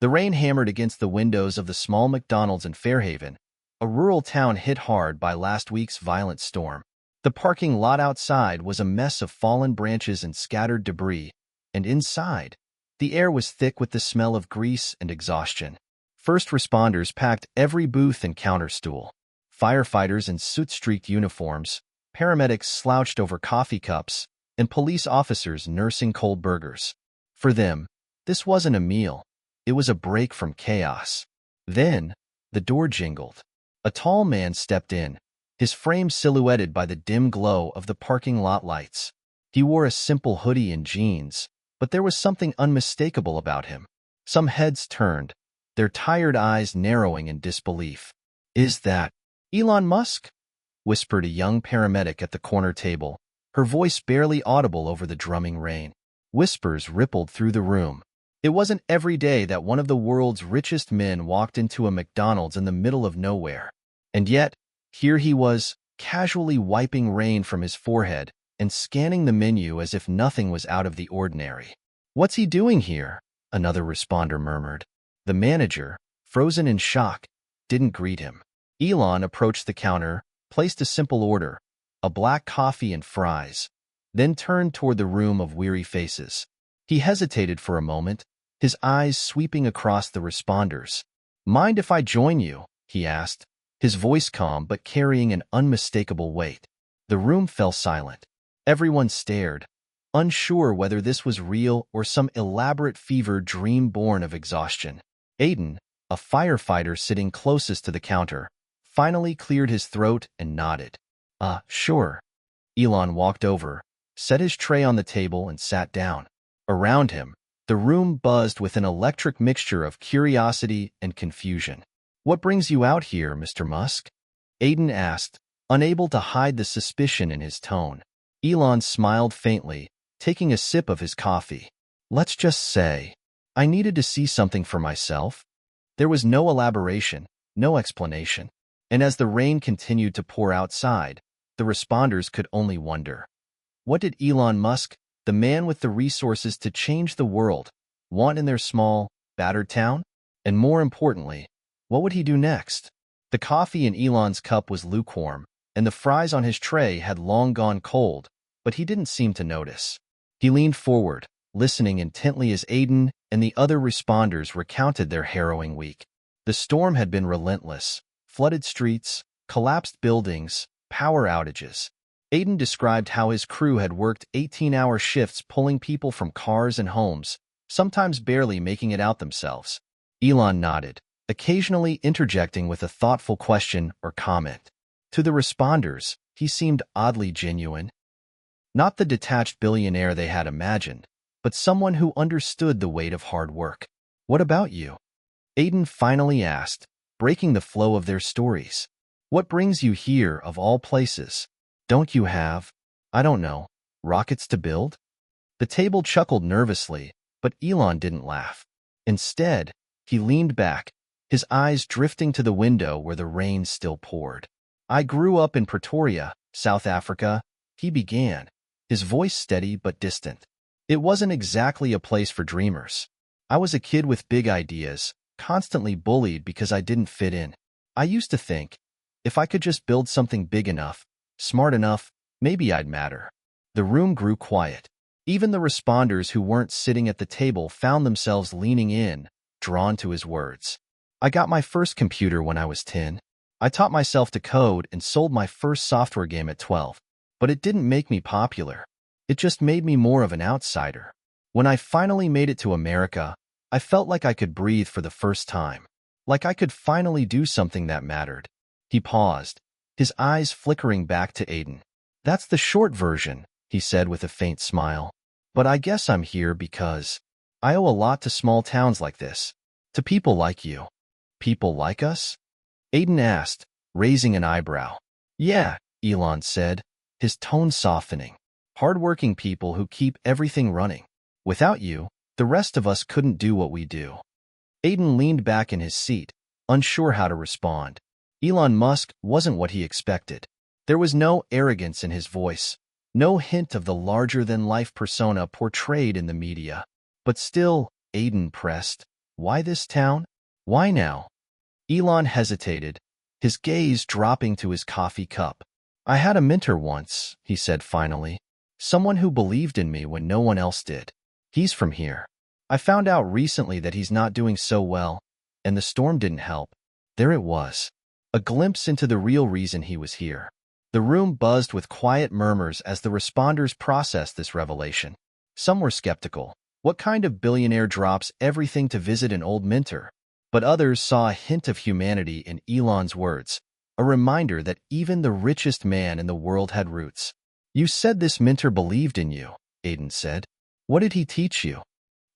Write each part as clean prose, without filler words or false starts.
The rain hammered against the windows of the small McDonald's in Fairhaven, a rural town hit hard by last week's violent storm. The parking lot outside was a mess of fallen branches and scattered debris, and inside, the air was thick with the smell of grease and exhaustion. First responders packed every booth and counter stool. Firefighters in soot-streaked uniforms, paramedics slouched over coffee cups, and police officers nursing cold burgers. For them, this wasn't a meal. It was a break from chaos. Then, the door jingled. A tall man stepped in, his frame silhouetted by the dim glow of the parking lot lights. He wore a simple hoodie and jeans, but there was something unmistakable about him. Some heads turned, their tired eyes narrowing in disbelief. "Is that Elon Musk?" whispered a young paramedic at the corner table, her voice barely audible over the drumming rain. Whispers rippled through the room. It wasn't every day that one of the world's richest men walked into a McDonald's in the middle of nowhere. And yet, here he was, casually wiping rain from his forehead and scanning the menu as if nothing was out of the ordinary. "What's he doing here?" another responder murmured. The manager, frozen in shock, didn't greet him. Elon approached the counter, placed a simple order, a black coffee and fries, then turned toward the room of weary faces. He hesitated for a moment, his eyes sweeping across the responders. "Mind if I join you?" he asked, his voice calm but carrying an unmistakable weight. The room fell silent. Everyone stared, unsure whether this was real or some elaborate fever dream born of exhaustion. Aiden, a firefighter sitting closest to the counter, finally cleared his throat and nodded. Sure." Elon walked over, set his tray on the table and sat down. Around him, the room buzzed with an electric mixture of curiosity and confusion. "What brings you out here, Mr. Musk?" Aiden asked, unable to hide the suspicion in his tone. Elon smiled faintly, taking a sip of his coffee. "Let's just say, I needed to see something for myself." There was no elaboration, no explanation. And as the rain continued to pour outside, the responders could only wonder. What did Elon Musk, the man with the resources to change the world, want in their small, battered town? And more importantly, what would he do next? The coffee in Elon's cup was lukewarm, and the fries on his tray had long gone cold, but he didn't seem to notice. He leaned forward, listening intently as Aiden and the other responders recounted their harrowing week. The storm had been relentless. Flooded streets, collapsed buildings, power outages. Aiden described how his crew had worked 18-hour shifts pulling people from cars and homes, sometimes barely making it out themselves. Elon nodded, occasionally interjecting with a thoughtful question or comment. To the responders, he seemed oddly genuine. Not the detached billionaire they had imagined, but someone who understood the weight of hard work. "What about you?" Aiden finally asked, breaking the flow of their stories. "What brings you here of all places? Don't you have, I don't know, rockets to build?" The table chuckled nervously, but Elon didn't laugh. Instead, he leaned back, his eyes drifting to the window where the rain still poured. "I grew up in Pretoria, South Africa," he began, his voice steady but distant. "It wasn't exactly a place for dreamers. I was a kid with big ideas, constantly bullied because I didn't fit in. I used to think, if I could just build something big enough, smart enough, maybe I'd matter." The room grew quiet. Even the responders who weren't sitting at the table found themselves leaning in, drawn to his words. "I got my first computer when I was 10. I taught myself to code and sold my first software game at 12. But it didn't make me popular. It just made me more of an outsider. When I finally made it to America, I felt like I could breathe for the first time. Like I could finally do something that mattered." He paused, his eyes flickering back to Aiden. "That's the short version," he said with a faint smile. "But I guess I'm here because I owe a lot to small towns like this, to people like you." "People like us?" Aiden asked, raising an eyebrow. "Yeah," Elon said, his tone softening. "Hardworking people who keep everything running. Without you, the rest of us couldn't do what we do." Aiden leaned back in his seat, unsure how to respond. Elon Musk wasn't what he expected. There was no arrogance in his voice, no hint of the larger-than-life persona portrayed in the media. But still, Aiden pressed, Why this town? Why now? Elon hesitated, his gaze dropping to his coffee cup. I had a mentor once, he said finally. Someone who believed in me when no one else did. He's from here. I found out recently that he's not doing so well, and the storm didn't help. There it was. A glimpse into the real reason he was here. The room buzzed with quiet murmurs as the responders processed this revelation. Some were skeptical. What kind of billionaire drops everything to visit an old mentor? But others saw a hint of humanity in Elon's words, a reminder that even the richest man in the world had roots. You said this mentor believed in you, Aiden said. What did he teach you?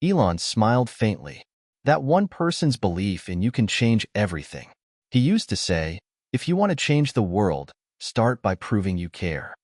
Elon smiled faintly. That one person's belief in you can change everything. He used to say, if you want to change the world, start by proving you care.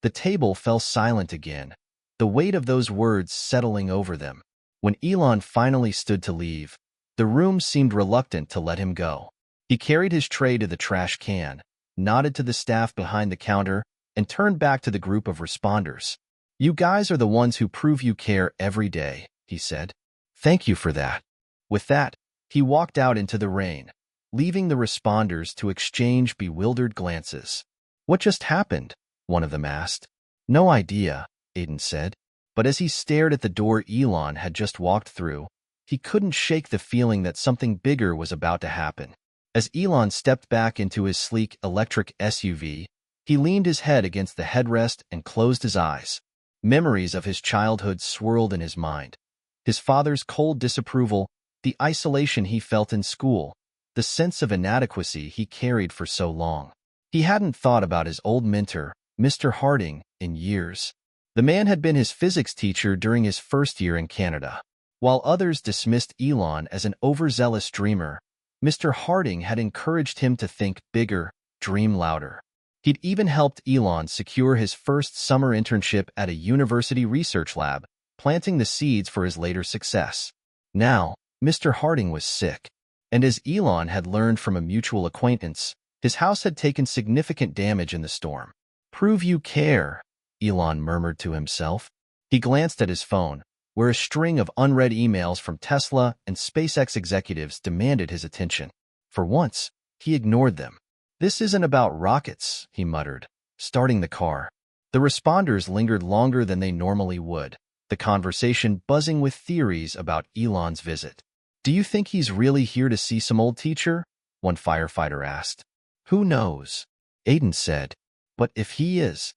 The table fell silent again, the weight of those words settling over them. When Elon finally stood to leave, the room seemed reluctant to let him go. He carried his tray to the trash can, nodded to the staff behind the counter, and turned back to the group of responders. You guys are the ones who prove you care every day, he said. Thank you for that. With that, he walked out into the rain, leaving the responders to exchange bewildered glances. What just happened? One of them asked. No idea, Aiden said. But as he stared at the door Elon had just walked through, he couldn't shake the feeling that something bigger was about to happen. As Elon stepped back into his sleek electric SUV, he leaned his head against the headrest and closed his eyes. Memories of his childhood swirled in his mind. His father's cold disapproval, the isolation he felt in school, the sense of inadequacy he carried for so long. He hadn't thought about his old mentor, Mr. Harding, in years. The man had been his physics teacher during his first year in Canada. While others dismissed Elon as an overzealous dreamer, Mr. Harding had encouraged him to think bigger, dream louder. He'd even helped Elon secure his first summer internship at a university research lab, planting the seeds for his later success. Now, Mr. Harding was sick, and as Elon had learned from a mutual acquaintance, his house had taken significant damage in the storm. Prove you care, Elon murmured to himself. He glanced at his phone, where a string of unread emails from Tesla and SpaceX executives demanded his attention. For once, he ignored them. This isn't about rockets, he muttered, starting the car. The responders lingered longer than they normally would, the conversation buzzing with theories about Elon's visit. Do you think he's really here to see some old teacher? One firefighter asked. Who knows? Aiden said. But if he is,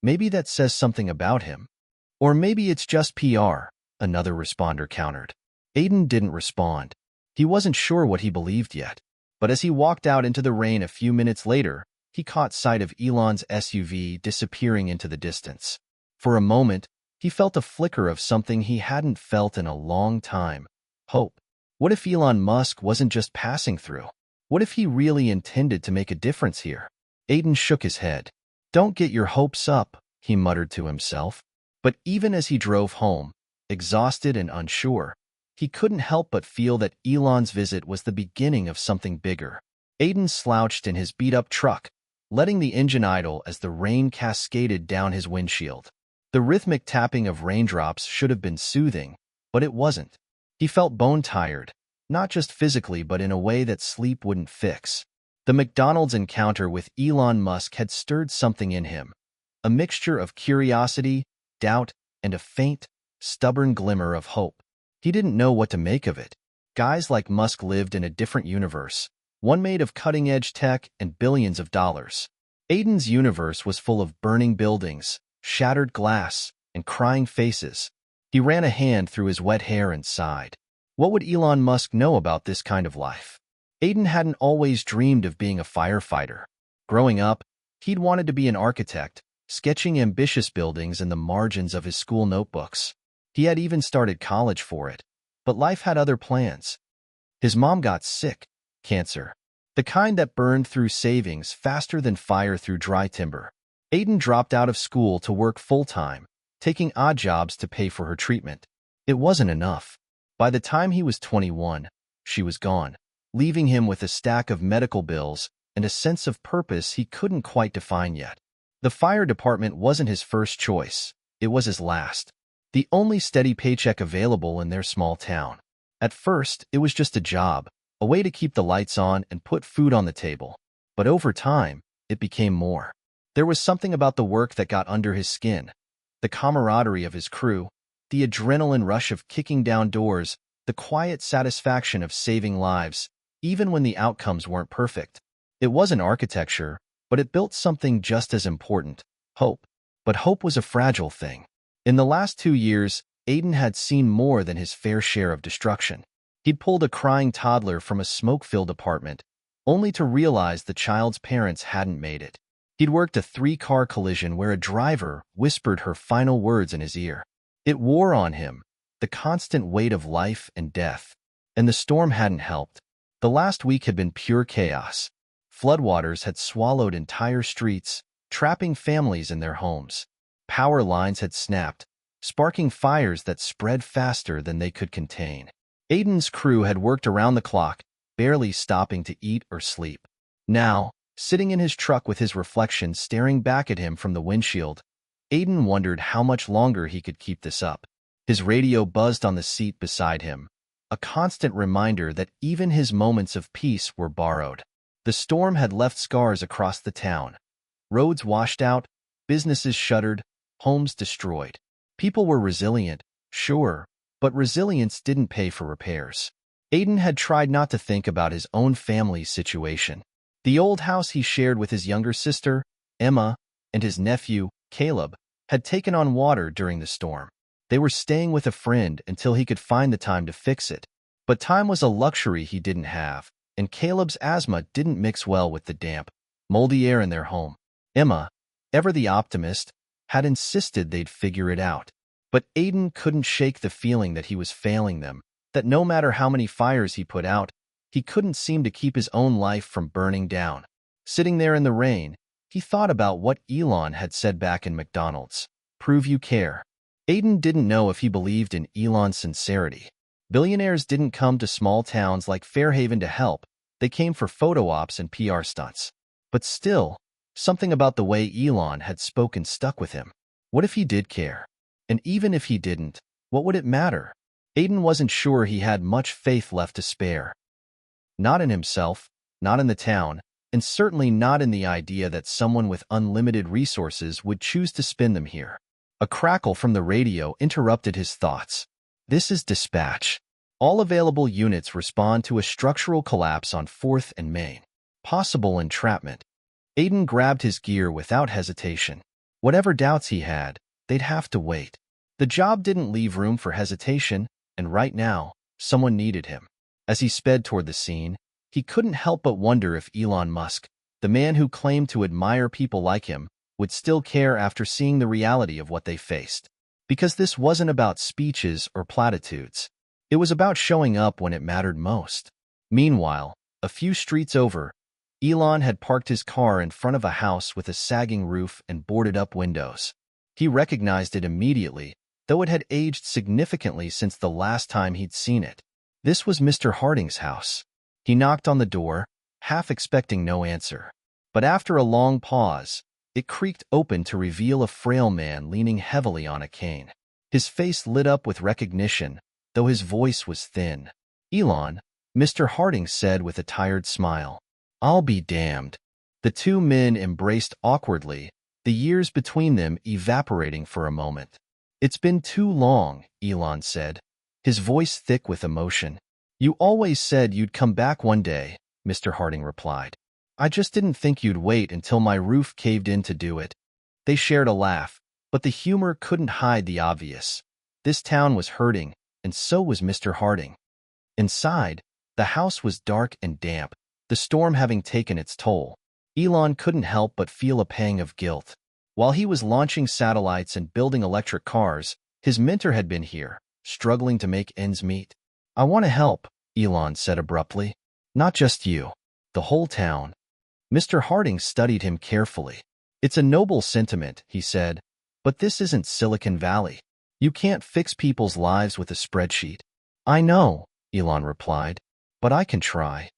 maybe that says something about him. Or maybe it's just PR, another responder countered. Aiden didn't respond. He wasn't sure what he believed yet. But as he walked out into the rain a few minutes later, he caught sight of Elon's SUV disappearing into the distance. For a moment, he felt a flicker of something he hadn't felt in a long time. Hope. What if Elon Musk wasn't just passing through? What if he really intended to make a difference here? Aiden shook his head. Don't get your hopes up, he muttered to himself. But even as he drove home, exhausted and unsure, he couldn't help but feel that Elon's visit was the beginning of something bigger. Aiden slouched in his beat-up truck, letting the engine idle as the rain cascaded down his windshield. The rhythmic tapping of raindrops should have been soothing, but it wasn't. He felt bone-tired, not just physically but in a way that sleep wouldn't fix. The McDonald's encounter with Elon Musk had stirred something in him, a mixture of curiosity, doubt, and a faint, stubborn glimmer of hope. He didn't know what to make of it. Guys like Musk lived in a different universe, one made of cutting-edge tech and billions of dollars. Aiden's universe was full of burning buildings, shattered glass, and crying faces. He ran a hand through his wet hair and sighed. What would Elon Musk know about this kind of life? Aiden hadn't always dreamed of being a firefighter. Growing up, he'd wanted to be an architect, sketching ambitious buildings in the margins of his school notebooks. He had even started college for it, but life had other plans. His mom got sick, cancer, the kind that burned through savings faster than fire through dry timber. Aiden dropped out of school to work full-time, taking odd jobs to pay for her treatment. It wasn't enough. By the time he was 21, she was gone, leaving him with a stack of medical bills and a sense of purpose he couldn't quite define yet. The fire department wasn't his first choice. It was his last. The only steady paycheck available in their small town. At first, it was just a job, a way to keep the lights on and put food on the table. But over time, it became more. There was something about the work that got under his skin. The camaraderie of his crew, the adrenaline rush of kicking down doors, the quiet satisfaction of saving lives, even when the outcomes weren't perfect. It wasn't architecture, but it built something just as important, hope. But hope was a fragile thing. In the last 2 years, Aiden had seen more than his fair share of destruction. He'd pulled a crying toddler from a smoke-filled apartment, only to realize the child's parents hadn't made it. He'd worked a 3-car collision where a driver whispered her final words in his ear. It wore on him, the constant weight of life and death. And the storm hadn't helped. The last week had been pure chaos. Floodwaters had swallowed entire streets, trapping families in their homes. Power lines had snapped, sparking fires that spread faster than they could contain. Aiden's crew had worked around the clock, barely stopping to eat or sleep. Now, sitting in his truck with his reflection staring back at him from the windshield, Aiden wondered how much longer he could keep this up. His radio buzzed on the seat beside him, a constant reminder that even his moments of peace were borrowed. The storm had left scars across the town. Roads washed out, businesses shuttered, homes destroyed. People were resilient, sure, but resilience didn't pay for repairs. Aiden had tried not to think about his own family's situation. The old house he shared with his younger sister, Emma, and his nephew, Caleb, had taken on water during the storm. They were staying with a friend until he could find the time to fix it. But time was a luxury he didn't have, and Caleb's asthma didn't mix well with the damp, moldy air in their home. Emma, ever the optimist, had insisted they'd figure it out. But Aiden couldn't shake the feeling that he was failing them, that no matter how many fires he put out, he couldn't seem to keep his own life from burning down. Sitting there in the rain, he thought about what Elon had said back in McDonald's. Prove you care. Aiden didn't know if he believed in Elon's sincerity. Billionaires didn't come to small towns like Fairhaven to help. They came for photo ops and PR stunts. But still, something about the way Elon had spoken stuck with him. What if he did care? And even if he didn't, what would it matter? Aiden wasn't sure he had much faith left to spare. Not in himself, not in the town, and certainly not in the idea that someone with unlimited resources would choose to spend them here. A crackle from the radio interrupted his thoughts. This is dispatch. All available units respond to a structural collapse on 4th and Main. Possible entrapment. Aiden grabbed his gear without hesitation. Whatever doubts he had, they'd have to wait. The job didn't leave room for hesitation, and right now, someone needed him. As he sped toward the scene, he couldn't help but wonder if Elon Musk, the man who claimed to admire people like him, would still care after seeing the reality of what they faced. Because this wasn't about speeches or platitudes. It was about showing up when it mattered most. Meanwhile, a few streets over, Elon had parked his car in front of a house with a sagging roof and boarded-up windows. He recognized it immediately, though it had aged significantly since the last time he'd seen it. This was Mr. Harding's house. He knocked on the door, half expecting no answer. But after a long pause, it creaked open to reveal a frail man leaning heavily on a cane. His face lit up with recognition, though his voice was thin. "Elon," Mr. Harding said with a tired smile. "I'll be damned." The two men embraced awkwardly, the years between them evaporating for a moment. "It's been too long," Elon said, his voice thick with emotion. "You always said you'd come back one day," Mr. Harding replied. "I just didn't think you'd wait until my roof caved in to do it." They shared a laugh, but the humor couldn't hide the obvious. This town was hurting, and so was Mr. Harding. Inside, the house was dark and damp, the storm having taken its toll. Elon couldn't help but feel a pang of guilt. While he was launching satellites and building electric cars, his mentor had been here, struggling to make ends meet. "I want to help," Elon said abruptly. "Not just you. The whole town." Mr. Harding studied him carefully. "It's a noble sentiment," he said, "but this isn't Silicon Valley. You can't fix people's lives with a spreadsheet." "I know," Elon replied, "but I can try."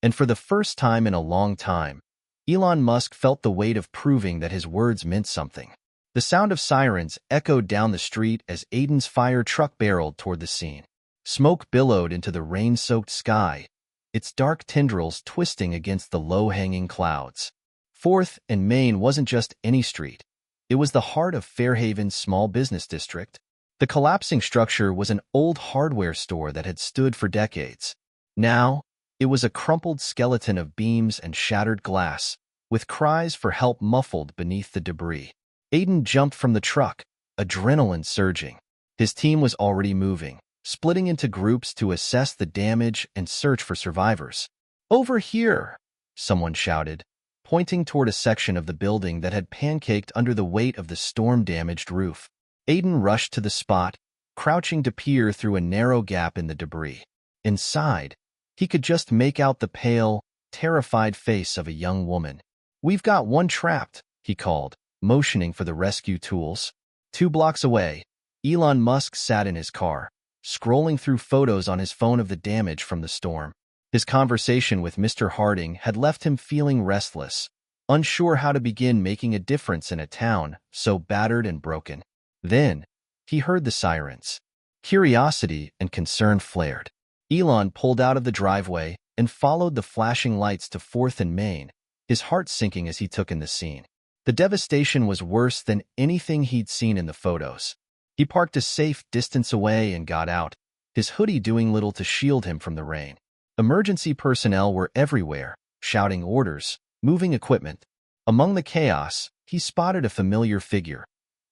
And for the first time in a long time, Elon Musk felt the weight of proving that his words meant something. The sound of sirens echoed down the street as Aiden's fire truck barreled toward the scene. Smoke billowed into the rain-soaked sky, its dark tendrils twisting against the low-hanging clouds. 4th and Main wasn't just any street. It was the heart of Fairhaven's small business district. The collapsing structure was an old hardware store that had stood for decades. Now, it was a crumpled skeleton of beams and shattered glass, with cries for help muffled beneath the debris. Aiden jumped from the truck, adrenaline surging. His team was already moving, splitting into groups to assess the damage and search for survivors. "Over here!" someone shouted, pointing toward a section of the building that had pancaked under the weight of the storm-damaged roof. Aiden rushed to the spot, crouching to peer through a narrow gap in the debris. Inside, he could just make out the pale, terrified face of a young woman. "We've got one trapped," he called, motioning for the rescue tools. 2 blocks away, Elon Musk sat in his car, scrolling through photos on his phone of the damage from the storm. His conversation with Mr. Harding had left him feeling restless, unsure how to begin making a difference in a town so battered and broken. Then, he heard the sirens. Curiosity and concern flared. Elon pulled out of the driveway and followed the flashing lights to 4th and Main, his heart sinking as he took in the scene. The devastation was worse than anything he'd seen in the photos. He parked a safe distance away and got out, his hoodie doing little to shield him from the rain. Emergency personnel were everywhere, shouting orders, moving equipment. Among the chaos, he spotted a familiar figure,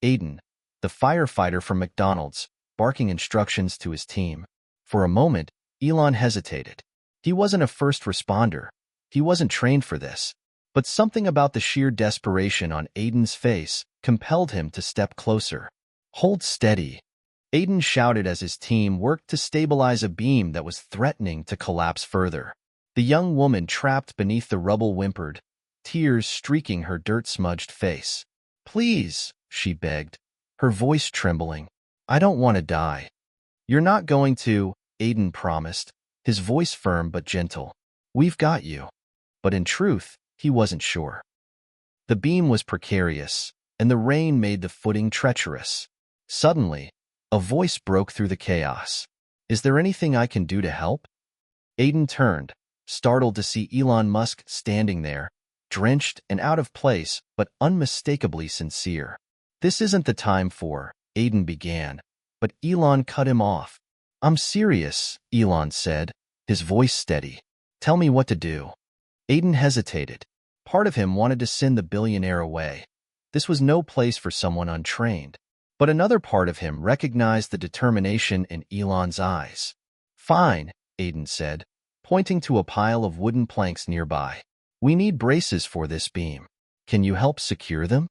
Aiden, the firefighter from McDonald's, barking instructions to his team. For a moment, Elon hesitated. He wasn't a first responder. He wasn't trained for this. But something about the sheer desperation on Aiden's face compelled him to step closer. "Hold steady," Aiden shouted as his team worked to stabilize a beam that was threatening to collapse further. The young woman trapped beneath the rubble whimpered, tears streaking her dirt-smudged face. "Please," she begged, her voice trembling. "I don't want to die." "You're not going to," Aiden promised, his voice firm but gentle. "We've got you." But in truth, he wasn't sure. The beam was precarious, and the rain made the footing treacherous. Suddenly, a voice broke through the chaos. "Is there anything I can do to help?" Aiden turned, startled to see Elon Musk standing there, drenched and out of place, but unmistakably sincere. "This isn't the time for," Aiden began, but Elon cut him off. "I'm serious," Elon said, his voice steady. "Tell me what to do." Aiden hesitated. Part of him wanted to send the billionaire away. This was no place for someone untrained. But another part of him recognized the determination in Elon's eyes. "Fine," Aiden said, pointing to a pile of wooden planks nearby. "We need braces for this beam. Can you help secure them?"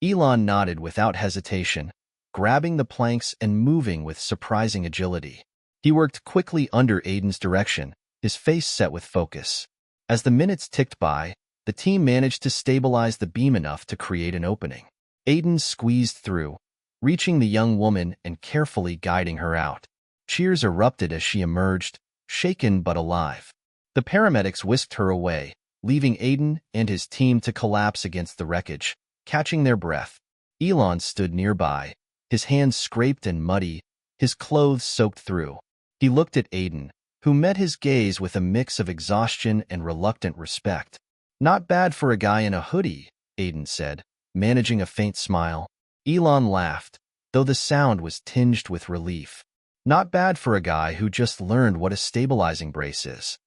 Elon nodded without hesitation, grabbing the planks and moving with surprising agility. He worked quickly under Aiden's direction, his face set with focus. As the minutes ticked by, the team managed to stabilize the beam enough to create an opening. Aiden squeezed through, reaching the young woman and carefully guiding her out. Cheers erupted as she emerged, shaken but alive. The paramedics whisked her away, leaving Aiden and his team to collapse against the wreckage, catching their breath. Elon stood nearby, his hands scraped and muddy, his clothes soaked through. He looked at Aiden, who met his gaze with a mix of exhaustion and reluctant respect. "Not bad for a guy in a hoodie," Aiden said, managing a faint smile. Elon laughed, though the sound was tinged with relief. "Not bad for a guy who just learned what a stabilizing brace is."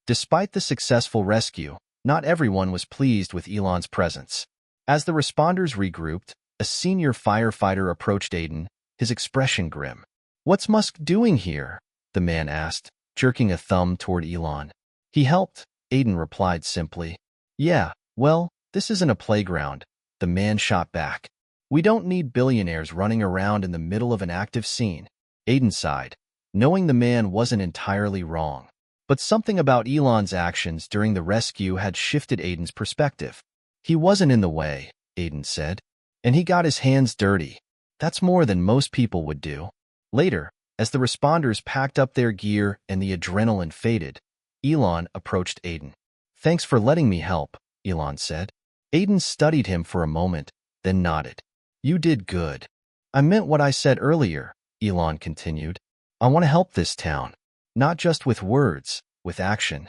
Despite the successful rescue, not everyone was pleased with Elon's presence. As the responders regrouped, a senior firefighter approached Aiden, his expression grim. "What's Musk doing here?" the man asked, jerking a thumb toward Elon. "He helped," Aiden replied simply. "Yeah, well, this isn't a playground," the man shot back. "We don't need billionaires running around in the middle of an active scene." Aiden sighed, knowing the man wasn't entirely wrong. But something about Elon's actions during the rescue had shifted Aiden's perspective. "He wasn't in the way," Aiden said, "and he got his hands dirty. That's more than most people would do." Later, as the responders packed up their gear and the adrenaline faded, Elon approached Aiden. "Thanks for letting me help," Elon said. Aiden studied him for a moment, then nodded. "You did good." "I meant what I said earlier," Elon continued. I want to help this town, not just with words, with action.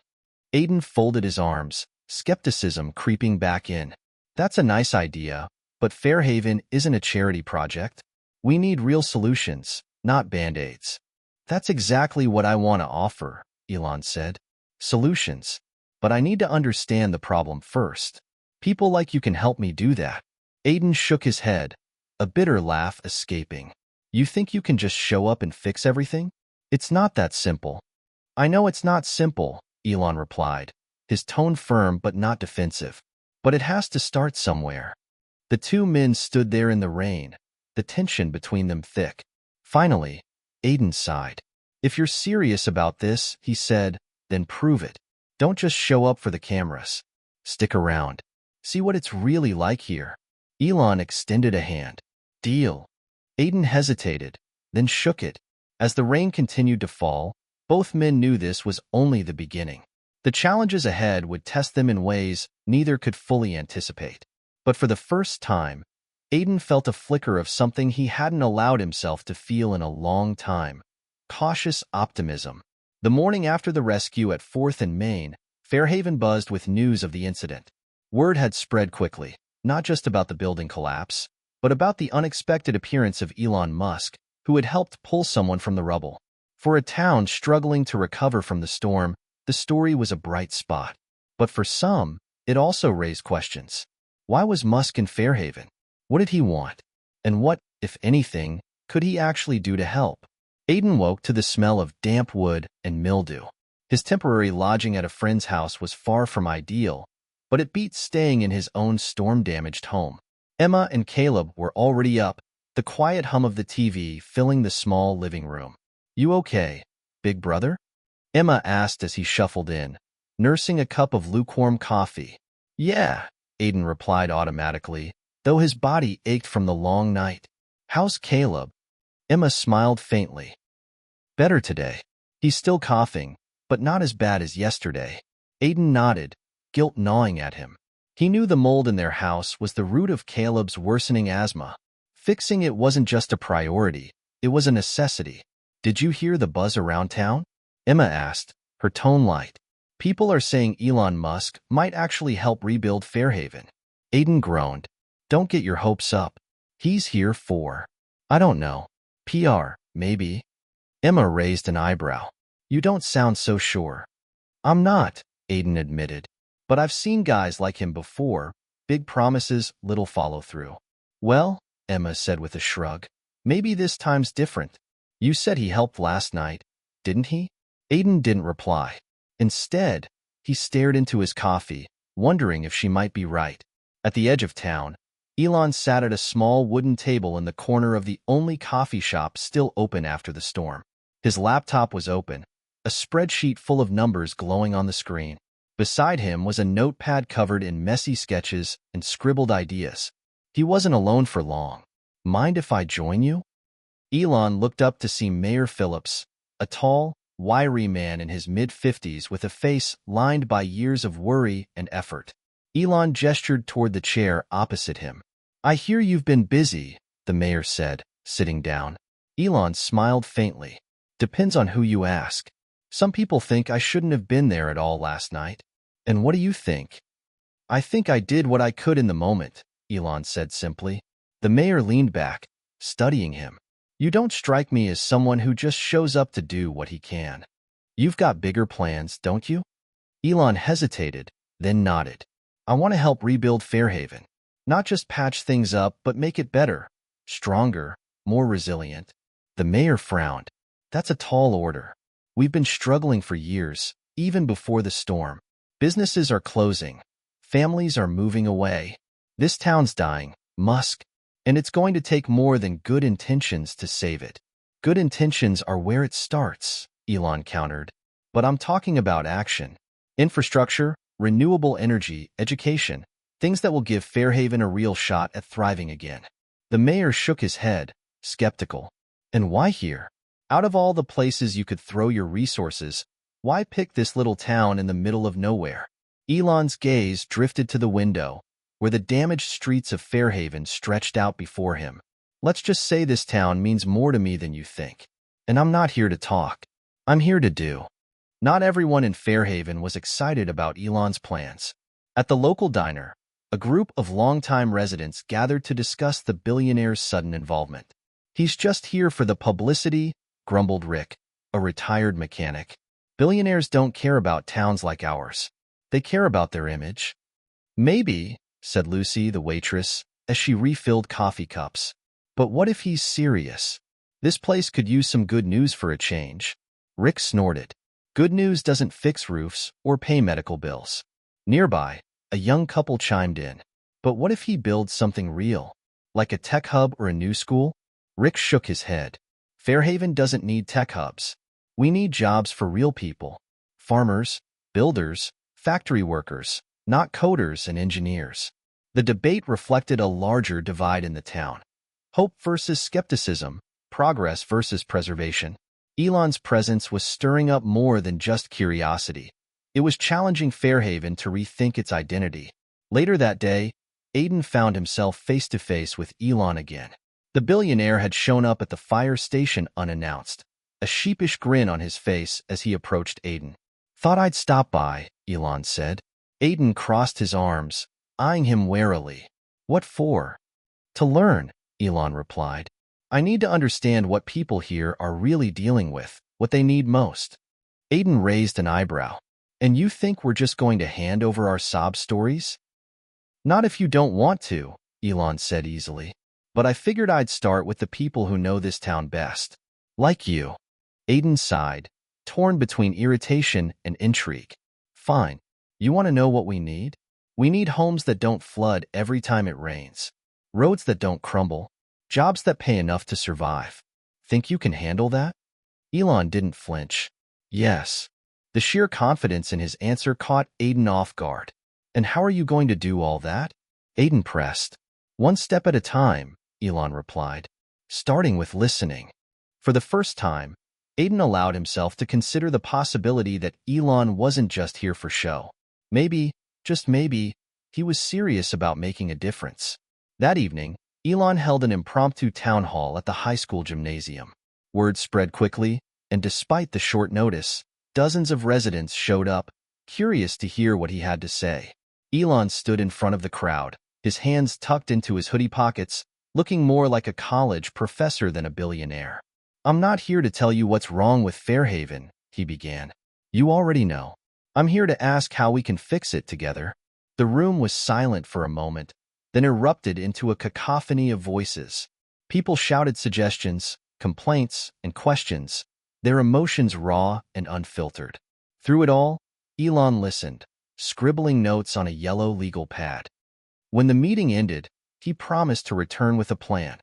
Aiden folded his arms, skepticism creeping back in. That's a nice idea, but Fairhaven isn't a charity project. We need real solutions, not band-aids. That's exactly what I want to offer, Elon said. Solutions. But I need to understand the problem first. People like you can help me do that. Aiden shook his head, a bitter laugh escaping. You think you can just show up and fix everything? It's not that simple. I know it's not simple, Elon replied, his tone firm but not defensive. But it has to start somewhere. The two men stood there in the rain, the tension between them thick. Finally, Aiden sighed. If you're serious about this, he said, then prove it. Don't just show up for the cameras. Stick around. See what it's really like here. Elon extended a hand. Deal. Aiden hesitated, then shook it. As the rain continued to fall, both men knew this was only the beginning. The challenges ahead would test them in ways neither could fully anticipate. But for the first time, Aiden felt a flicker of something he hadn't allowed himself to feel in a long time. Cautious optimism. The morning after the rescue at 4th and Main, Fairhaven buzzed with news of the incident. Word had spread quickly, not just about the building collapse, but about the unexpected appearance of Elon Musk, who had helped pull someone from the rubble. For a town struggling to recover from the storm, the story was a bright spot. But for some, it also raised questions. Why was Musk in Fairhaven? What did he want? And what, if anything, could he actually do to help? Aiden woke to the smell of damp wood and mildew. His temporary lodging at a friend's house was far from ideal, but it beat staying in his own storm-damaged home. Emma and Caleb were already up, the quiet hum of the TV filling the small living room. You okay, big brother? Emma asked as he shuffled in, nursing a cup of lukewarm coffee. Yeah, Aiden replied automatically, though his body ached from the long night. How's Caleb? Emma smiled faintly. Better today. He's still coughing, but not as bad as yesterday. Aiden nodded, guilt gnawing at him. He knew the mold in their house was the root of Caleb's worsening asthma. Fixing it wasn't just a priority, it was a necessity. Did you hear the buzz around town? Emma asked, her tone light. People are saying Elon Musk might actually help rebuild Fairhaven. Aiden groaned. Don't get your hopes up. He's here for, I don't know, PR, maybe? Emma raised an eyebrow. You don't sound so sure. I'm not, Aiden admitted. But I've seen guys like him before. Big promises, little follow-through. Well, Emma said with a shrug, maybe this time's different. You said he helped last night, didn't he? Aiden didn't reply. Instead, he stared into his coffee, wondering if she might be right. At the edge of town, Elon sat at a small wooden table in the corner of the only coffee shop still open after the storm. His laptop was open, a spreadsheet full of numbers glowing on the screen. Beside him was a notepad covered in messy sketches and scribbled ideas. He wasn't alone for long. Mind if I join you? Elon looked up to see Mayor Phillips, a tall, wiry man in his mid-50s with a face lined by years of worry and effort. Elon gestured toward the chair opposite him. I hear you've been busy, the mayor said, sitting down. Elon smiled faintly. Depends on who you ask. Some people think I shouldn't have been there at all last night. And what do you think? I think I did what I could in the moment, Elon said simply. The mayor leaned back, studying him. You don't strike me as someone who just shows up to do what he can. You've got bigger plans, don't you? Elon hesitated, then nodded. I want to help rebuild Fairhaven. Not just patch things up, but make it better, stronger, more resilient. The mayor frowned. That's a tall order. We've been struggling for years, even before the storm. Businesses are closing. Families are moving away. This town's dying, Musk. And it's going to take more than good intentions to save it. Good intentions are where it starts, Elon countered. But I'm talking about action. Infrastructure, renewable energy, education, things that will give Fairhaven a real shot at thriving again. The mayor shook his head, skeptical. And why here? Out of all the places you could throw your resources, why pick this little town in the middle of nowhere? Elon's gaze drifted to the window, where the damaged streets of Fairhaven stretched out before him. Let's just say this town means more to me than you think. And I'm not here to talk. I'm here to do. Not everyone in Fairhaven was excited about Elon's plans. At the local diner, a group of longtime residents gathered to discuss the billionaire's sudden involvement. "He's just here for the publicity," grumbled Rick, a retired mechanic. "Billionaires don't care about towns like ours. They care about their image." "Maybe," said Lucy, the waitress, as she refilled coffee cups. "But what if he's serious? This place could use some good news for a change." Rick snorted. "Good news doesn't fix roofs or pay medical bills." Nearby, a young couple chimed in. "But what if he builds something real, like a tech hub or a new school?" Rick shook his head. "Fairhaven doesn't need tech hubs. We need jobs for real people. Farmers, builders, factory workers, not coders and engineers." The debate reflected a larger divide in the town. Hope versus skepticism, progress versus preservation. Elon's presence was stirring up more than just curiosity. It was challenging Fairhaven to rethink its identity. Later that day, Aiden found himself face-to-face with Elon again. The billionaire had shown up at the fire station unannounced, a sheepish grin on his face as he approached Aiden. "Thought I'd stop by," Elon said. Aiden crossed his arms, eyeing him warily. "What for?" "To learn," Elon replied. "I need to understand what people here are really dealing with, what they need most." Aiden raised an eyebrow. "And you think we're just going to hand over our sob stories?" "Not if you don't want to," Elon said easily. "But I figured I'd start with the people who know this town best. Like you." Aiden sighed, torn between irritation and intrigue. "Fine. You want to know what we need? We need homes that don't flood every time it rains, roads that don't crumble, jobs that pay enough to survive. Think you can handle that?" Elon didn't flinch. "Yes." The sheer confidence in his answer caught Aiden off guard. "And how are you going to do all that?" Aiden pressed. "One step at a time," Elon replied, "starting with listening." For the first time, Aiden allowed himself to consider the possibility that Elon wasn't just here for show. Maybe, just maybe, he was serious about making a difference. That evening, Elon held an impromptu town hall at the high school gymnasium. Word spread quickly, and despite the short notice, dozens of residents showed up, curious to hear what he had to say. Elon stood in front of the crowd, his hands tucked into his hoodie pockets, looking more like a college professor than a billionaire. "I'm not here to tell you what's wrong with Fairhaven," he began. "You already know. I'm here to ask how we can fix it together." The room was silent for a moment, then erupted into a cacophony of voices. People shouted suggestions, complaints, and questions, their emotions raw and unfiltered. Through it all, Elon listened, scribbling notes on a yellow legal pad. When the meeting ended, he promised to return with a plan.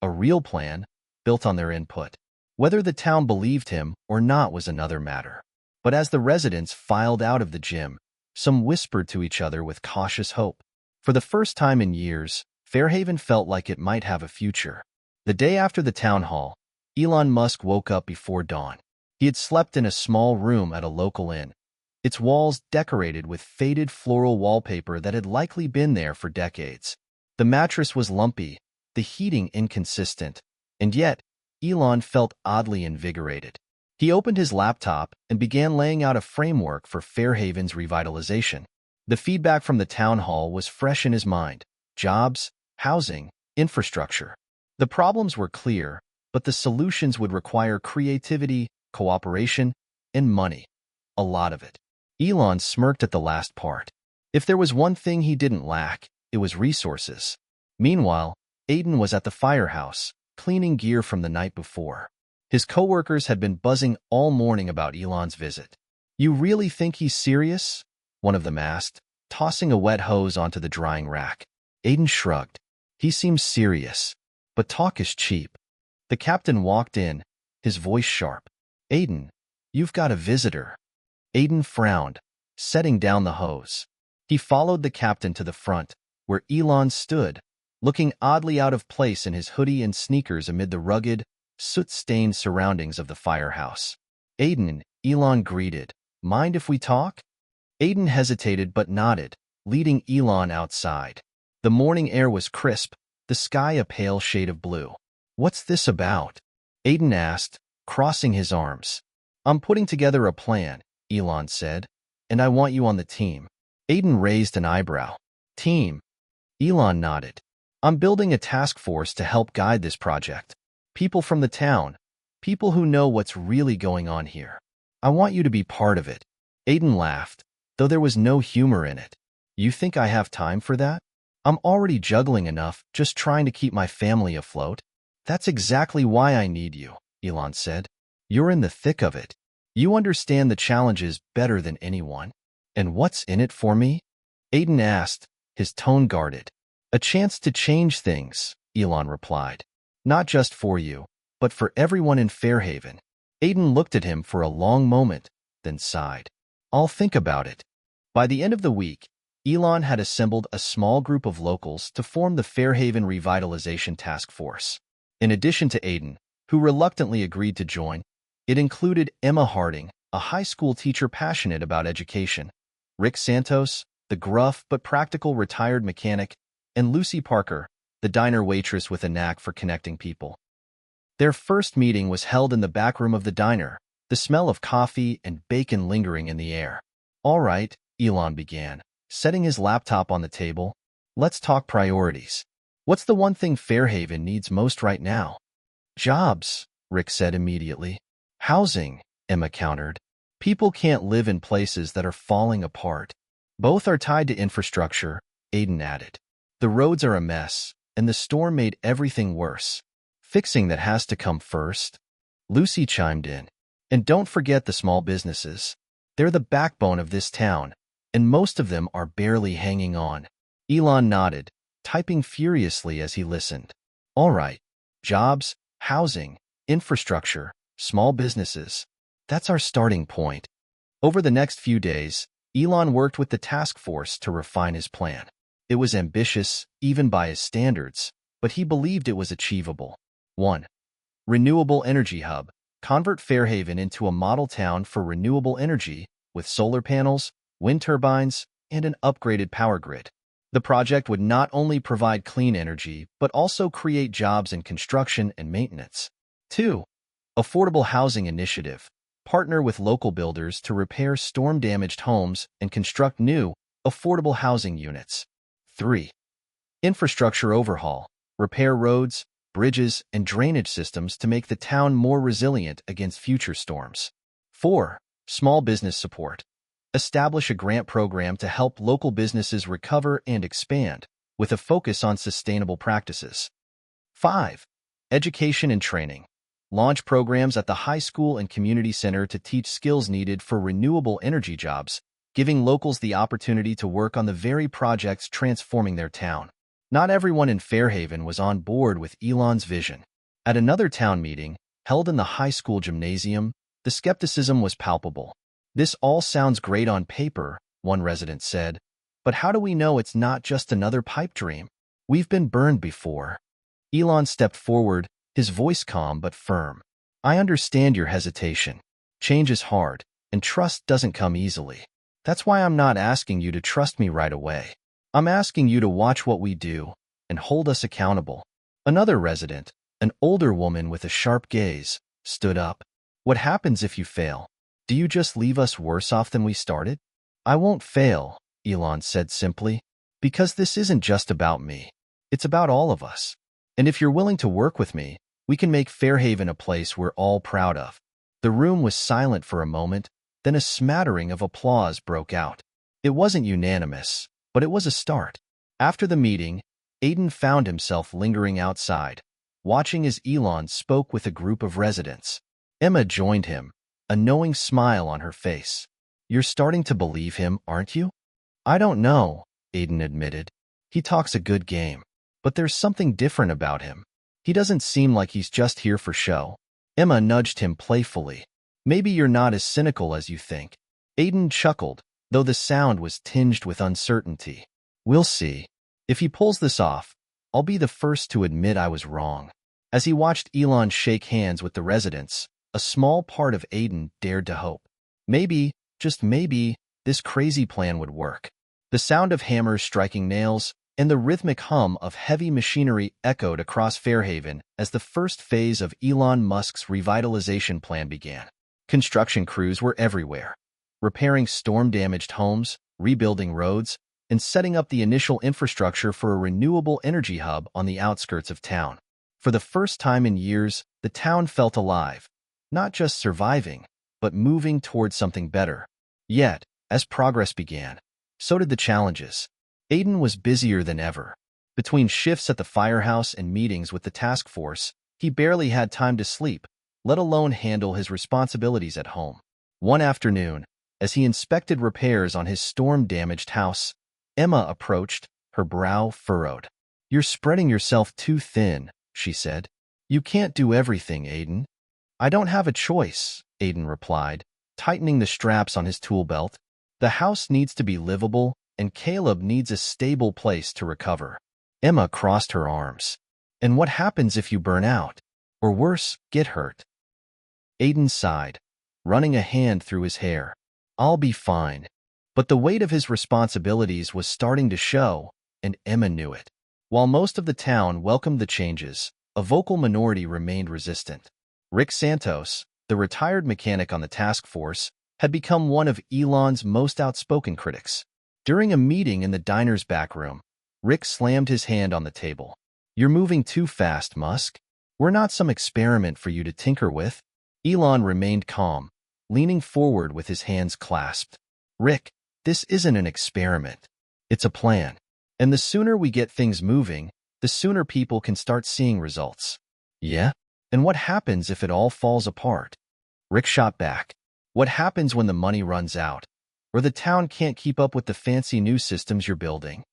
A real plan, built on their input. Whether the town believed him or not was another matter. But as the residents filed out of the gym, some whispered to each other with cautious hope. For the first time in years, Fairhaven felt like it might have a future. The day after the town hall, Elon Musk woke up before dawn. He had slept in a small room at a local inn, its walls decorated with faded floral wallpaper that had likely been there for decades. The mattress was lumpy, the heating inconsistent, and yet, Elon felt oddly invigorated. He opened his laptop and began laying out a framework for Fairhaven's revitalization. The feedback from the town hall was fresh in his mind: jobs, housing, infrastructure. The problems were clear, but the solutions would require creativity, cooperation, and money. A lot of it. Elon smirked at the last part. If there was one thing he didn't lack, it was resources. Meanwhile, Aiden was at the firehouse, cleaning gear from the night before. His coworkers had been buzzing all morning about Elon's visit. "You really think he's serious?" one of them asked, tossing a wet hose onto the drying rack. Aiden shrugged. "He seems serious, but talk is cheap." The captain walked in, his voice sharp. "Aiden, you've got a visitor." Aiden frowned, setting down the hose. He followed the captain to the front, where Elon stood, looking oddly out of place in his hoodie and sneakers amid the rugged, soot-stained surroundings of the firehouse. "Aiden," Elon greeted. "Mind if we talk?" Aiden hesitated but nodded, leading Elon outside. The morning air was crisp, the sky a pale shade of blue. "What's this about?" Aiden asked, crossing his arms. I'm putting together a plan, Elon said, and I want you on the team. Aiden raised an eyebrow. Team? Elon nodded. I'm building a task force to help guide this project. People from the town. People who know what's really going on here. I want you to be part of it. Aiden laughed, though there was no humor in it. You think I have time for that? I'm already juggling enough just trying to keep my family afloat. That's exactly why I need you, Elon said. You're in the thick of it. You understand the challenges better than anyone. And what's in it for me? Aiden asked, his tone guarded. A chance to change things, Elon replied. Not just for you, but for everyone in Fairhaven. Aiden looked at him for a long moment, then sighed. I'll think about it. By the end of the week, Elon had assembled a small group of locals to form the Fairhaven Revitalization Task Force. In addition to Aiden, who reluctantly agreed to join, it included Emma Harding, a high school teacher passionate about education, Rick Santos, the gruff but practical retired mechanic, and Lucy Parker, the diner waitress with a knack for connecting people. Their first meeting was held in the back room of the diner, the smell of coffee and bacon lingering in the air. All right, Elon began, setting his laptop on the table. Let's talk priorities. What's the one thing Fairhaven needs most right now? Jobs, Rick said immediately. Housing, Emma countered. People can't live in places that are falling apart. Both are tied to infrastructure, Aiden added. The roads are a mess, and the storm made everything worse. Fixing that has to come first. Lucy chimed in. And don't forget the small businesses. They're the backbone of this town, and most of them are barely hanging on. Elon nodded, typing furiously as he listened. All right. Jobs, housing, infrastructure, small businesses. That's our starting point. Over the next few days, Elon worked with the task force to refine his plan. It was ambitious, even by his standards, but he believed it was achievable. 1. Renewable energy hub. Convert Fairhaven into a model town for renewable energy with solar panels, wind turbines, and an upgraded power grid. The project would not only provide clean energy, but also create jobs in construction and maintenance. 2. Affordable housing initiative. Partner with local builders to repair storm-damaged homes and construct new, affordable housing units. 3. Infrastructure overhaul. Repair roads, bridges, and drainage systems to make the town more resilient against future storms. 4. Small business support. Establish a grant program to help local businesses recover and expand, with a focus on sustainable practices. 5. Education and training. Launch programs at the high school and community center to teach skills needed for renewable energy jobs, giving locals the opportunity to work on the very projects transforming their town. Not everyone in Fairhaven was on board with Elon's vision. At another town meeting, held in the high school gymnasium, the skepticism was palpable. This all sounds great on paper, one resident said, but how do we know it's not just another pipe dream? We've been burned before. Elon stepped forward, his voice calm but firm. I understand your hesitation. Change is hard, and trust doesn't come easily. That's why I'm not asking you to trust me right away. I'm asking you to watch what we do and hold us accountable. Another resident, an older woman with a sharp gaze, stood up. What happens if you fail? Do you just leave us worse off than we started? I won't fail, Elon said simply, because this isn't just about me. It's about all of us. And if you're willing to work with me, we can make Fairhaven a place we're all proud of. The room was silent for a moment, then a smattering of applause broke out. It wasn't unanimous, but it was a start. After the meeting, Aiden found himself lingering outside, watching as Elon spoke with a group of residents. Emma joined him, a knowing smile on her face. You're starting to believe him, aren't you? I don't know, Aiden admitted. He talks a good game, but there's something different about him. He doesn't seem like he's just here for show. Emma nudged him playfully. Maybe you're not as cynical as you think. Aiden chuckled, though the sound was tinged with uncertainty. We'll see. If he pulls this off, I'll be the first to admit I was wrong. As he watched Elon shake hands with the residents, a small part of Aiden dared to hope. Maybe, just maybe, this crazy plan would work. The sound of hammers striking nails and the rhythmic hum of heavy machinery echoed across Fairhaven as the first phase of Elon Musk's revitalization plan began. Construction crews were everywhere, repairing storm-damaged homes, rebuilding roads, and setting up the initial infrastructure for a renewable energy hub on the outskirts of town. For the first time in years, the town felt alive, not just surviving, but moving towards something better. Yet, as progress began, so did the challenges. Aiden was busier than ever. Between shifts at the firehouse and meetings with the task force, he barely had time to sleep, let alone handle his responsibilities at home. One afternoon, as he inspected repairs on his storm-damaged house, Emma approached, her brow furrowed. "You're spreading yourself too thin," she said. "You can't do everything, Aiden." "I don't have a choice," Aiden replied, tightening the straps on his tool belt. "The house needs to be livable, and Caleb needs a stable place to recover." Emma crossed her arms. "And what happens if you burn out? Or worse, get hurt?" Aiden sighed, running a hand through his hair. "I'll be fine." But the weight of his responsibilities was starting to show, and Emma knew it. While most of the town welcomed the changes, a vocal minority remained resistant. Rick Santos, the retired mechanic on the task force, had become one of Elon's most outspoken critics. During a meeting in the diner's back room, Rick slammed his hand on the table. "You're moving too fast, Musk. We're not some experiment for you to tinker with." Elon remained calm, leaning forward with his hands clasped. "Rick, this isn't an experiment. It's a plan. And the sooner we get things moving, the sooner people can start seeing results." "Yeah? And what happens if it all falls apart?" Rick shot back. "What happens when the money runs out? Or the town can't keep up with the fancy new systems you're building?"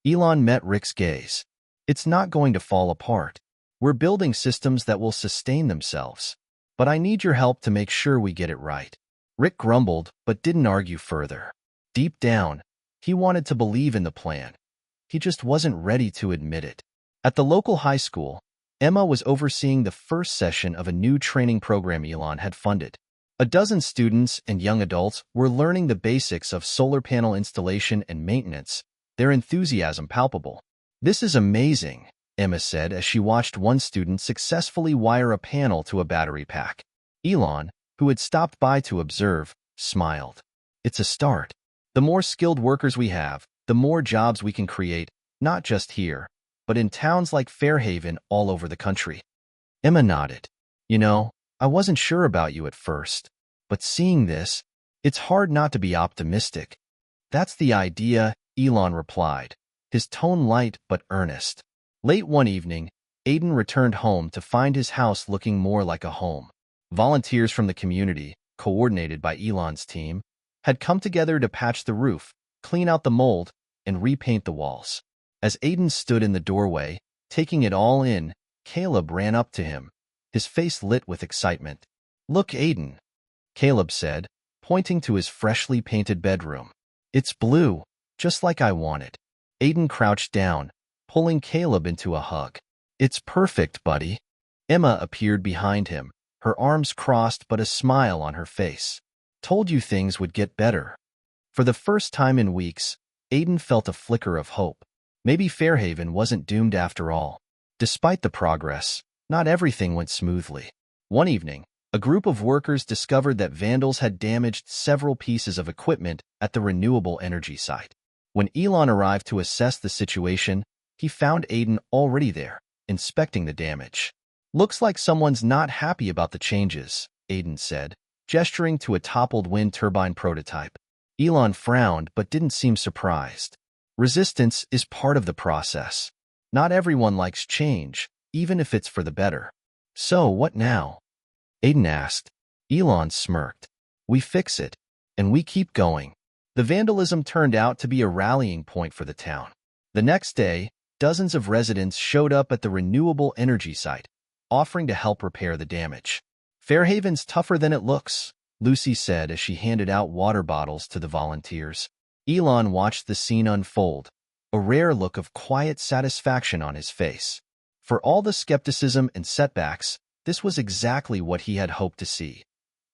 Elon met Rick's gaze. "It's not going to fall apart. We're building systems that will sustain themselves. But I need your help to make sure we get it right." Rick grumbled, but didn't argue further. Deep down, he wanted to believe in the plan. He just wasn't ready to admit it. At the local high school, Emma was overseeing the first session of a new training program Elon had funded. A dozen students and young adults were learning the basics of solar panel installation and maintenance, their enthusiasm palpable. "This is amazing," Emma said as she watched one student successfully wire a panel to a battery pack. Elon, who had stopped by to observe, smiled. "It's a start. The more skilled workers we have, the more jobs we can create, not just here, but in towns like Fairhaven all over the country." Emma nodded. "You know, I wasn't sure about you at first, but seeing this, it's hard not to be optimistic." "That's the idea," Elon replied, his tone light but earnest. Late one evening, Aiden returned home to find his house looking more like a home. Volunteers from the community, coordinated by Elon's team, had come together to patch the roof, clean out the mold, and repaint the walls. As Aiden stood in the doorway, taking it all in, Caleb ran up to him, his face lit with excitement. "Look, Aiden," Caleb said, pointing to his freshly painted bedroom. "It's blue, just like I wanted." Aiden crouched down, pulling Caleb into a hug. "It's perfect, buddy." Emma appeared behind him, her arms crossed but a smile on her face. "Told you things would get better." For the first time in weeks, Aiden felt a flicker of hope. Maybe Fairhaven wasn't doomed after all. Despite the progress, not everything went smoothly. One evening, a group of workers discovered that vandals had damaged several pieces of equipment at the renewable energy site. When Elon arrived to assess the situation, he found Aiden already there, inspecting the damage. "Looks like someone's not happy about the changes," Aiden said, gesturing to a toppled wind turbine prototype. Elon frowned but didn't seem surprised. Resistance is part of the process. Not everyone likes change, even if it's for the better. "So what now?" Aiden asked. Elon smirked. "We fix it, and we keep going." The vandalism turned out to be a rallying point for the town. The next day, dozens of residents showed up at the renewable energy site, offering to help repair the damage. "Fairhaven's tougher than it looks," Lucy said as she handed out water bottles to the volunteers. Elon watched the scene unfold, a rare look of quiet satisfaction on his face. For all the skepticism and setbacks, this was exactly what he had hoped to see.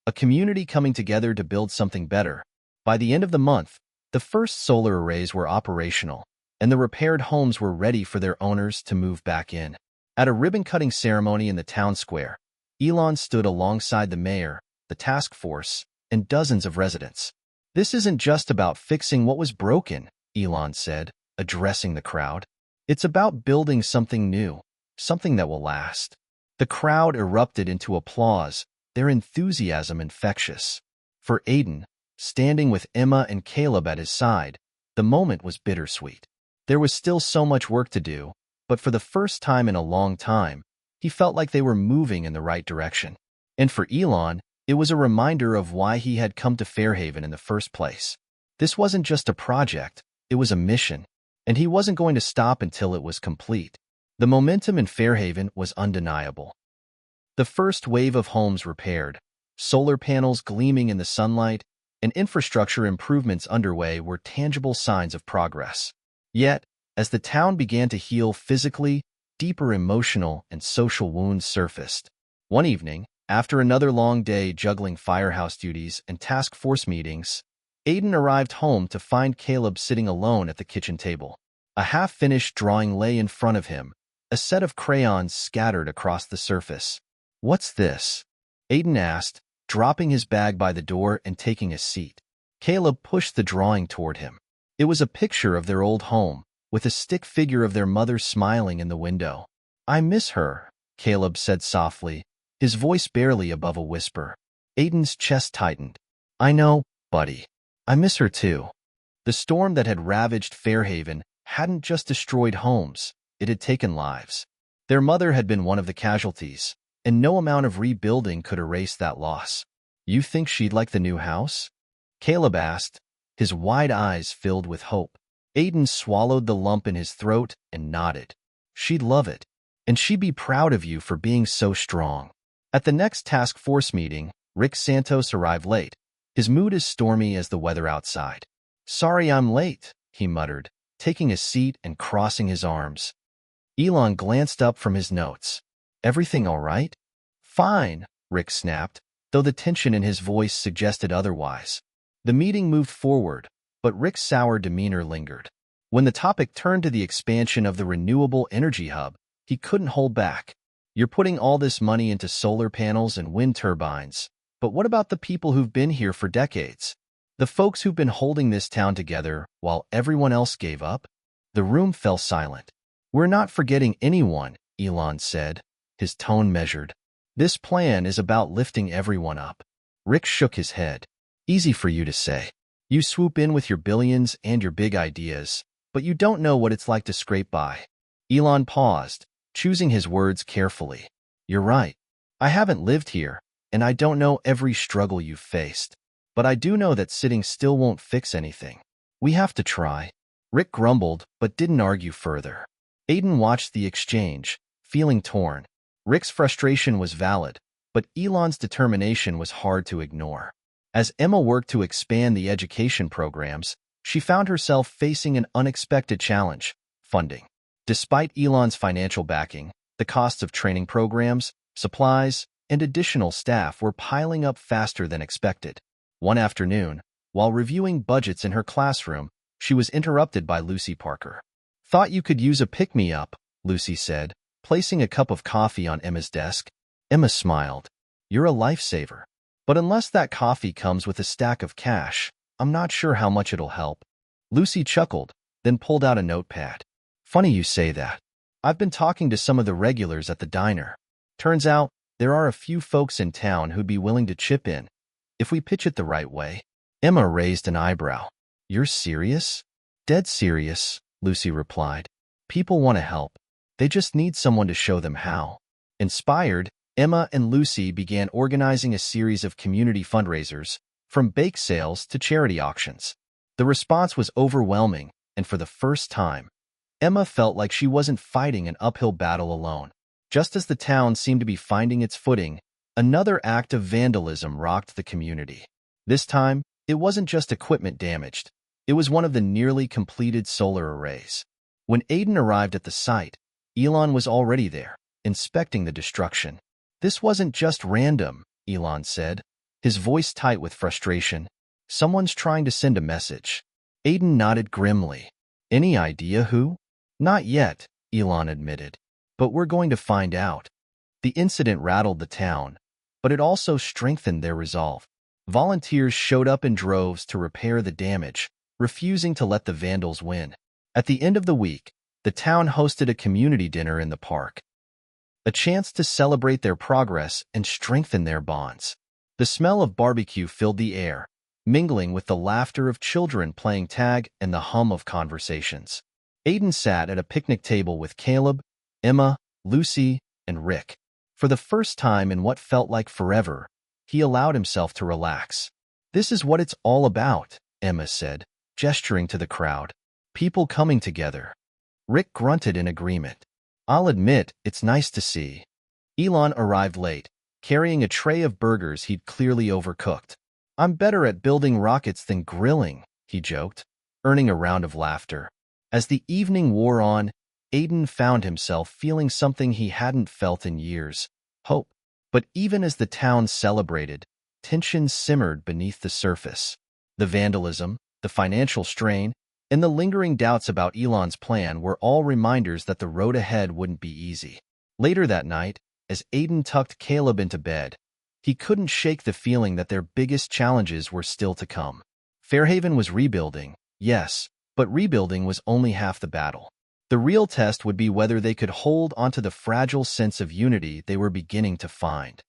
A community coming together to build something better. By the end of the month, the first solar arrays were operational, and the repaired homes were ready for their owners to move back in. At a ribbon-cutting ceremony in the town square, Elon stood alongside the mayor, the task force, and dozens of residents. "This isn't just about fixing what was broken," Elon said, addressing the crowd. "It's about building something new, something that will last." The crowd erupted into applause, their enthusiasm infectious. For Aiden, standing with Emma and Caleb at his side, the moment was bittersweet. There was still so much work to do, but for the first time in a long time, he felt like they were moving in the right direction. And for Elon, it was a reminder of why he had come to Fairhaven in the first place. This wasn't just a project, it was a mission, and he wasn't going to stop until it was complete. The momentum in Fairhaven was undeniable. The first wave of homes repaired, solar panels gleaming in the sunlight, and infrastructure improvements underway were tangible signs of progress. Yet, as the town began to heal physically, deeper emotional and social wounds surfaced. One evening, after another long day juggling firehouse duties and task force meetings, Aiden arrived home to find Caleb sitting alone at the kitchen table. A half-finished drawing lay in front of him, a set of crayons scattered across the surface. "What's this?" Aiden asked, dropping his bag by the door and taking a seat. Caleb pushed the drawing toward him. It was a picture of their old home, with a stick figure of their mother smiling in the window. "I miss her," Caleb said softly, his voice barely above a whisper. Aiden's chest tightened. "I know, buddy. I miss her too." The storm that had ravaged Fairhaven hadn't just destroyed homes, it had taken lives. Their mother had been one of the casualties, and no amount of rebuilding could erase that loss. "You think she'd like the new house?" Caleb asked, his wide eyes filled with hope. Aiden swallowed the lump in his throat and nodded. "She'd love it, and she'd be proud of you for being so strong." At the next task force meeting, Rick Santos arrived late, his mood as stormy as the weather outside. "Sorry I'm late," he muttered, taking a seat and crossing his arms. Elon glanced up from his notes. "Everything all right?" "Fine," Rick snapped, though the tension in his voice suggested otherwise. The meeting moved forward, but Rick's sour demeanor lingered. When the topic turned to the expansion of the renewable energy hub, he couldn't hold back. "You're putting all this money into solar panels and wind turbines, but what about the people who've been here for decades? The folks who've been holding this town together while everyone else gave up?" The room fell silent. "We're not forgetting anyone," Elon said, his tone measured. "This plan is about lifting everyone up." Rick shook his head. "Easy for you to say. You swoop in with your billions and your big ideas, but you don't know what it's like to scrape by." Elon paused, choosing his words carefully. "You're right. I haven't lived here, and I don't know every struggle you've faced. But I do know that sitting still won't fix anything. We have to try." Rick grumbled, but didn't argue further. Aiden watched the exchange, feeling torn. Rick's frustration was valid, but Elon's determination was hard to ignore. As Emma worked to expand the education programs, she found herself facing an unexpected challenge: funding. Despite Elon's financial backing, the costs of training programs, supplies, and additional staff were piling up faster than expected. One afternoon, while reviewing budgets in her classroom, she was interrupted by Lucy Parker. "Thought you could use a pick-me-up," Lucy said, placing a cup of coffee on Emma's desk. Emma smiled. "You're a lifesaver. But unless that coffee comes with a stack of cash, I'm not sure how much it'll help." Lucy chuckled, then pulled out a notepad. "Funny you say that. I've been talking to some of the regulars at the diner. Turns out, there are a few folks in town who'd be willing to chip in, if we pitch it the right way." Emma raised an eyebrow. "You're serious?" "Dead serious," Lucy replied. "People want to help. They just need someone to show them how." Inspired, Emma and Lucy began organizing a series of community fundraisers, from bake sales to charity auctions. The response was overwhelming, and for the first time, Emma felt like she wasn't fighting an uphill battle alone. Just as the town seemed to be finding its footing, another act of vandalism rocked the community. This time, it wasn't just equipment damaged. It was one of the nearly completed solar arrays. When Aiden arrived at the site, Elon was already there, inspecting the destruction. "This wasn't just random," Elon said, his voice tight with frustration. "Someone's trying to send a message." Aiden nodded grimly. Any idea who? Not yet, Elon admitted. But we're going to find out. The incident rattled the town, but it also strengthened their resolve. Volunteers showed up in droves to repair the damage, refusing to let the vandals win. At the end of the week, the town hosted a community dinner in the park, a chance to celebrate their progress and strengthen their bonds. The smell of barbecue filled the air, mingling with the laughter of children playing tag and the hum of conversations. Aiden sat at a picnic table with Caleb, Emma, Lucy, and Rick. For the first time in what felt like forever, he allowed himself to relax. "This is what it's all about," Emma said, gesturing to the crowd. "People coming together." Rick grunted in agreement. "I'll admit, it's nice to see." Elon arrived late, carrying a tray of burgers he'd clearly overcooked. "I'm better at building rockets than grilling," he joked, earning a round of laughter. As the evening wore on, Aiden found himself feeling something he hadn't felt in years: hope. But even as the town celebrated, tension simmered beneath the surface. The vandalism, the financial strain, and the lingering doubts about Elon's plan were all reminders that the road ahead wouldn't be easy. Later that night, as Aiden tucked Caleb into bed, he couldn't shake the feeling that their biggest challenges were still to come. Fairhaven was rebuilding, yes, but rebuilding was only half the battle. The real test would be whether they could hold onto the fragile sense of unity they were beginning to find.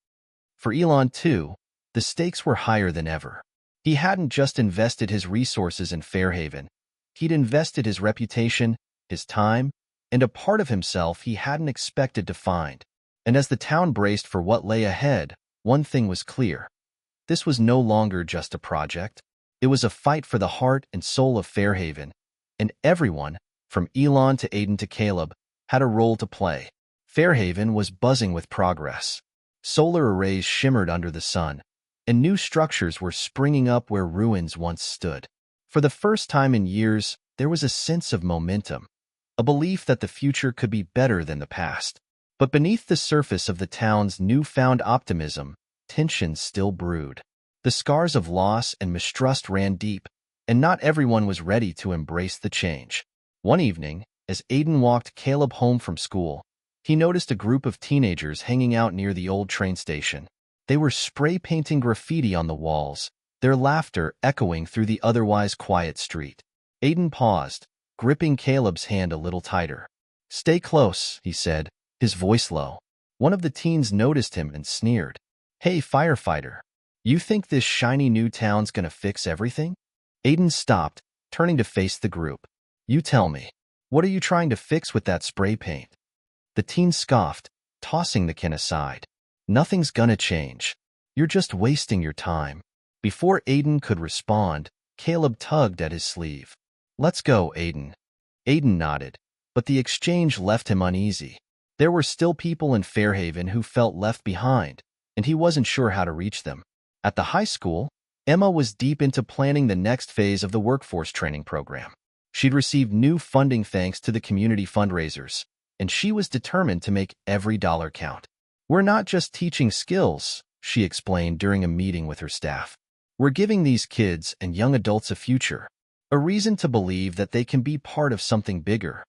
For Elon, too, the stakes were higher than ever. He hadn't just invested his resources in Fairhaven. He'd invested his reputation, his time, and a part of himself he hadn't expected to find. And as the town braced for what lay ahead, one thing was clear. This was no longer just a project. It was a fight for the heart and soul of Fairhaven, and everyone, from Elon to Aiden to Caleb, had a role to play. Fairhaven was buzzing with progress. Solar arrays shimmered under the sun, and new structures were springing up where ruins once stood. For the first time in years, there was a sense of momentum, a belief that the future could be better than the past. But beneath the surface of the town's newfound optimism, tensions still brewed. The scars of loss and mistrust ran deep, and not everyone was ready to embrace the change. One evening, as Aiden walked Caleb home from school, he noticed a group of teenagers hanging out near the old train station. They were spray-painting graffiti on the walls, their laughter echoing through the otherwise quiet street. Aiden paused, gripping Caleb's hand a little tighter. "Stay close," he said, his voice low. One of the teens noticed him and sneered. "Hey, firefighter, you think this shiny new town's gonna fix everything?" Aiden stopped, turning to face the group. "You tell me, what are you trying to fix with that spray paint?" The teen scoffed, tossing the can aside. "Nothing's gonna change. You're just wasting your time." Before Aiden could respond, Caleb tugged at his sleeve. "Let's go, Aiden." Aiden nodded, but the exchange left him uneasy. There were still people in Fairhaven who felt left behind, and he wasn't sure how to reach them. At the high school, Emma was deep into planning the next phase of the workforce training program. She'd received new funding thanks to the community fundraisers, and she was determined to make every dollar count. "We're not just teaching skills," she explained during a meeting with her staff. "We're giving these kids and young adults a future, a reason to believe that they can be part of something bigger."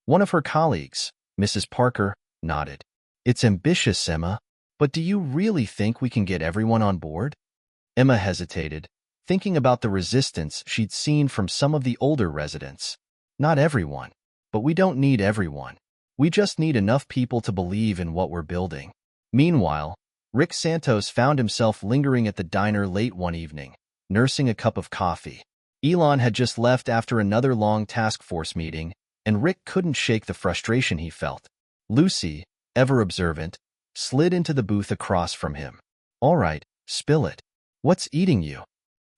One of her colleagues, Mrs. Parker, nodded. "It's ambitious, Emma, but do you really think we can get everyone on board?" Emma hesitated, thinking about the resistance she'd seen from some of the older residents. "Not everyone, but we don't need everyone. We just need enough people to believe in what we're building." Meanwhile, Rick Santos found himself lingering at the diner late one evening, nursing a cup of coffee. Elon had just left after another long task force meeting, and Rick couldn't shake the frustration he felt. Lucy, ever observant, slid into the booth across from him. "All right, spill it. What's eating you?"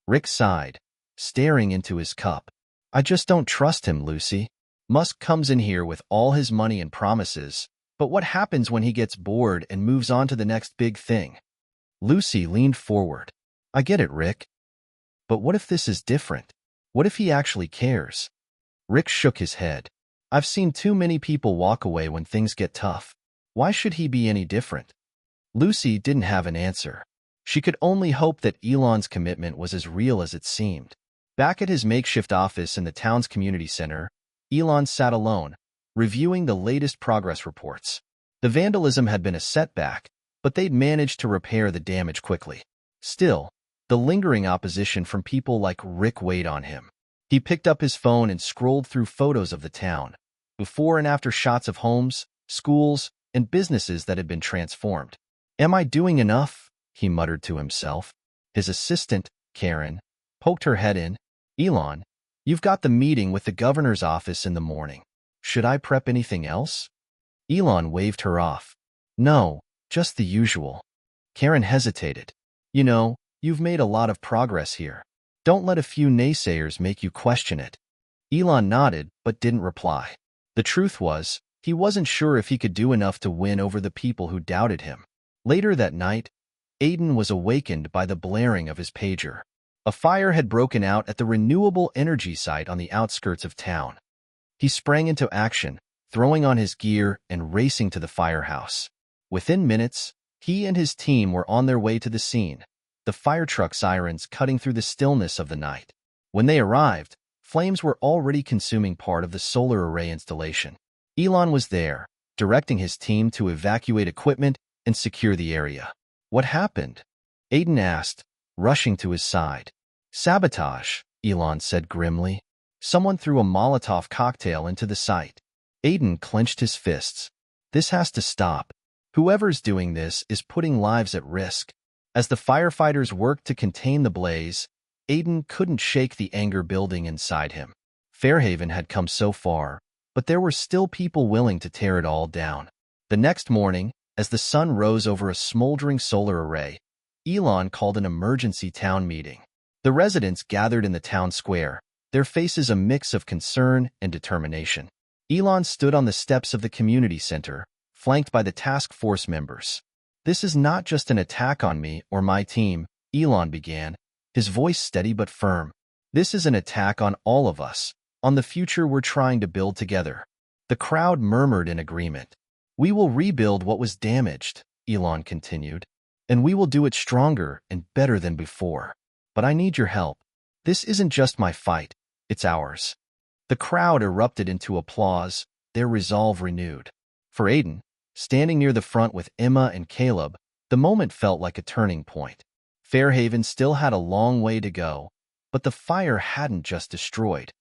Rick sighed, staring into his cup. "I just don't trust him, Lucy. Musk comes in here with all his money and promises, but what happens when he gets bored and moves on to the next big thing?" Lucy leaned forward. "I get it, Rick. But what if this is different? What if he actually cares?" Rick shook his head. "I've seen too many people walk away when things get tough. Why should he be any different?" Lucy didn't have an answer. She could only hope that Elon's commitment was as real as it seemed. Back at his makeshift office in the town's community center, Elon sat alone, reviewing the latest progress reports. The vandalism had been a setback, but they'd managed to repair the damage quickly. Still, the lingering opposition from people like Rick weighed on him. He picked up his phone and scrolled through photos of the town, before and after shots of homes, schools, and businesses that had been transformed. "Am I doing enough?" he muttered to himself. His assistant, Karen, poked her head in. "Elon, you've got the meeting with the governor's office in the morning. Should I prep anything else?" Elon waved her off. "No, just the usual." Karen hesitated. "You know, you've made a lot of progress here. Don't let a few naysayers make you question it." Elon nodded but didn't reply. The truth was, he wasn't sure if he could do enough to win over the people who doubted him. Later that night, Aiden was awakened by the blaring of his pager. A fire had broken out at the renewable energy site on the outskirts of town. He sprang into action, throwing on his gear and racing to the firehouse. Within minutes, he and his team were on their way to the scene, the fire truck sirens cutting through the stillness of the night. When they arrived, flames were already consuming part of the solar array installation. Elon was there, directing his team to evacuate equipment and secure the area. "What happened?" Aiden asked, rushing to his side. "Sabotage," Elon said grimly. "Someone threw a Molotov cocktail into the site." Aiden clenched his fists. "This has to stop. Whoever's doing this is putting lives at risk." As the firefighters worked to contain the blaze, Aiden couldn't shake the anger building inside him. Fairhaven had come so far, but there were still people willing to tear it all down. The next morning, as the sun rose over a smoldering solar array, Elon called an emergency town meeting. The residents gathered in the town square, their faces a mix of concern and determination. Elon stood on the steps of the community center, flanked by the task force members. "This is not just an attack on me or my team," Elon began, his voice steady but firm. "This is an attack on all of us, on the future we're trying to build together." The crowd murmured in agreement. "We will rebuild what was damaged," Elon continued, "and we will do it stronger and better than before. But I need your help. This isn't just my fight, it's ours." The crowd erupted into applause, their resolve renewed. For Aiden, standing near the front with Emma and Caleb, the moment felt like a turning point. Fairhaven still had a long way to go, but the fire hadn't just destroyed.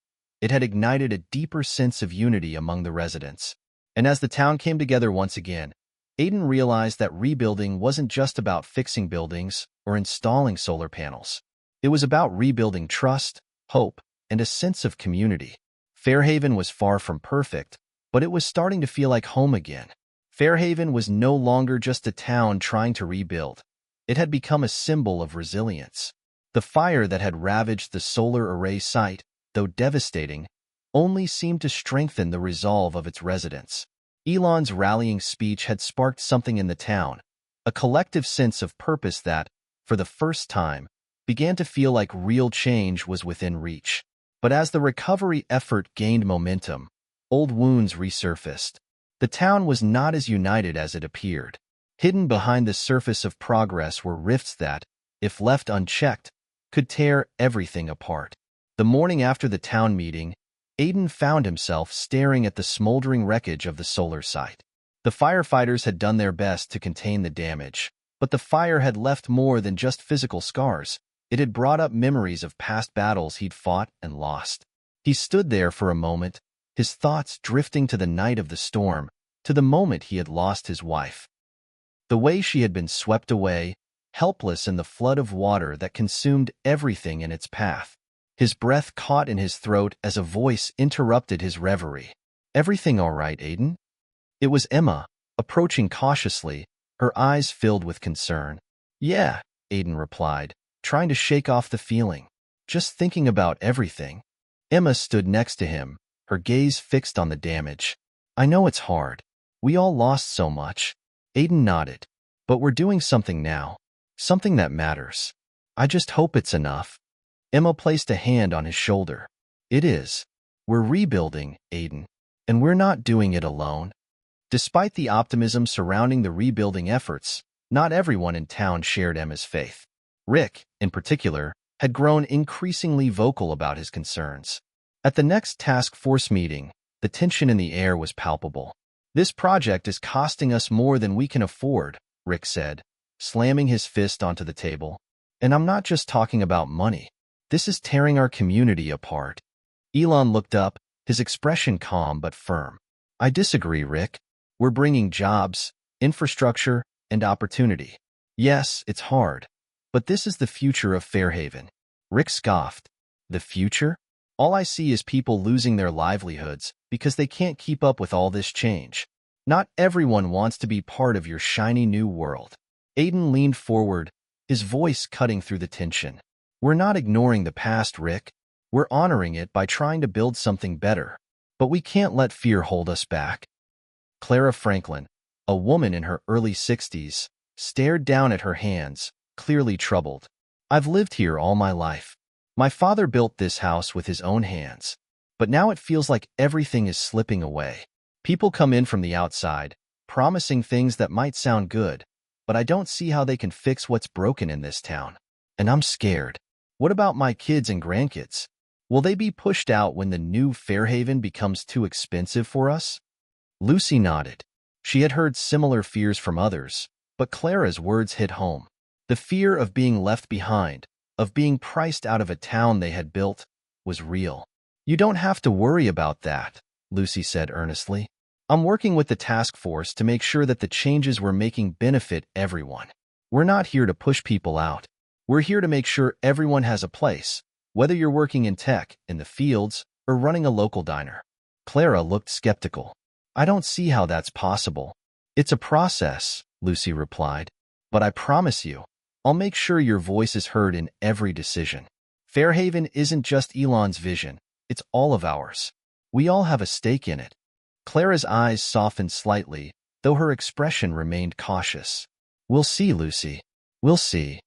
It had ignited a deeper sense of unity among the residents. And as the town came together once again, Aiden realized that rebuilding wasn't just about fixing buildings or installing solar panels. It was about rebuilding trust, hope, and a sense of community. Fairhaven was far from perfect, but it was starting to feel like home again. Fairhaven was no longer just a town trying to rebuild. It had become a symbol of resilience. The fire that had ravaged the solar array site, though devastating, only seemed to strengthen the resolve of its residents. Elon's rallying speech had sparked something in the town, a collective sense of purpose that, for the first time, began to feel like real change was within reach. But as the recovery effort gained momentum, old wounds resurfaced. The town was not as united as it appeared. Hidden behind the surface of progress were rifts that, if left unchecked, could tear everything apart. The morning after the town meeting, Aiden found himself staring at the smoldering wreckage of the solar site. The firefighters had done their best to contain the damage, but the fire had left more than just physical scars. It had brought up memories of past battles he'd fought and lost. He stood there for a moment, his thoughts drifting to the night of the storm, to the moment he had lost his wife. The way she had been swept away, helpless in the flood of water that consumed everything in its path. His breath caught in his throat as a voice interrupted his reverie. "Everything all right, Aiden?" It was Emma, approaching cautiously, her eyes filled with concern. "Yeah," Aiden replied, trying to shake off the feeling. "Just thinking about everything." Emma stood next to him, her gaze fixed on the damage. "I know it's hard. We all lost so much." Aiden nodded. "But we're doing something now. Something that matters. I just hope it's enough." Emma placed a hand on his shoulder. "It is. We're rebuilding, Aiden. And we're not doing it alone." Despite the optimism surrounding the rebuilding efforts, not everyone in town shared Emma's faith. Rick, in particular, had grown increasingly vocal about his concerns. At the next task force meeting, The tension in the air was palpable. "This project is costing us more than we can afford," Rick said, slamming his fist onto the table. "And I'm not just talking about money. This is tearing our community apart." Elon looked up, his expression calm but firm. "I disagree, Rick. We're bringing jobs, infrastructure, and opportunity. Yes, it's hard, but this is the future of Fairhaven." Rick scoffed. "The future? All I see is people losing their livelihoods because they can't keep up with all this change. Not everyone wants to be part of your shiny new world." Aiden leaned forward, his voice cutting through the tension. "We're not ignoring the past, Rick. We're honoring it by trying to build something better. But we can't let fear hold us back." Clara Franklin, a woman in her early 60s, stared down at her hands, clearly troubled. "I've lived here all my life. My father built this house with his own hands. But now it feels like everything is slipping away. People come in from the outside, promising things that might sound good, but I don't see how they can fix what's broken in this town. And I'm scared. What about my kids and grandkids? Will they be pushed out when the new Fairhaven becomes too expensive for us?" Lucy nodded. She had heard similar fears from others, but Clara's words hit home. The fear of being left behind, of being priced out of a town they had built, was real. "You don't have to worry about that," Lucy said earnestly. "I'm working with the task force to make sure that the changes we're making benefit everyone. We're not here to push people out. We're here to make sure everyone has a place, whether you're working in tech, in the fields, or running a local diner." Clara looked skeptical. "I don't see how that's possible." "It's a process," Lucy replied. "But I promise you, I'll make sure your voice is heard in every decision. Fairhaven isn't just Elon's vision, it's all of ours. We all have a stake in it." Clara's eyes softened slightly, though her expression remained cautious. "We'll see, Lucy. We'll see."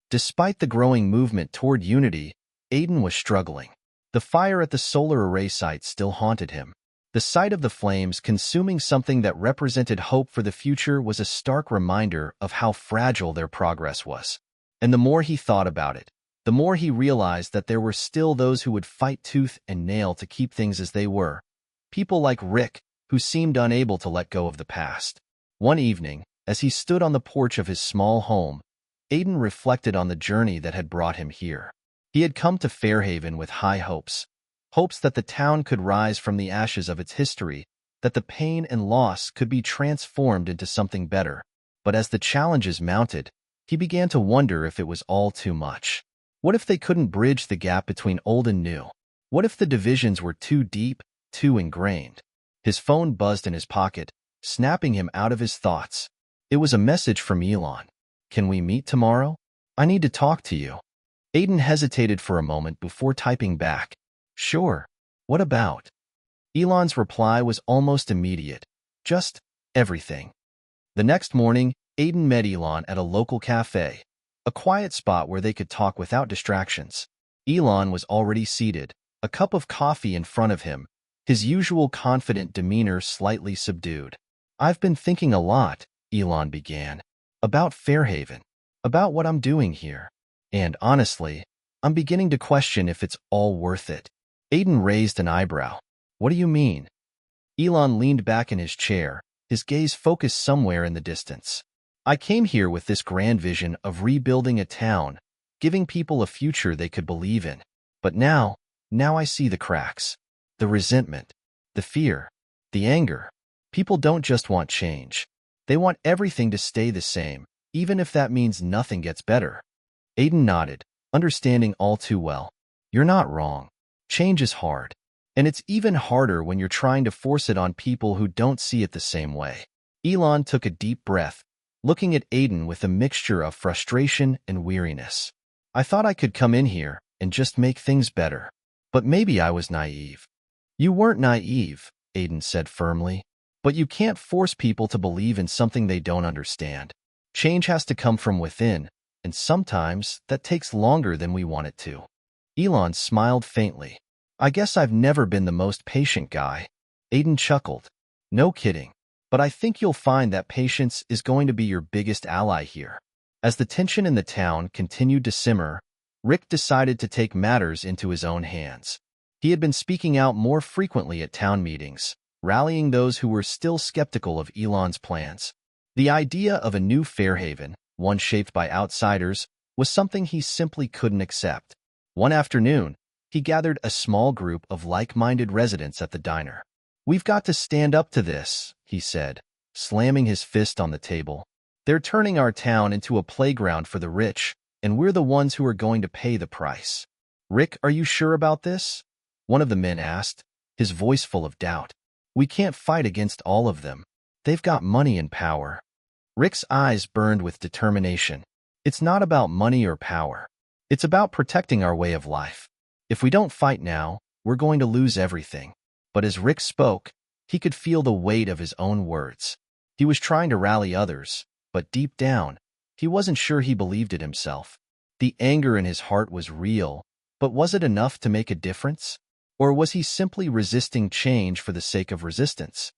Despite the growing movement toward unity, Aiden was struggling. The fire at the solar array site still haunted him. The sight of the flames consuming something that represented hope for the future was a stark reminder of how fragile their progress was. And the more he thought about it, the more he realized that there were still those who would fight tooth and nail to keep things as they were. People like Rick, who seemed unable to let go of the past. One evening, as he stood on the porch of his small home, Aiden reflected on the journey that had brought him here. He had come to Fairhaven with high hopes. Hopes that the town could rise from the ashes of its history, that the pain and loss could be transformed into something better. But as the challenges mounted, he began to wonder if it was all too much. What if they couldn't bridge the gap between old and new? What if the divisions were too deep, too ingrained? His phone buzzed in his pocket, snapping him out of his thoughts. It was a message from Elon. "Can we meet tomorrow? I need to talk to you." Aiden hesitated for a moment before typing back, "Sure. What about?" Elon's reply was almost immediate. "Just everything." The next morning, Aiden met Elon at a local cafe, a quiet spot where they could talk without distractions. Elon was already seated, a cup of coffee in front of him, his usual confident demeanor slightly subdued. "I've been thinking a lot," Elon began, "about Fairhaven, about what I'm doing here. And honestly, I'm beginning to question if it's all worth it." Aiden raised an eyebrow. "What do you mean?" Elon leaned back in his chair, his gaze focused somewhere in the distance. "I came here with this grand vision of rebuilding a town, giving people a future they could believe in. But now I see the cracks, the resentment, the fear, the anger. People don't just want change. They want everything to stay the same, even if that means nothing gets better." Aiden nodded, understanding all too well. "You're not wrong. Change is hard. And it's even harder when you're trying to force it on people who don't see it the same way." Elon took a deep breath, looking at Aiden with a mixture of frustration and weariness. "I thought I could come in here and just make things better. But maybe I was naive." "You weren't naive," Aiden said firmly. "But you can't force people to believe in something they don't understand. Change has to come from within, and sometimes that takes longer than we want it to." Elon smiled faintly. "I guess I've never been the most patient guy." Aiden chuckled. "No kidding. But I think you'll find that patience is going to be your biggest ally here." As the tension in the town continued to simmer, Rick decided to take matters into his own hands. He had been speaking out more frequently at town meetings, rallying those who were still skeptical of Elon's plans. The idea of a new Fairhaven, one shaped by outsiders, was something he simply couldn't accept. One afternoon, he gathered a small group of like-minded residents at the diner. "We've got to stand up to this," he said, slamming his fist on the table. "They're turning our town into a playground for the rich, and we're the ones who are going to pay the price." "Rick, are you sure about this?" one of the men asked, his voice full of doubt. "We can't fight against all of them. They've got money and power." Rick's eyes burned with determination. "It's not about money or power. It's about protecting our way of life. If we don't fight now, we're going to lose everything." But as Rick spoke, he could feel the weight of his own words. He was trying to rally others, but deep down, he wasn't sure he believed it himself. The anger in his heart was real, but was it enough to make a difference? Or was he simply resisting change for the sake of resistance?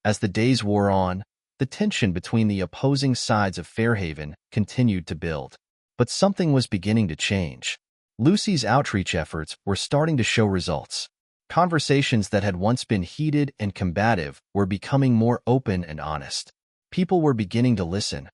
As the days wore on, the tension between the opposing sides of Fairhaven continued to build. But something was beginning to change. Lucy's outreach efforts were starting to show results. Conversations that had once been heated and combative were becoming more open and honest. People were beginning to listen,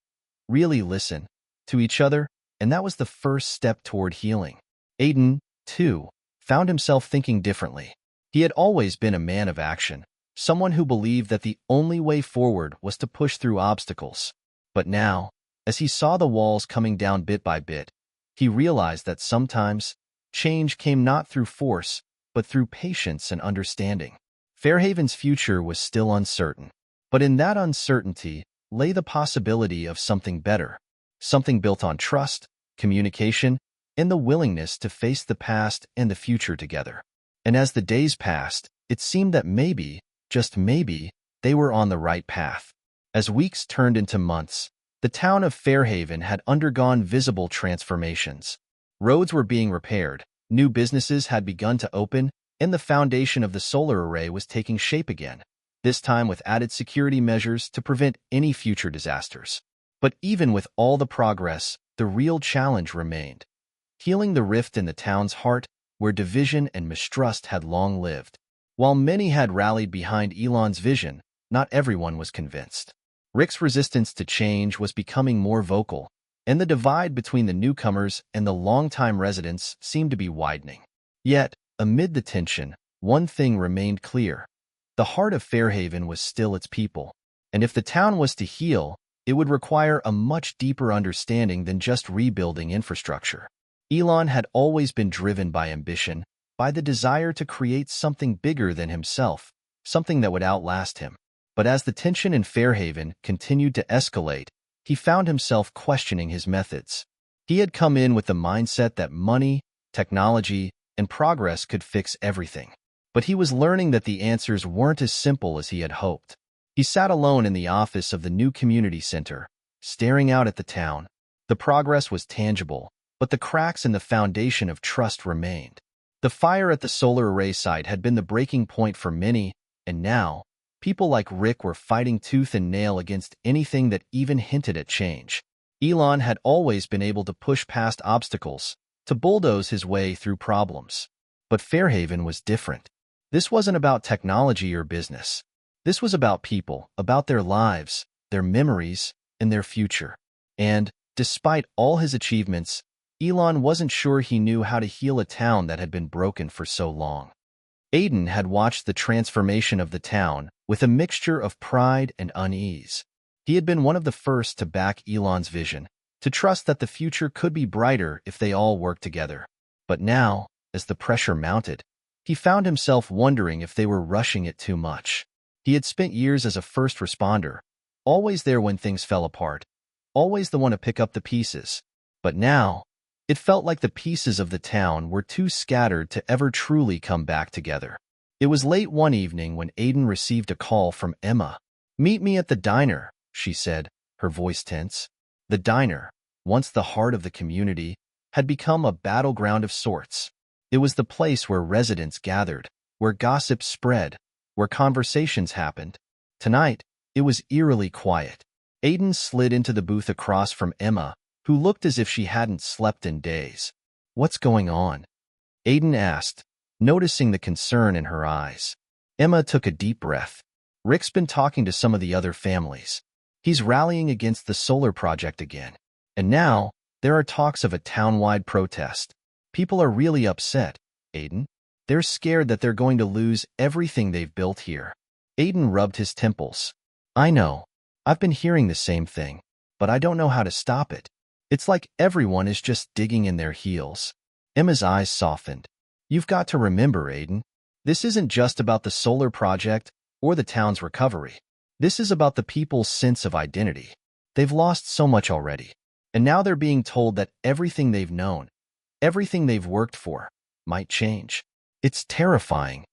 really listen, to each other, and that was the first step toward healing. Aiden, too, found himself thinking differently. He had always been a man of action, someone who believed that the only way forward was to push through obstacles. But now, as he saw the walls coming down bit by bit, he realized that sometimes change came not through force, but through patience and understanding. Fairhaven's future was still uncertain, but in that uncertainty lay the possibility of something better, something built on trust, communication, and the willingness to face the past and the future together. And as the days passed, it seemed that maybe, just maybe, they were on the right path. As weeks turned into months, the town of Fairhaven had undergone visible transformations. Roads were being repaired, new businesses had begun to open, and the foundation of the solar array was taking shape again, this time with added security measures to prevent any future disasters. But even with all the progress, the real challenge remained: healing the rift in the town's heart, where division and mistrust had long lived. While many had rallied behind Elon's vision, not everyone was convinced. Rick's resistance to change was becoming more vocal, and the divide between the newcomers and the longtime residents seemed to be widening. Yet, amid the tension, one thing remained clear. The heart of Fairhaven was still its people, and if the town was to heal, it would require a much deeper understanding than just rebuilding infrastructure. Elon had always been driven by ambition, by the desire to create something bigger than himself, something that would outlast him. But as the tension in Fairhaven continued to escalate, he found himself questioning his methods. He had come in with the mindset that money, technology, and progress could fix everything. But he was learning that the answers weren't as simple as he had hoped. He sat alone in the office of the new community center, staring out at the town. The progress was tangible, but the cracks in the foundation of trust remained. The fire at the solar array site had been the breaking point for many, and now, people like Rick were fighting tooth and nail against anything that even hinted at change. Elon had always been able to push past obstacles, to bulldoze his way through problems. But Fairhaven was different. This wasn't about technology or business. This was about people, about their lives, their memories, and their future. And, despite all his achievements, Elon wasn't sure he knew how to heal a town that had been broken for so long. Aiden had watched the transformation of the town with a mixture of pride and unease. He had been one of the first to back Elon's vision, to trust that the future could be brighter if they all worked together. But now, as the pressure mounted, he found himself wondering if they were rushing it too much. He had spent years as a first responder, always there when things fell apart, always the one to pick up the pieces. But now, it felt like the pieces of the town were too scattered to ever truly come back together. It was late one evening when Aiden received a call from Emma. "Meet me at the diner," she said, her voice tense. The diner, once the heart of the community, had become a battleground of sorts. It was the place where residents gathered, where gossip spread, where conversations happened. Tonight, it was eerily quiet. Aiden slid into the booth across from Emma, who looked as if she hadn't slept in days. "What's going on?" Aiden asked, noticing the concern in her eyes. Emma took a deep breath. Rick's been talking to some of the other families. He's rallying against the solar project again. And now, there are talks of a town-wide protest. People are really upset, Aiden. They're scared that they're going to lose everything they've built here. Aiden rubbed his temples. I know. I've been hearing the same thing, but I don't know how to stop it. It's like everyone is just digging in their heels. Emma's eyes softened. You've got to remember, Aiden, this isn't just about the solar project or the town's recovery. This is about the people's sense of identity. They've lost so much already, and now they're being told that everything they've known, everything they've worked for, might change. It's terrifying.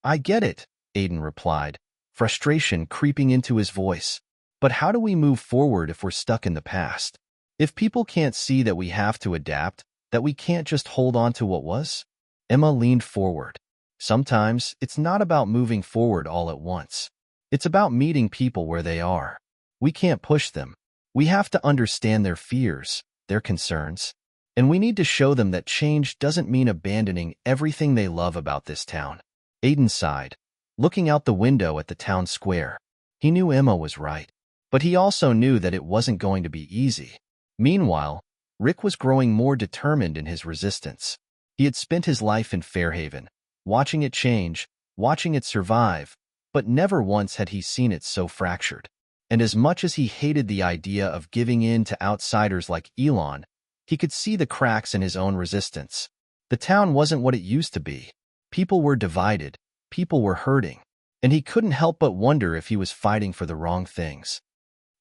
I get it, Aiden replied, frustration creeping into his voice. But how do we move forward if we're stuck in the past? If people can't see that we have to adapt, that we can't just hold on to what was? Emma leaned forward. Sometimes it's not about moving forward all at once. It's about meeting people where they are. We can't push them. We have to understand their fears, their concerns. And we need to show them that change doesn't mean abandoning everything they love about this town. Aiden sighed, looking out the window at the town square. He knew Emma was right, but he also knew that it wasn't going to be easy. Meanwhile, Rick was growing more determined in his resistance. He had spent his life in Fairhaven, watching it change, watching it survive, but never once had he seen it so fractured. And as much as he hated the idea of giving in to outsiders like Elon, he could see the cracks in his own resistance. The town wasn't what it used to be. People were divided, people were hurting, and he couldn't help but wonder if he was fighting for the wrong things.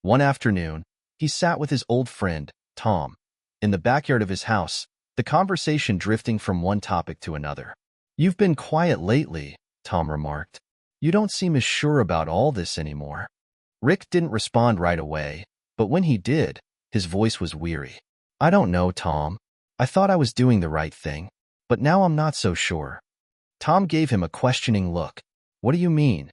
One afternoon, he sat with his old friend, Tom, in the backyard of his house, the conversation drifting from one topic to another. You've been quiet lately, Tom remarked. You don't seem as sure about all this anymore. Rick didn't respond right away, but when he did, his voice was weary. I don't know, Tom. I thought I was doing the right thing, but now I'm not so sure. Tom gave him a questioning look. What do you mean?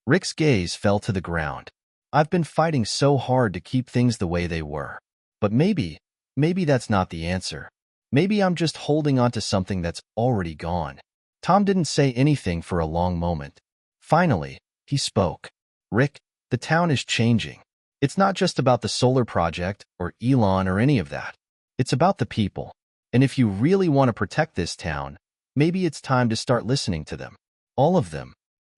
Rick's gaze fell to the ground. I've been fighting so hard to keep things the way they were. But maybe that's not the answer. Maybe I'm just holding on to something that's already gone. Tom didn't say anything for a long moment. Finally, he spoke. Rick, the town is changing. It's not just about the solar project or Elon or any of that. It's about the people. And if you really want to protect this town, maybe it's time to start listening to them. All of them.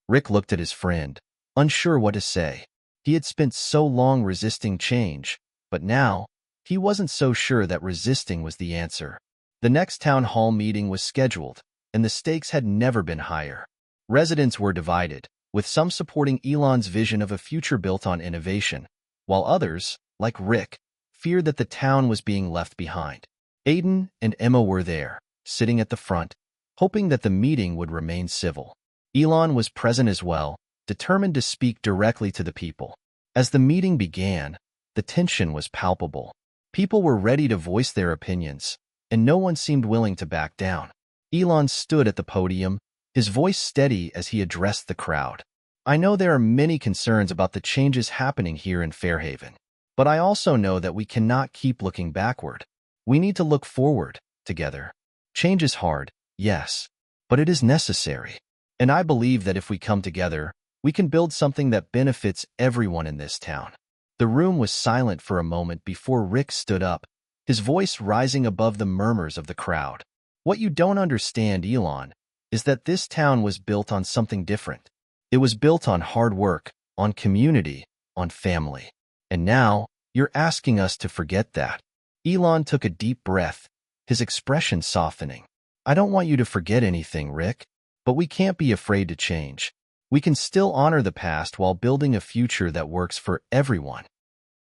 Rick looked at his friend, unsure what to say. He had spent so long resisting change, but now, he wasn't so sure that resisting was the answer. The next town hall meeting was scheduled, and the stakes had never been higher. Residents were divided, with some supporting Elon's vision of a future built on innovation, while others, like Rick, feared that the town was being left behind. Aiden and Emma were there, sitting at the front, hoping that the meeting would remain civil. Elon was present as well, determined to speak directly to the people. As the meeting began, the tension was palpable. People were ready to voice their opinions, and no one seemed willing to back down. Elon stood at the podium, his voice steady as he addressed the crowd. I know there are many concerns about the changes happening here in Fairhaven, but I also know that we cannot keep looking backward. We need to look forward, together. Change is hard, yes, but it is necessary. And I believe that if we come together, we can build something that benefits everyone in this town. The room was silent for a moment before Rick stood up, his voice rising above the murmurs of the crowd. What you don't understand, Elon, is that this town was built on something different. It was built on hard work, on community, on family. And now, you're asking us to forget that. Elon took a deep breath, his expression softening. I don't want you to forget anything, Rick, but we can't be afraid to change. We can still honor the past while building a future that works for everyone.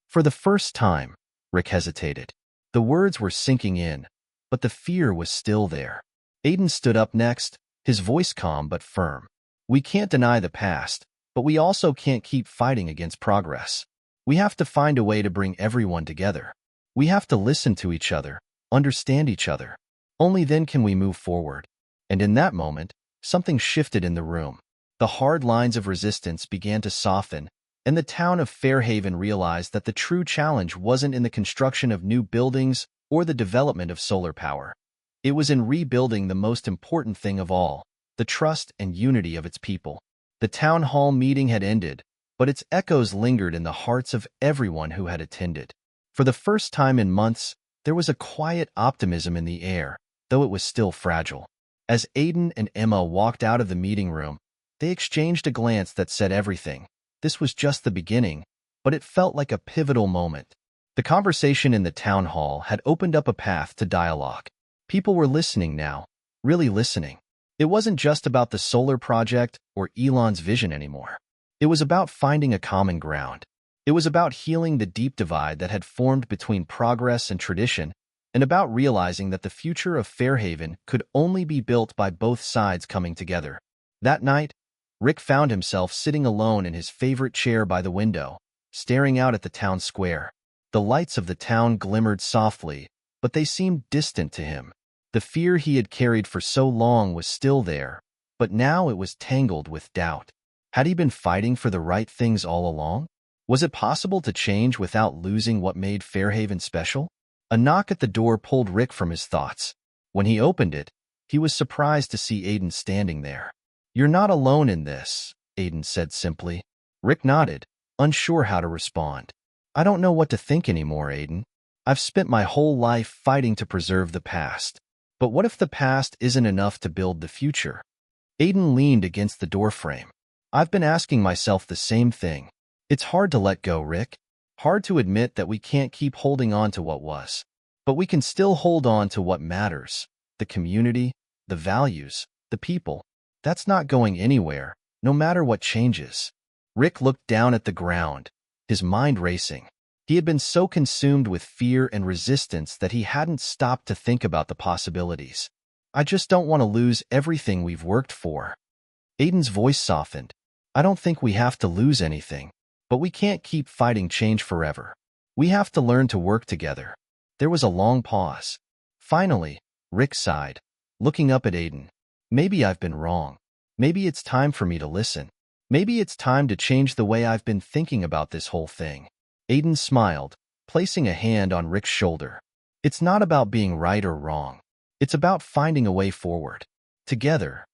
For the first time, Rick hesitated. The words were sinking in, but the fear was still there. Aiden stood up next, his voice calm but firm. We can't deny the past, but we also can't keep fighting against progress. We have to find a way to bring everyone together. We have to listen to each other, understand each other. Only then can we move forward. And in that moment, something shifted in the room. The hard lines of resistance began to soften, and the town of Fairhaven realized that the true challenge wasn't in the construction of new buildings or the development of solar power. It was in rebuilding the most important thing of all, the trust and unity of its people. The town hall meeting had ended, but its echoes lingered in the hearts of everyone who had attended. For the first time in months, there was a quiet optimism in the air, though it was still fragile. As Aiden and Emma walked out of the meeting room, they exchanged a glance that said everything. This was just the beginning, but it felt like a pivotal moment. The conversation in the town hall had opened up a path to dialogue. People were listening now, really listening. It wasn't just about the solar project or Elon's vision anymore. It was about finding a common ground. It was about healing the deep divide that had formed between progress and tradition, and about realizing that the future of Fairhaven could only be built by both sides coming together. That night, Rick found himself sitting alone in his favorite chair by the window, staring out at the town square. The lights of the town glimmered softly, but they seemed distant to him. The fear he had carried for so long was still there, but now it was tangled with doubt. Had he been fighting for the right things all along? Was it possible to change without losing what made Fairhaven special? A knock at the door pulled Rick from his thoughts. When he opened it, he was surprised to see Aiden standing there. "You're not alone in this," Aiden said simply. Rick nodded, unsure how to respond. "I don't know what to think anymore, Aiden. I've spent my whole life fighting to preserve the past. But what if the past isn't enough to build the future?" Aiden leaned against the doorframe. "I've been asking myself the same thing. It's hard to let go, Rick. Hard to admit that we can't keep holding on to what was. But we can still hold on to what matters. The community, the values, the people. That's not going anywhere, no matter what changes." Rick looked down at the ground, his mind racing. He had been so consumed with fear and resistance that he hadn't stopped to think about the possibilities. "I just don't want to lose everything we've worked for." Aiden's voice softened. "I don't think we have to lose anything, but we can't keep fighting change forever. We have to learn to work together." There was a long pause. Finally, Rick sighed, looking up at Aiden. "Maybe I've been wrong. Maybe it's time for me to listen. Maybe it's time to change the way I've been thinking about this whole thing." Aiden smiled, placing a hand on Rick's shoulder. "It's not about being right or wrong. It's about finding a way forward. Together."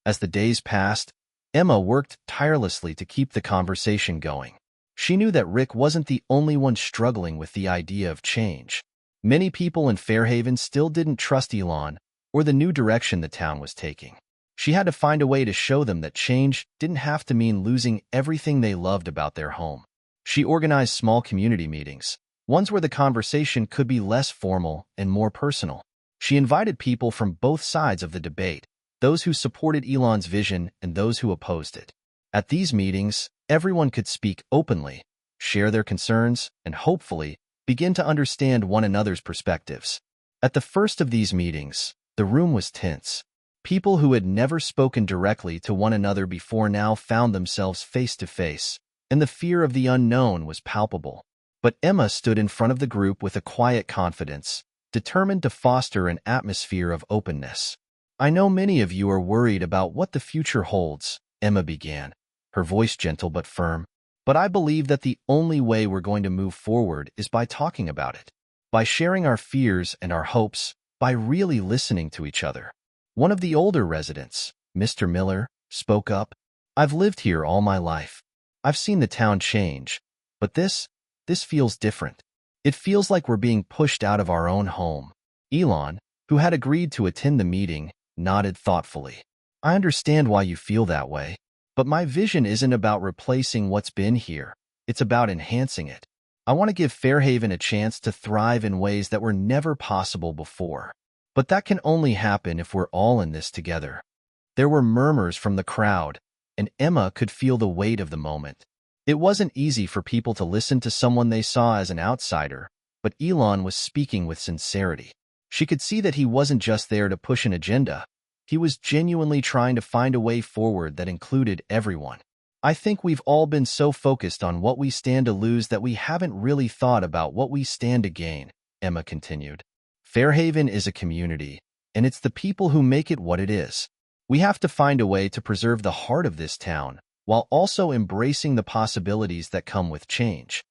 As the days passed, Emma worked tirelessly to keep the conversation going. She knew that Rick wasn't the only one struggling with the idea of change. Many people in Fairhaven still didn't trust Elon or the new direction the town was taking. She had to find a way to show them that change didn't have to mean losing everything they loved about their home. She organized small community meetings, ones where the conversation could be less formal and more personal. She invited people from both sides of the debate, those who supported Elon's vision and those who opposed it. At these meetings, everyone could speak openly, share their concerns, and hopefully begin to understand one another's perspectives. At the first of these meetings, the room was tense. People who had never spoken directly to one another before now found themselves face to face, and the fear of the unknown was palpable. But Emma stood in front of the group with a quiet confidence, determined to foster an atmosphere of openness. "I know many of you are worried about what the future holds," Emma began, her voice gentle but firm. "But I believe that the only way we're going to move forward is by talking about it, by sharing our fears and our hopes, by really listening to each other." One of the older residents, Mr. Miller, spoke up. "I've lived here all my life. I've seen the town change, but this feels different. It feels like we're being pushed out of our own home." Elon, who had agreed to attend the meeting, nodded thoughtfully. "I understand why you feel that way, but my vision isn't about replacing what's been here. It's about enhancing it. I want to give Fairhaven a chance to thrive in ways that were never possible before. But that can only happen if we're all in this together." There were murmurs from the crowd, and Emma could feel the weight of the moment. It wasn't easy for people to listen to someone they saw as an outsider, but Elon was speaking with sincerity. She could see that he wasn't just there to push an agenda. He was genuinely trying to find a way forward that included everyone. "I think we've all been so focused on what we stand to lose that we haven't really thought about what we stand to gain," Emma continued. "Fairhaven is a community, and it's the people who make it what it is. We have to find a way to preserve the heart of this town, while also embracing the possibilities that come with change."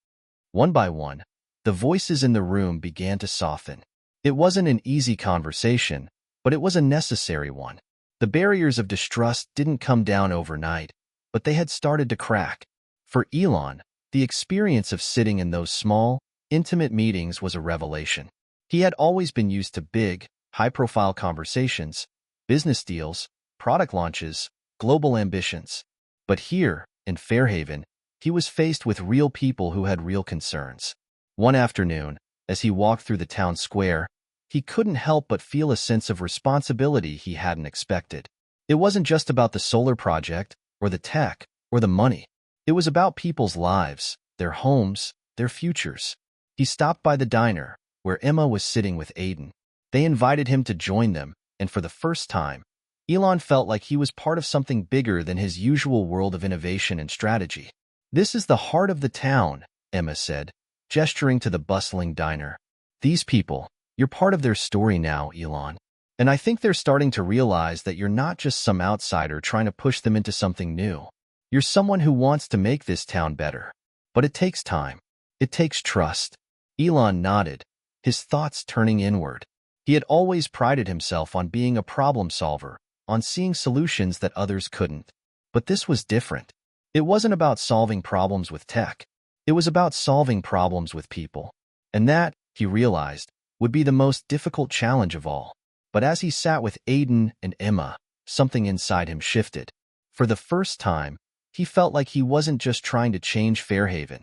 One by one, the voices in the room began to soften. It wasn't an easy conversation, but it was a necessary one. The barriers of distrust didn't come down overnight, but they had started to crack. For Elon, the experience of sitting in those small, intimate meetings was a revelation. He had always been used to big, high-profile conversations, business deals, product launches, global ambitions. But here, in Fairhaven, he was faced with real people who had real concerns. One afternoon, as he walked through the town square, he couldn't help but feel a sense of responsibility he hadn't expected. It wasn't just about the solar project, or the tech, or the money. It was about people's lives, their homes, their futures. He stopped by the diner, where Emma was sitting with Aiden. They invited him to join them, and for the first time, Elon felt like he was part of something bigger than his usual world of innovation and strategy. "This is the heart of the town," Emma said, gesturing to the bustling diner. "These people, you're part of their story now, Elon. And I think they're starting to realize that you're not just some outsider trying to push them into something new. You're someone who wants to make this town better. But it takes time. It takes trust." Elon nodded, his thoughts turning inward. He had always prided himself on being a problem solver, on seeing solutions that others couldn't. But this was different. It wasn't about solving problems with tech. It was about solving problems with people. And that, he realized, would be the most difficult challenge of all. But as he sat with Aiden and Emma, something inside him shifted. For the first time, he felt like he wasn't just trying to change Fairhaven.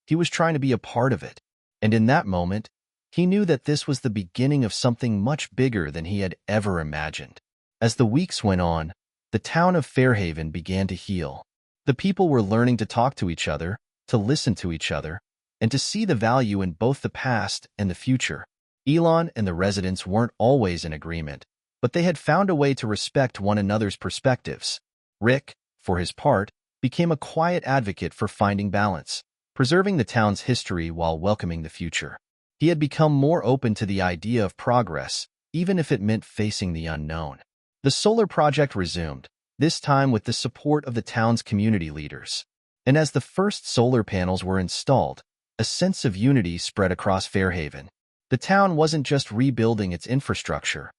He was trying to be a part of it. And in that moment, he knew that this was the beginning of something much bigger than he had ever imagined. As the weeks went on, the town of Fairhaven began to heal. The people were learning to talk to each other, to listen to each other, and to see the value in both the past and the future. Elon and the residents weren't always in agreement, but they had found a way to respect one another's perspectives. Rick, for his part, became a quiet advocate for finding balance, preserving the town's history while welcoming the future. He had become more open to the idea of progress, even if it meant facing the unknown. The solar project resumed, this time with the support of the town's community leaders. And as the first solar panels were installed, a sense of unity spread across Fairhaven. The town wasn't just rebuilding its infrastructure.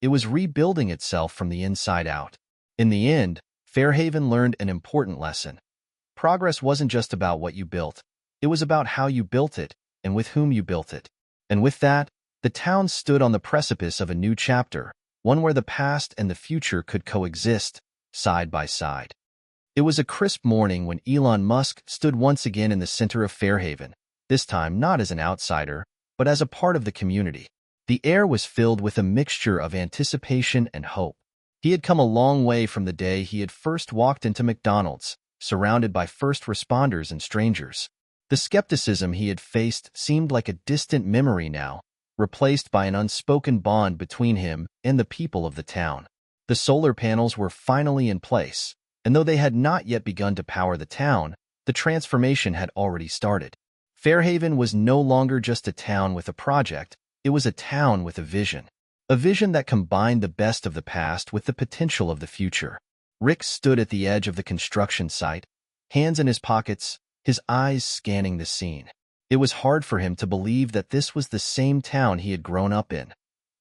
It was rebuilding itself from the inside out. In the end, Fairhaven learned an important lesson. Progress wasn't just about what you built. It was about how you built it and with whom you built it. And with that, the town stood on the precipice of a new chapter, one where the past and the future could coexist, side by side. It was a crisp morning when Elon Musk stood once again in the center of Fairhaven, this time not as an outsider, but as a part of the community. The air was filled with a mixture of anticipation and hope. He had come a long way from the day he had first walked into McDonald's, surrounded by first responders and strangers. The skepticism he had faced seemed like a distant memory now, replaced by an unspoken bond between him and the people of the town. The solar panels were finally in place, and though they had not yet begun to power the town, the transformation had already started. Fairhaven was no longer just a town with a project, it was a town with a vision that combined the best of the past with the potential of the future. Rick stood at the edge of the construction site, hands in his pockets, his eyes scanning the scene. It was hard for him to believe that this was the same town he had grown up in.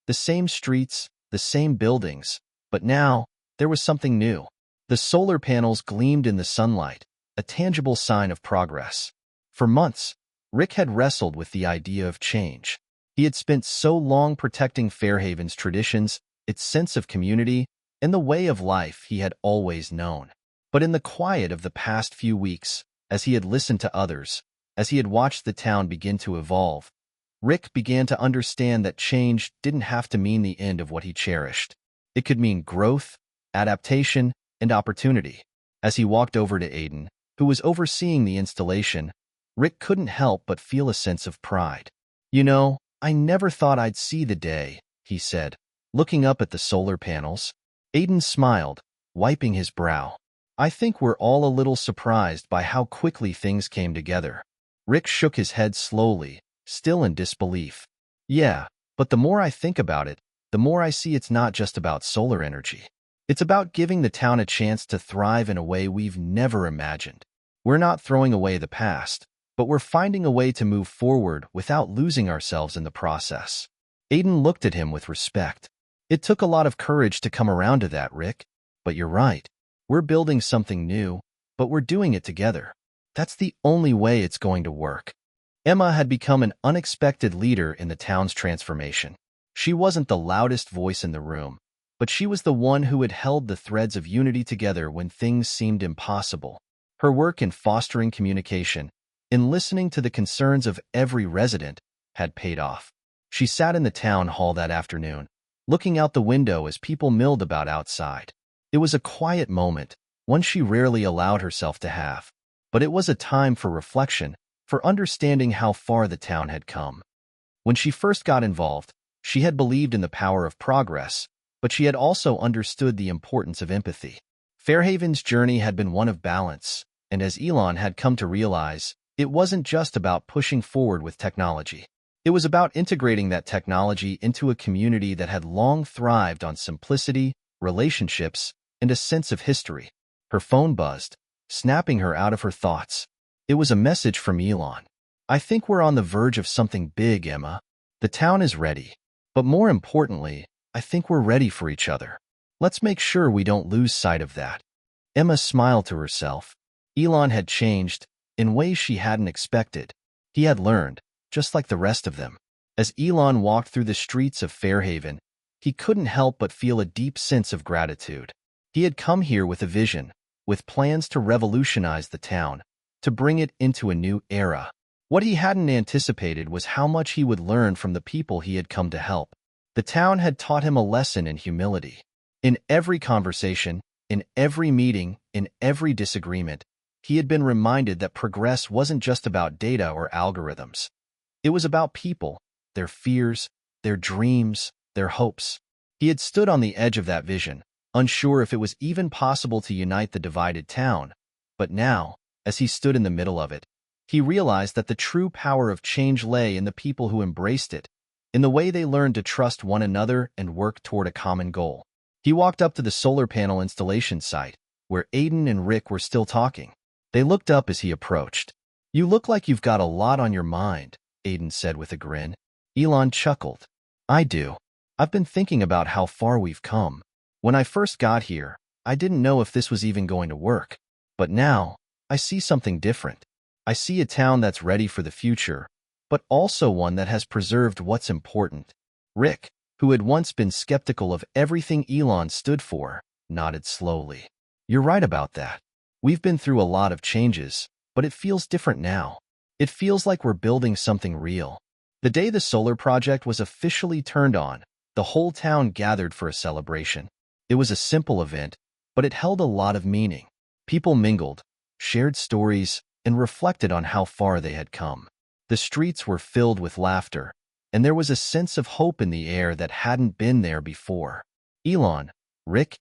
The same streets, the same buildings, but now, there was something new. The solar panels gleamed in the sunlight, a tangible sign of progress. For months, Rick had wrestled with the idea of change. He had spent so long protecting Fairhaven's traditions, its sense of community, and the way of life he had always known. But in the quiet of the past few weeks, as he had listened to others, as he had watched the town begin to evolve, Rick began to understand that change didn't have to mean the end of what he cherished. It could mean growth, adaptation, and opportunity. As he walked over to Aiden, who was overseeing the installation, Rick couldn't help but feel a sense of pride. "You know, I never thought I'd see the day," he said, looking up at the solar panels. Aiden smiled, wiping his brow. "I think we're all a little surprised by how quickly things came together." Rick shook his head slowly, still in disbelief. "Yeah, but the more I think about it, the more I see it's not just about solar energy. It's about giving the town a chance to thrive in a way we've never imagined. We're not throwing away the past, but we're finding a way to move forward without losing ourselves in the process." Aiden looked at him with respect. It took a lot of courage to come around to that, Rick. But you're right. We're building something new, but we're doing it together. That's the only way it's going to work. Emma had become an unexpected leader in the town's transformation. She wasn't the loudest voice in the room, but she was the one who had held the threads of unity together when things seemed impossible. Her work in fostering communication, in listening to the concerns of every resident, had paid off. She sat in the town hall that afternoon, looking out the window as people milled about outside. It was a quiet moment, one she rarely allowed herself to have. But it was a time for reflection, for understanding how far the town had come. When she first got involved, she had believed in the power of progress, but she had also understood the importance of empathy. Fairhaven's journey had been one of balance, and as Elon had come to realize, it wasn't just about pushing forward with technology. It was about integrating that technology into a community that had long thrived on simplicity, relationships, and a sense of history. Her phone buzzed, snapping her out of her thoughts. It was a message from Elon. "I think we're on the verge of something big, Emma. The town is ready. But more importantly, I think we're ready for each other. Let's make sure we don't lose sight of that." Emma smiled to herself. Elon had changed in ways she hadn't expected. He had learned, just like the rest of them. As Elon walked through the streets of Fairhaven, he couldn't help but feel a deep sense of gratitude. He had come here with a vision, with plans to revolutionize the town, to bring it into a new era. What he hadn't anticipated was how much he would learn from the people he had come to help. The town had taught him a lesson in humility. In every conversation, in every meeting, in every disagreement, he had been reminded that progress wasn't just about data or algorithms. It was about people, their fears, their dreams, their hopes. He had stood on the edge of that vision, unsure if it was even possible to unite the divided town. But now, as he stood in the middle of it, he realized that the true power of change lay in the people who embraced it, in the way they learned to trust one another and work toward a common goal. He walked up to the solar panel installation site, where Aiden and Rick were still talking. They looked up as he approached. "You look like you've got a lot on your mind," Aiden said with a grin. Elon chuckled. "I do. I've been thinking about how far we've come. When I first got here, I didn't know if this was even going to work. But now, I see something different. I see a town that's ready for the future, but also one that has preserved what's important." Rick, who had once been skeptical of everything Elon stood for, nodded slowly. "You're right about that. We've been through a lot of changes, but it feels different now. It feels like we're building something real." The day the solar project was officially turned on, the whole town gathered for a celebration. It was a simple event, but it held a lot of meaning. People mingled, shared stories, and reflected on how far they had come. The streets were filled with laughter, and there was a sense of hope in the air that hadn't been there before. Elon, Rick,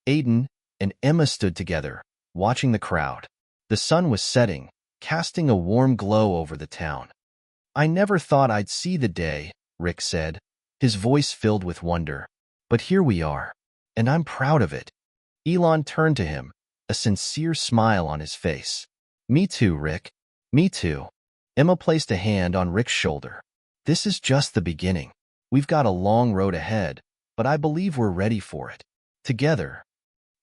Aiden, and Emma stood together, watching the crowd. The sun was setting, casting a warm glow over the town. "I never thought I'd see the day," Rick said, his voice filled with wonder. "But here we are, and I'm proud of it." Elon turned to him, a sincere smile on his face. "Me too, Rick. Me too." Emma placed a hand on Rick's shoulder. "This is just the beginning. We've got a long road ahead, but I believe we're ready for it." Together,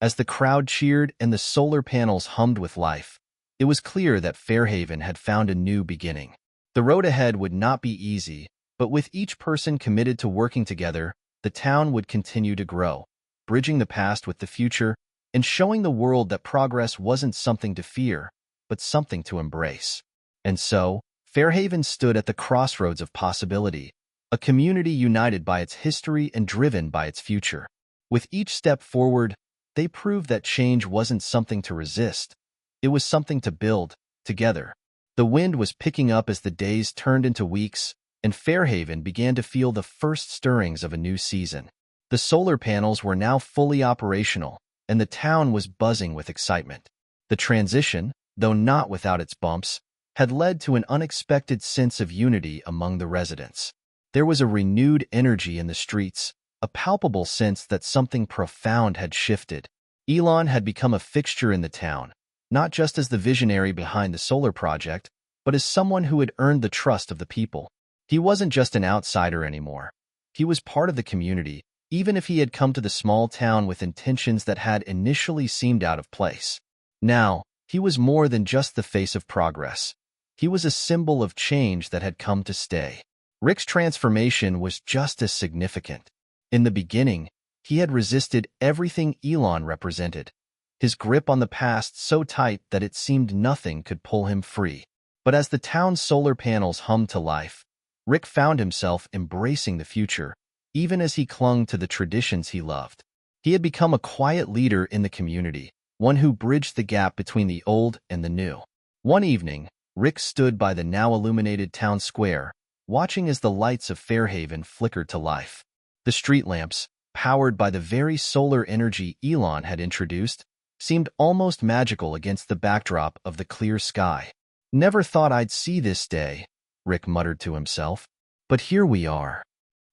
as the crowd cheered and the solar panels hummed with life, it was clear that Fairhaven had found a new beginning. The road ahead would not be easy, but with each person committed to working together, the town would continue to grow, bridging the past with the future and showing the world that progress wasn't something to fear, but something to embrace. And so, Fairhaven stood at the crossroads of possibility, a community united by its history and driven by its future. With each step forward, they proved that change wasn't something to resist. It was something to build, together. The wind was picking up as the days turned into weeks, and Fairhaven began to feel the first stirrings of a new season. The solar panels were now fully operational, and the town was buzzing with excitement. The transition, though not without its bumps, had led to an unexpected sense of unity among the residents. There was a renewed energy in the streets, a palpable sense that something profound had shifted. Elon had become a fixture in the town, not just as the visionary behind the solar project, but as someone who had earned the trust of the people. He wasn't just an outsider anymore. He was part of the community, even if he had come to the small town with intentions that had initially seemed out of place. Now, he was more than just the face of progress. He was a symbol of change that had come to stay. Rick's transformation was just as significant. In the beginning, he had resisted everything Elon represented, his grip on the past so tight that it seemed nothing could pull him free. But as the town's solar panels hummed to life, Rick found himself embracing the future, even as he clung to the traditions he loved. He had become a quiet leader in the community, one who bridged the gap between the old and the new. One evening, Rick stood by the now-illuminated town square, watching as the lights of Fairhaven flickered to life. The street lamps, powered by the very solar energy Elon had introduced, seemed almost magical against the backdrop of the clear sky. "Never thought I'd see this day," Rick muttered to himself. "But here we are."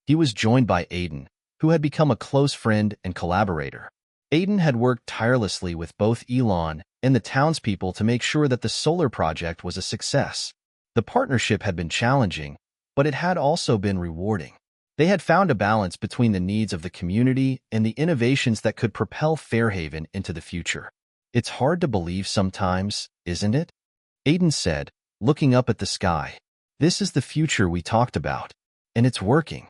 He was joined by Aiden, who had become a close friend and collaborator. Aiden had worked tirelessly with both Elon and the townspeople to make sure that the solar project was a success. The partnership had been challenging, but it had also been rewarding. They had found a balance between the needs of the community and the innovations that could propel Fairhaven into the future. "It's hard to believe sometimes, isn't it?" Aiden said, looking up at the sky. "This is the future we talked about, and it's working."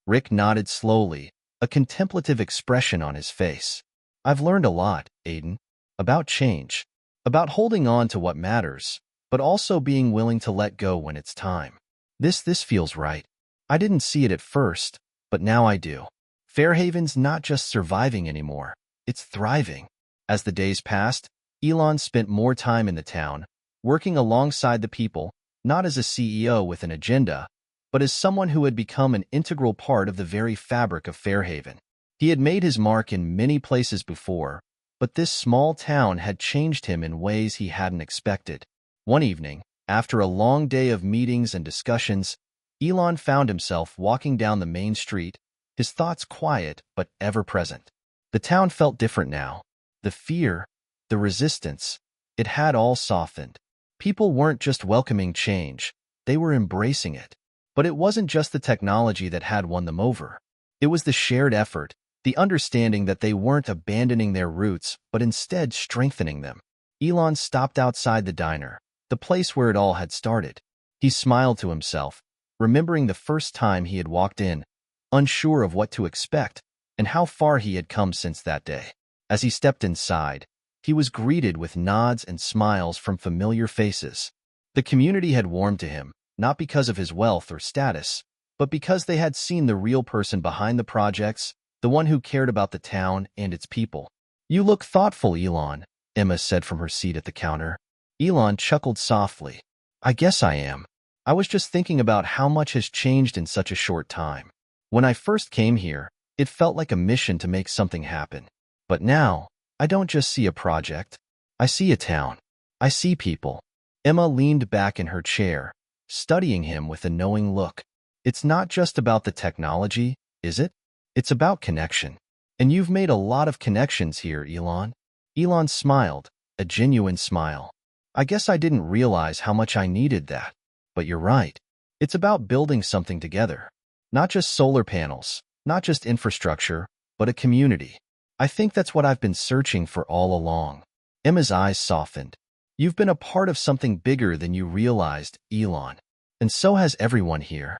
Rick nodded slowly, a contemplative expression on his face. "I've learned a lot, Aiden, about change, about holding on to what matters, but also being willing to let go when it's time. This feels right. I didn't see it at first, but now I do. Fairhaven's not just surviving anymore, it's thriving." As the days passed, Elon spent more time in the town, working alongside the people, not as a CEO with an agenda, but as someone who had become an integral part of the very fabric of Fairhaven. He had made his mark in many places before, but this small town had changed him in ways he hadn't expected. One evening, after a long day of meetings and discussions, Elon found himself walking down the main street, his thoughts quiet but ever-present. The town felt different now. The fear, the resistance, it had all softened. People weren't just welcoming change, they were embracing it. But it wasn't just the technology that had won them over. It was the shared effort, the understanding that they weren't abandoning their roots, but instead strengthening them. Elon stopped outside the diner, the place where it all had started. He smiled to himself, remembering the first time he had walked in, unsure of what to expect and how far he had come since that day. As he stepped inside, he was greeted with nods and smiles from familiar faces. The community had warmed to him, not because of his wealth or status, but because they had seen the real person behind the projects, the one who cared about the town and its people. "You look thoughtful, Elon," Emma said from her seat at the counter. Elon chuckled softly. "I guess I am. I was just thinking about how much has changed in such a short time. When I first came here, it felt like a mission to make something happen. But now, I don't just see a project. I see a town. I see people." Emma leaned back in her chair, studying him with a knowing look. "It's not just about the technology, is it? It's about connection. And you've made a lot of connections here, Elon." Elon smiled, a genuine smile. "I guess I didn't realize how much I needed that. But you're right. It's about building something together. Not just solar panels, not just infrastructure, but a community. I think that's what I've been searching for all along." Emma's eyes softened. "You've been a part of something bigger than you realized, Elon. And so has everyone here."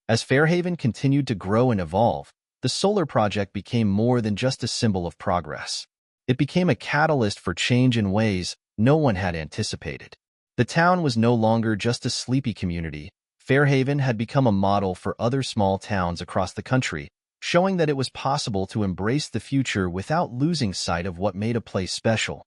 As Fairhaven continued to grow and evolve, the solar project became more than just a symbol of progress. It became a catalyst for change in ways no one had anticipated. The town was no longer just a sleepy community. Fairhaven had become a model for other small towns across the country, showing that it was possible to embrace the future without losing sight of what made a place special.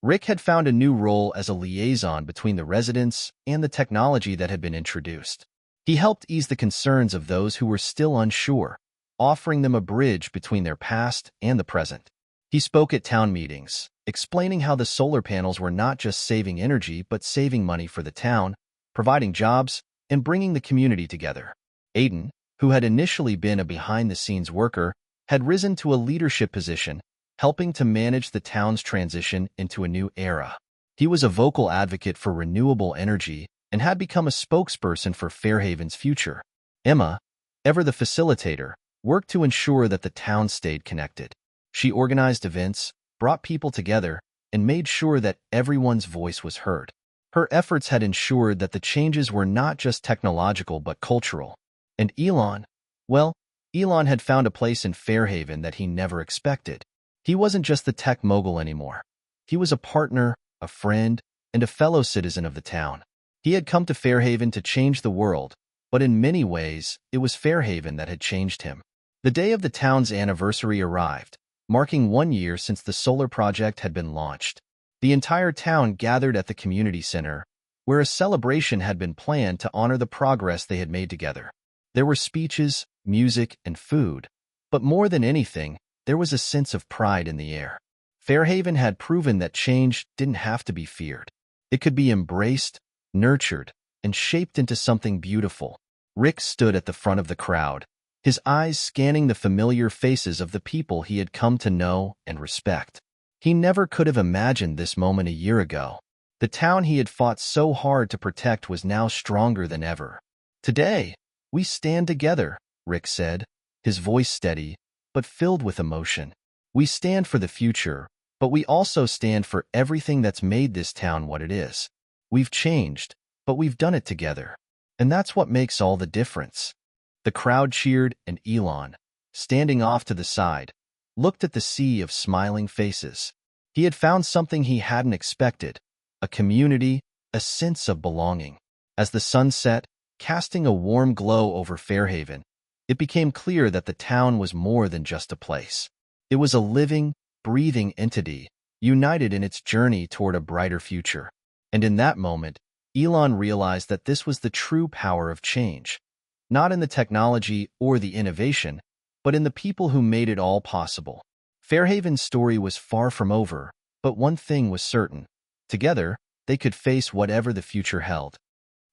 Rick had found a new role as a liaison between the residents and the technology that had been introduced. He helped ease the concerns of those who were still unsure, offering them a bridge between their past and the present. He spoke at town meetings, explaining how the solar panels were not just saving energy but saving money for the town, providing jobs, and bringing the community together. Aiden, who had initially been a behind-the-scenes worker, had risen to a leadership position, helping to manage the town's transition into a new era. He was a vocal advocate for renewable energy and had become a spokesperson for Fairhaven's future. Emma, ever the facilitator, worked to ensure that the town stayed connected. She organized events, brought people together, and made sure that everyone's voice was heard. Her efforts had ensured that the changes were not just technological but cultural. And Elon? Well, Elon had found a place in Fairhaven that he never expected. He wasn't just the tech mogul anymore. He was a partner, a friend, and a fellow citizen of the town. He had come to Fairhaven to change the world, but in many ways, it was Fairhaven that had changed him. The day of the town's anniversary arrived, marking 1 year since the solar project had been launched. The entire town gathered at the community center, where a celebration had been planned to honor the progress they had made together. There were speeches, music, and food, but more than anything, there was a sense of pride in the air. Fairhaven had proven that change didn't have to be feared. It could be embraced, nurtured, and shaped into something beautiful. Rick stood at the front of the crowd, his eyes scanning the familiar faces of the people he had come to know and respect. He never could have imagined this moment a year ago. The town he had fought so hard to protect was now stronger than ever. "Today, we stand together," Rick said, his voice steady, but filled with emotion. "We stand for the future, but we also stand for everything that's made this town what it is. We've changed, but we've done it together. And that's what makes all the difference." The crowd cheered, and Elon, standing off to the side, looked at the sea of smiling faces. He had found something he hadn't expected, a community, a sense of belonging. As the sun set, casting a warm glow over Fairhaven, it became clear that the town was more than just a place. It was a living, breathing entity, united in its journey toward a brighter future. And in that moment, Elon realized that this was the true power of change, not in the technology or the innovation, but in the people who made it all possible. Fairhaven's story was far from over, but one thing was certain. Together, they could face whatever the future held.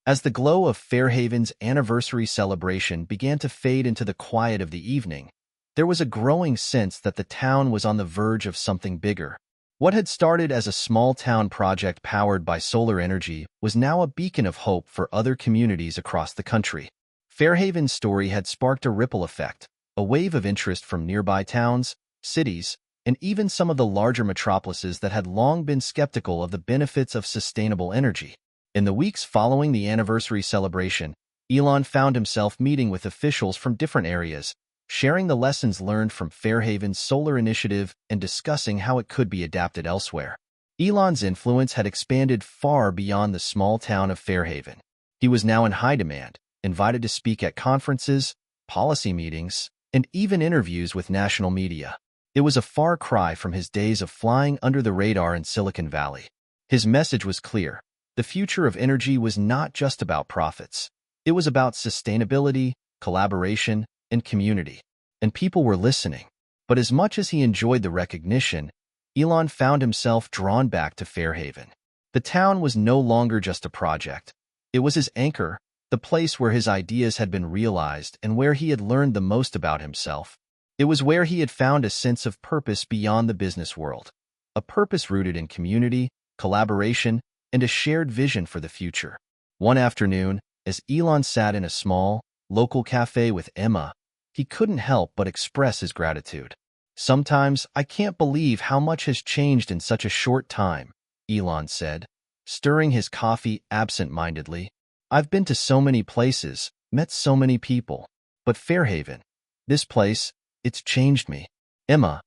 As the glow of Fairhaven's anniversary celebration began to fade into the quiet of the evening, there was a growing sense that the town was on the verge of something bigger. What had started as a small-town project powered by solar energy was now a beacon of hope for other communities across the country. Fairhaven's story had sparked a ripple effect, a wave of interest from nearby towns, cities, and even some of the larger metropolises that had long been skeptical of the benefits of sustainable energy. In the weeks following the anniversary celebration, Elon found himself meeting with officials from different areas, sharing the lessons learned from Fairhaven's solar initiative and discussing how it could be adapted elsewhere. Elon's influence had expanded far beyond the small town of Fairhaven. He was now in high demand, invited to speak at conferences, policy meetings, and even interviews with national media. It was a far cry from his days of flying under the radar in Silicon Valley. His message was clear. The future of energy was not just about profits. It was about sustainability, collaboration, and community. And people were listening. But as much as he enjoyed the recognition, Elon found himself drawn back to Fairhaven. The town was no longer just a project. It was his anchor, the place where his ideas had been realized and where he had learned the most about himself. It was where he had found a sense of purpose beyond the business world, a purpose rooted in community, collaboration, and a shared vision for the future. One afternoon, as Elon sat in a small, local cafe with Emma, he couldn't help but express his gratitude. "Sometimes I can't believe how much has changed in such a short time," Elon said, stirring his coffee absent-mindedly. "I've been to so many places, met so many people. But Fairhaven, this place, it's changed me." Emma,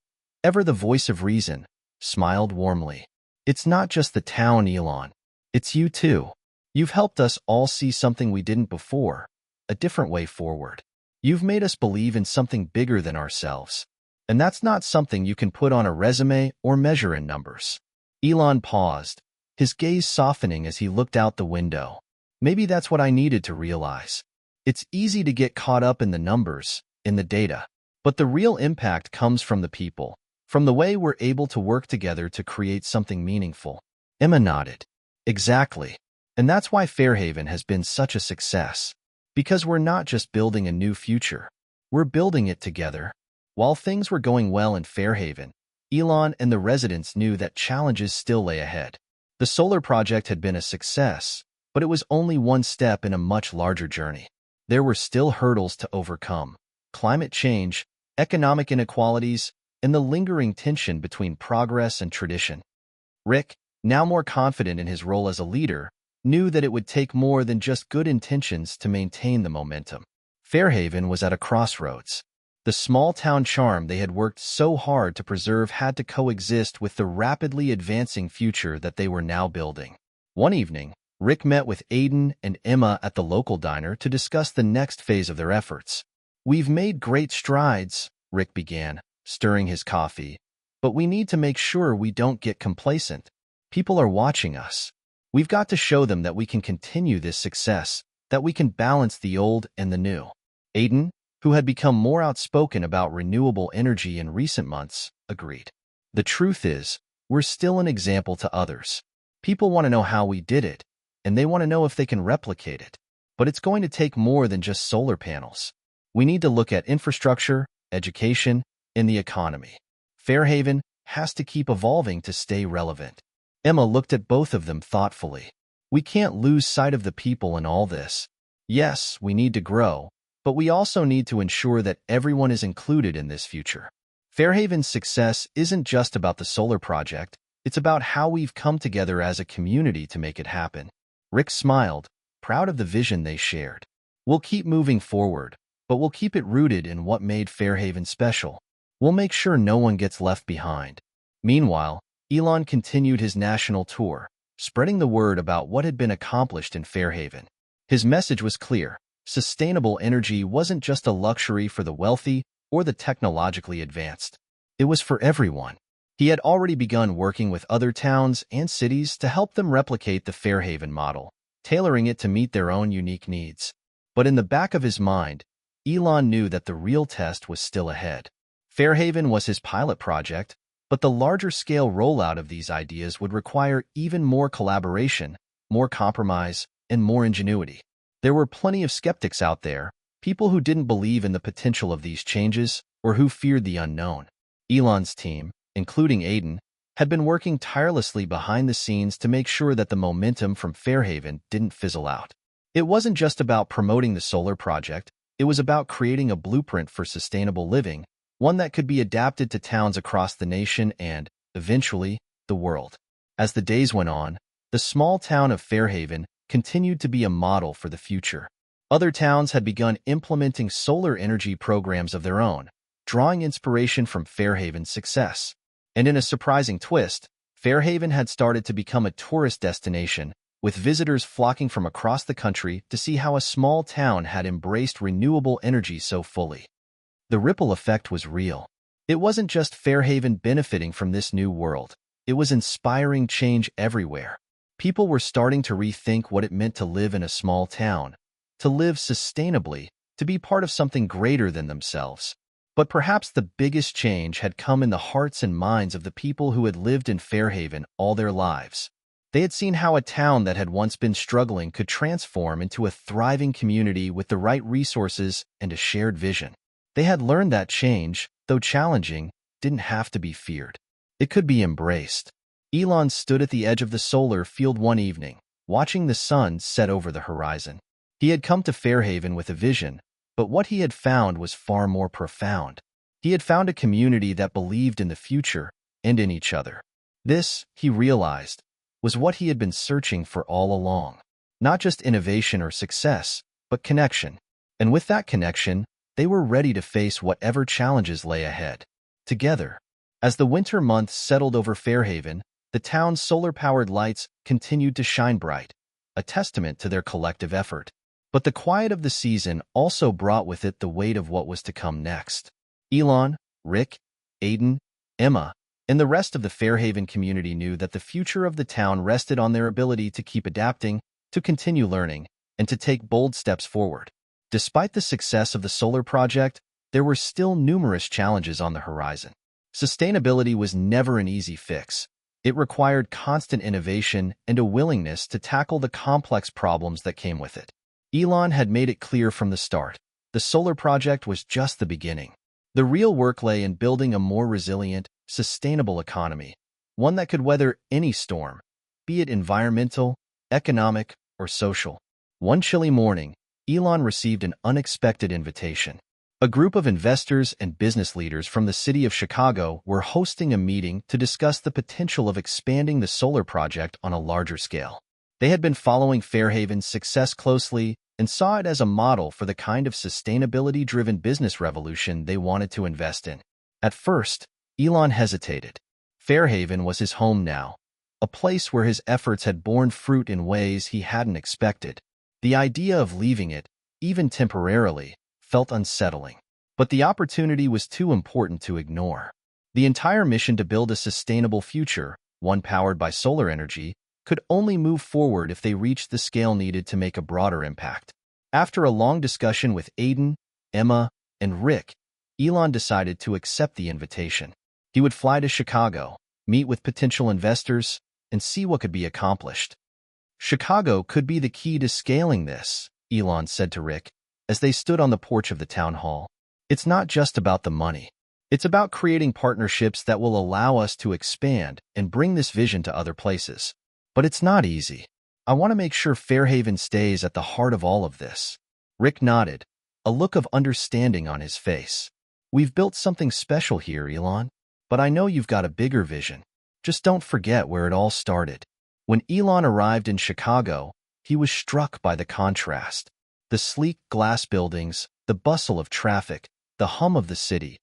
ever the voice of reason, smiled warmly. "It's not just the town, Elon. It's you too. You've helped us all see something we didn't before, a different way forward. You've made us believe in something bigger than ourselves. And that's not something you can put on a resume or measure in numbers." Elon paused, his gaze softening as he looked out the window. Maybe that's what I needed to realize. It's easy to get caught up in the numbers, in the data. But the real impact comes from the people, from the way we're able to work together to create something meaningful. Emma nodded. "Exactly. And that's why Fairhaven has been such a success. Because we're not just building a new future. We're building it together." While things were going well in Fairhaven, Elon and the residents knew that challenges still lay ahead. The solar project had been a success, but it was only one step in a much larger journey. There were still hurdles to overcome. climate change, economic inequalities, and the lingering tension between progress and tradition. Rick, now more confident in his role as a leader, knew that it would take more than just good intentions to maintain the momentum. Fairhaven was at a crossroads. The small-town charm they had worked so hard to preserve had to coexist with the rapidly advancing future that they were now building. One evening, Rick met with Aiden and Emma at the local diner to discuss the next phase of their efforts. "We've made great strides," Rick began, stirring his coffee, "but we need to make sure we don't get complacent. People are watching us. We've got to show them that we can continue this success, that we can balance the old and the new." Aiden, who had become more outspoken about renewable energy in recent months, agreed. "The truth is, we're still an example to others. People want to know how we did it, and they want to know if they can replicate it. But it's going to take more than just solar panels. We need to look at infrastructure, education, and the economy. Fairhaven has to keep evolving to stay relevant." Emma looked at both of them thoughtfully. "We can't lose sight of the people in all this. Yes, we need to grow, but we also need to ensure that everyone is included in this future. Fairhaven's success isn't just about the solar project, it's about how we've come together as a community to make it happen." Rick smiled, proud of the vision they shared. "We'll keep moving forward, but we'll keep it rooted in what made Fairhaven special. We'll make sure no one gets left behind." Meanwhile, Elon continued his national tour, spreading the word about what had been accomplished in Fairhaven. His message was clear. Sustainable energy wasn't just a luxury for the wealthy or the technologically advanced. It was for everyone. He had already begun working with other towns and cities to help them replicate the Fairhaven model, tailoring it to meet their own unique needs. But in the back of his mind, Elon knew that the real test was still ahead. Fairhaven was his pilot project, but the larger-scale rollout of these ideas would require even more collaboration, more compromise, and more ingenuity. There were plenty of skeptics out there, people who didn't believe in the potential of these changes or who feared the unknown. Elon's team, including Aiden, had been working tirelessly behind the scenes to make sure that the momentum from Fairhaven didn't fizzle out. It wasn't just about promoting the solar project, it was about creating a blueprint for sustainable living, one that could be adapted to towns across the nation and, eventually, the world. As the days went on, the small town of Fairhaven continued to be a model for the future. Other towns had begun implementing solar energy programs of their own, drawing inspiration from Fairhaven's success. And in a surprising twist, Fairhaven had started to become a tourist destination, with visitors flocking from across the country to see how a small town had embraced renewable energy so fully. The ripple effect was real. It wasn't just Fairhaven benefiting from this new world. It was inspiring change everywhere. People were starting to rethink what it meant to live in a small town, to live sustainably, to be part of something greater than themselves. But perhaps the biggest change had come in the hearts and minds of the people who had lived in Fairhaven all their lives. They had seen how a town that had once been struggling could transform into a thriving community with the right resources and a shared vision. They had learned that change, though challenging, didn't have to be feared. It could be embraced. Elon stood at the edge of the solar field one evening, watching the sun set over the horizon. He had come to Fairhaven with a vision, but what he had found was far more profound. He had found a community that believed in the future and in each other. This, he realized, was what he had been searching for all along. Not just innovation or success, but connection. And with that connection, they were ready to face whatever challenges lay ahead. Together, as the winter months settled over Fairhaven, the town's solar-powered lights continued to shine bright, a testament to their collective effort. But the quiet of the season also brought with it the weight of what was to come next. Elon, Rick, Aiden, Emma, and the rest of the Fairhaven community knew that the future of the town rested on their ability to keep adapting, to continue learning, and to take bold steps forward. Despite the success of the solar project, there were still numerous challenges on the horizon. Sustainability was never an easy fix. It required constant innovation and a willingness to tackle the complex problems that came with it. Elon had made it clear from the start. The solar project was just the beginning. The real work lay in building a more resilient, sustainable economy, one that could weather any storm, be it environmental, economic, or social. One chilly morning, Elon received an unexpected invitation. A group of investors and business leaders from the city of Chicago were hosting a meeting to discuss the potential of expanding the solar project on a larger scale. They had been following Fairhaven's success closely and saw it as a model for the kind of sustainability-driven business revolution they wanted to invest in. At first, Elon hesitated. Fairhaven was his home now, a place where his efforts had borne fruit in ways he hadn't expected. The idea of leaving it, even temporarily, felt unsettling. But the opportunity was too important to ignore. The entire mission to build a sustainable future, one powered by solar energy, could only move forward if they reached the scale needed to make a broader impact. After a long discussion with Aiden, Emma, and Rick, Elon decided to accept the invitation. He would fly to Chicago, meet with potential investors, and see what could be accomplished. Chicago could be the key to scaling this, Elon said to Rick, as they stood on the porch of the town hall. It's not just about the money. It's about creating partnerships that will allow us to expand and bring this vision to other places. But it's not easy. I want to make sure Fairhaven stays at the heart of all of this. Rick nodded, a look of understanding on his face. We've built something special here, Elon, but I know you've got a bigger vision. Just don't forget where it all started. When Elon arrived in Chicago, he was struck by the contrast. The sleek glass buildings, the bustle of traffic, the hum of the city.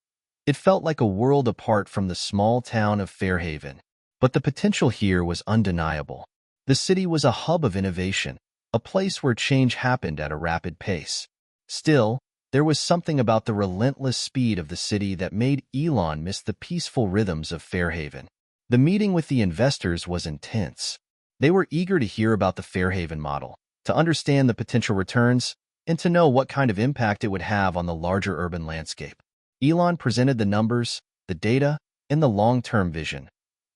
It felt like a world apart from the small town of Fairhaven. But the potential here was undeniable. The city was a hub of innovation, a place where change happened at a rapid pace. Still, there was something about the relentless speed of the city that made Elon miss the peaceful rhythms of Fairhaven. The meeting with the investors was intense. They were eager to hear about the Fairhaven model, to understand the potential returns, and to know what kind of impact it would have on the larger urban landscape. Elon presented the numbers, the data, and the long-term vision,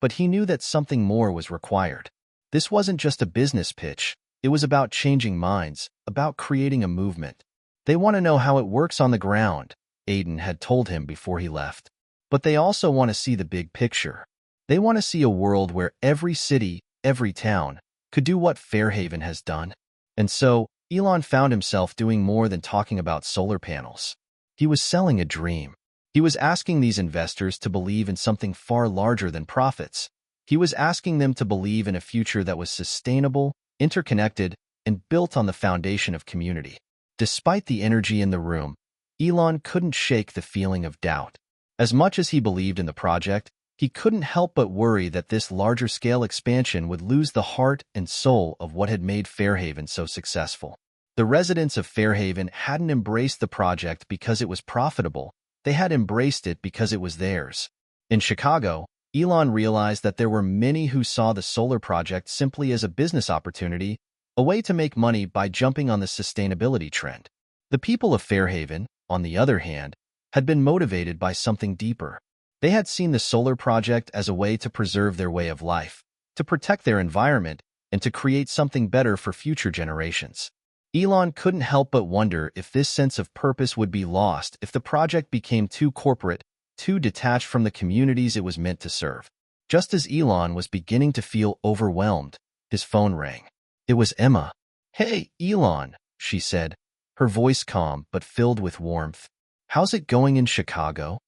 but he knew that something more was required. This wasn't just a business pitch. It was about changing minds, about creating a movement. They want to know how it works on the ground, Aiden had told him before he left. But they also want to see the big picture. They want to see a world where every city, every town, could do what Fairhaven has done. And so, Elon found himself doing more than talking about solar panels. He was selling a dream. He was asking these investors to believe in something far larger than profits. He was asking them to believe in a future that was sustainable, interconnected, and built on the foundation of community. Despite the energy in the room, Elon couldn't shake the feeling of doubt. As much as he believed in the project, he couldn't help but worry that this larger-scale expansion would lose the heart and soul of what had made Fairhaven so successful. The residents of Fairhaven hadn't embraced the project because it was profitable. They had embraced it because it was theirs. In Chicago, Elon realized that there were many who saw the solar project simply as a business opportunity, a way to make money by jumping on the sustainability trend. The people of Fairhaven, on the other hand, had been motivated by something deeper. They had seen the solar project as a way to preserve their way of life, to protect their environment, and to create something better for future generations. Elon couldn't help but wonder if this sense of purpose would be lost if the project became too corporate, too detached from the communities it was meant to serve. Just as Elon was beginning to feel overwhelmed, his phone rang. It was Emma. "Hey, Elon," she said, her voice calm but filled with warmth. "How's it going in Chicago?"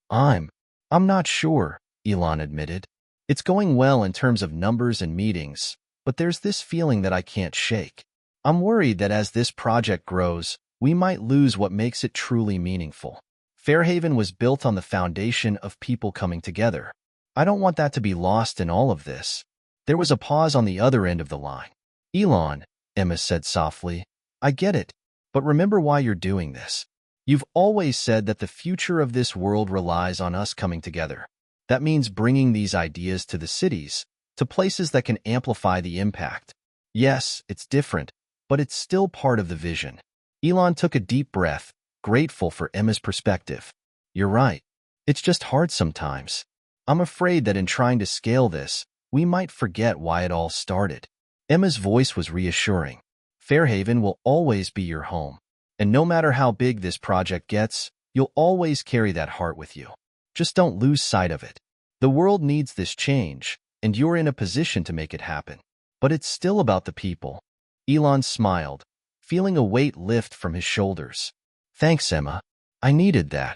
I'm not sure," Elon admitted. "It's going well in terms of numbers and meetings, but there's this feeling that I can't shake. I'm worried that as this project grows, we might lose what makes it truly meaningful. Fairhaven was built on the foundation of people coming together. I don't want that to be lost in all of this." There was a pause on the other end of the line. "Elon," Emma said softly, "I get it, but remember why you're doing this. You've always said that the future of this world relies on us coming together. That means bringing these ideas to the cities, to places that can amplify the impact. Yes, it's different, but it's still part of the vision." Elon took a deep breath, grateful for Emma's perspective. "You're right. It's just hard sometimes. I'm afraid that in trying to scale this, we might forget why it all started." Emma's voice was reassuring. "Fairhaven will always be your home. And no matter how big this project gets, you'll always carry that heart with you. Just don't lose sight of it. The world needs this change, and you're in a position to make it happen. But it's still about the people." Elon smiled, feeling a weight lift from his shoulders. "Thanks, Emma. I needed that.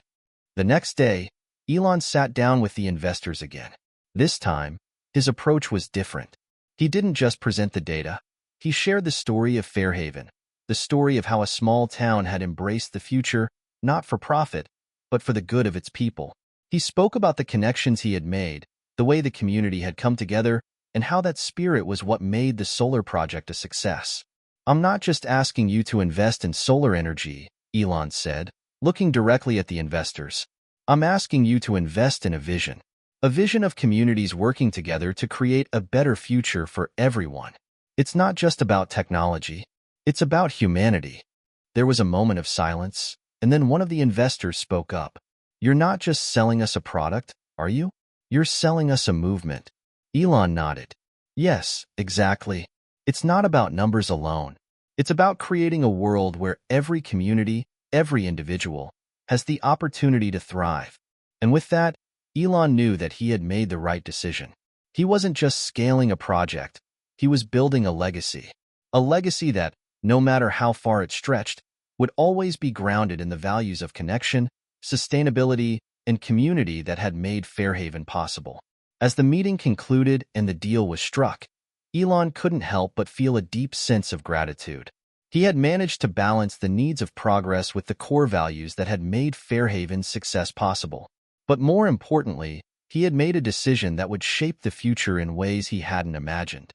The next day, Elon sat down with the investors again. This time, his approach was different. He didn't just present the data. He shared the story of Fairhaven, the story of how a small town had embraced the future, not for profit, but for the good of its people. He spoke about the connections he had made, the way the community had come together, and how that spirit was what made the solar project a success. I'm not just asking you to invest in solar energy, Elon said, looking directly at the investors. I'm asking you to invest in a vision of communities working together to create a better future for everyone. It's not just about technology. It's about humanity. There was a moment of silence, and then one of the investors spoke up. You're not just selling us a product, are you? You're selling us a movement. Elon nodded. Yes, exactly. It's not about numbers alone. It's about creating a world where every community, every individual, has the opportunity to thrive. And with that, Elon knew that he had made the right decision. He wasn't just scaling a project. He was building a legacy. A legacy that, no matter how far it stretched, would always be grounded in the values of connection, sustainability, and community that had made Fairhaven possible. As the meeting concluded and the deal was struck, Elon couldn't help but feel a deep sense of gratitude. He had managed to balance the needs of progress with the core values that had made Fairhaven's success possible. But more importantly, he had made a decision that would shape the future in ways he hadn't imagined.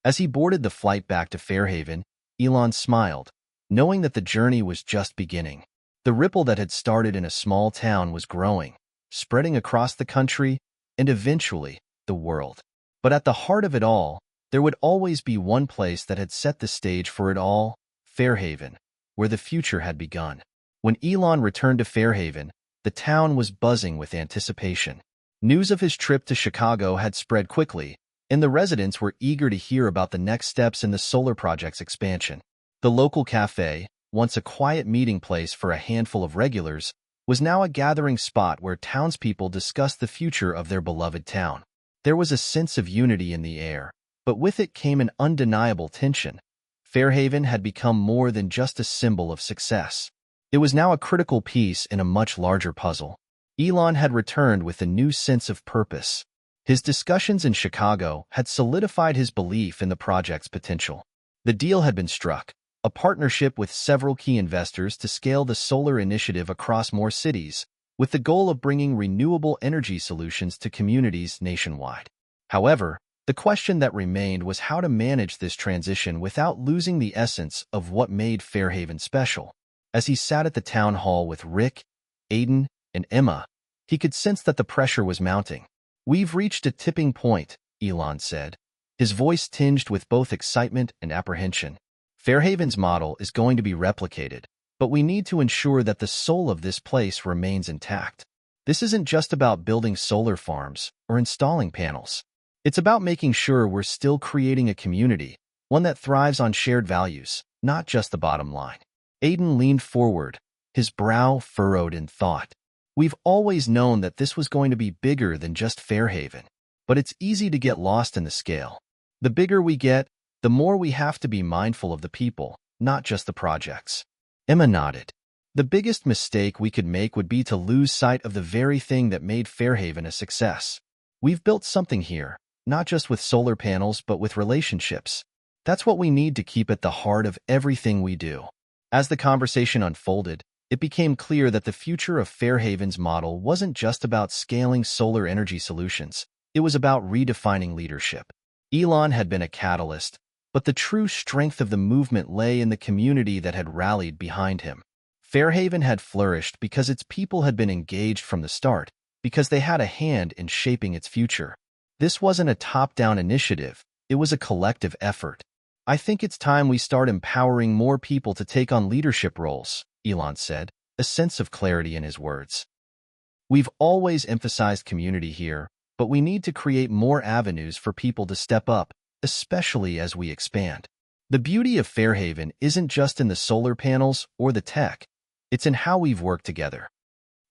As he boarded the flight back to Fairhaven, Elon smiled, knowing that the journey was just beginning. The ripple that had started in a small town was growing, spreading across the country and eventually the world. But at the heart of it all, there would always be one place that had set the stage for it all, Fairhaven, where the future had begun. When Elon returned to Fairhaven, the town was buzzing with anticipation. News of his trip to Chicago had spread quickly, and the residents were eager to hear about the next steps in the solar project's expansion. The local cafe, once a quiet meeting place for a handful of regulars, was now a gathering spot where townspeople discussed the future of their beloved town. There was a sense of unity in the air, but with it came an undeniable tension. Fairhaven had become more than just a symbol of success. It was now a critical piece in a much larger puzzle. Elon had returned with a new sense of purpose. His discussions in Chicago had solidified his belief in the project's potential. The deal had been struck, a partnership with several key investors to scale the solar initiative across more cities, with the goal of bringing renewable energy solutions to communities nationwide. However, the question that remained was how to manage this transition without losing the essence of what made Fairhaven special. As he sat at the town hall with Rick, Aiden, and Emma, he could sense that the pressure was mounting. We've reached a tipping point, Elon said, his voice tinged with both excitement and apprehension. Fairhaven's model is going to be replicated, but we need to ensure that the soul of this place remains intact. This isn't just about building solar farms or installing panels. It's about making sure we're still creating a community, one that thrives on shared values, not just the bottom line. Aiden leaned forward, his brow furrowed in thought. We've always known that this was going to be bigger than just Fairhaven, but it's easy to get lost in the scale. The bigger we get, the more we have to be mindful of the people, not just the projects. Emma nodded. The biggest mistake we could make would be to lose sight of the very thing that made Fairhaven a success. We've built something here, not just with solar panels but with relationships. That's what we need to keep at the heart of everything we do. As the conversation unfolded, it became clear that the future of Fairhaven's model wasn't just about scaling solar energy solutions. It was about redefining leadership. Elon had been a catalyst, but the true strength of the movement lay in the community that had rallied behind him. Fairhaven had flourished because its people had been engaged from the start, because they had a hand in shaping its future. This wasn't a top-down initiative, it was a collective effort. I think it's time we start empowering more people to take on leadership roles, Elon said, a sense of clarity in his words. We've always emphasized community here, but we need to create more avenues for people to step up, especially as we expand. The beauty of Fairhaven isn't just in the solar panels or the tech, it's in how we've worked together.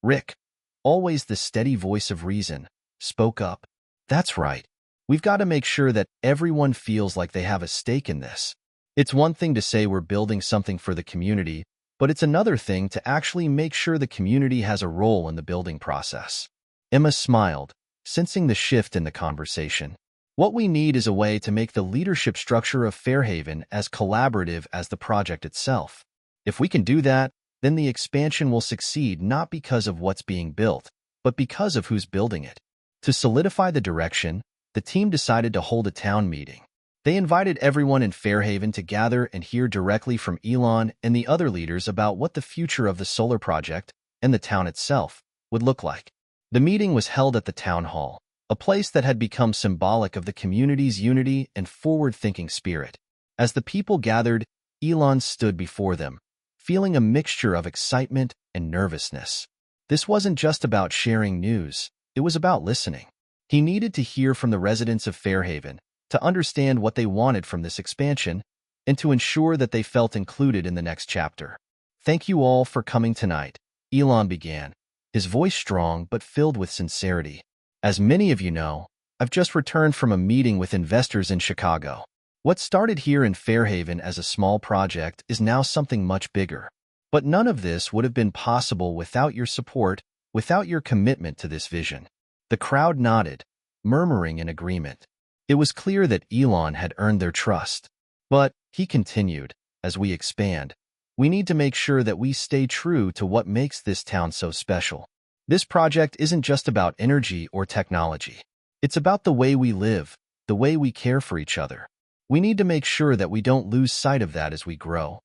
Rick, always the steady voice of reason, spoke up. That's right. We've got to make sure that everyone feels like they have a stake in this. It's one thing to say we're building something for the community, but it's another thing to actually make sure the community has a role in the building process. Emma smiled, sensing the shift in the conversation. What we need is a way to make the leadership structure of Fairhaven as collaborative as the project itself. If we can do that, then the expansion will succeed not because of what's being built, but because of who's building it. To solidify the direction, the team decided to hold a town meeting. They invited everyone in Fairhaven to gather and hear directly from Elon and the other leaders about what the future of the solar project and the town itself would look like. The meeting was held at the town hall, a place that had become symbolic of the community's unity and forward-thinking spirit. As the people gathered, Elon stood before them, feeling a mixture of excitement and nervousness. This wasn't just about sharing news, it was about listening. He needed to hear from the residents of Fairhaven, to understand what they wanted from this expansion, and to ensure that they felt included in the next chapter. "Thank you all for coming tonight," Elon began, his voice strong but filled with sincerity. "As many of you know, I've just returned from a meeting with investors in Chicago. What started here in Fairhaven as a small project is now something much bigger. But none of this would have been possible without your support, without your commitment to this vision." The crowd nodded, murmuring in agreement. It was clear that Elon had earned their trust. "But," he continued, "as we expand, we need to make sure that we stay true to what makes this town so special. This project isn't just about energy or technology. It's about the way we live, the way we care for each other. We need to make sure that we don't lose sight of that as we grow."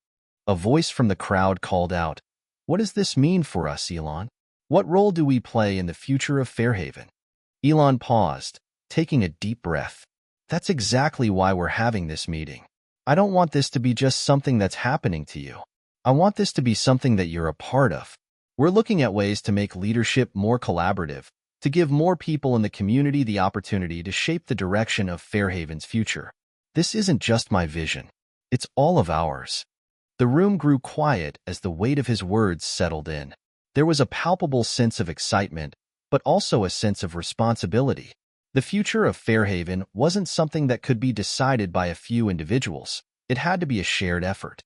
A voice from the crowd called out, "What does this mean for us, Elon? What role do we play in the future of Fairhaven?" Elon paused, taking a deep breath. "That's exactly why we're having this meeting. I don't want this to be just something that's happening to you. I want this to be something that you're a part of. We're looking at ways to make leadership more collaborative, to give more people in the community the opportunity to shape the direction of Fairhaven's future. This isn't just my vision. It's all of ours." The room grew quiet as the weight of his words settled in. There was a palpable sense of excitement, but also a sense of responsibility. The future of Fairhaven wasn't something that could be decided by a few individuals. It had to be a shared effort.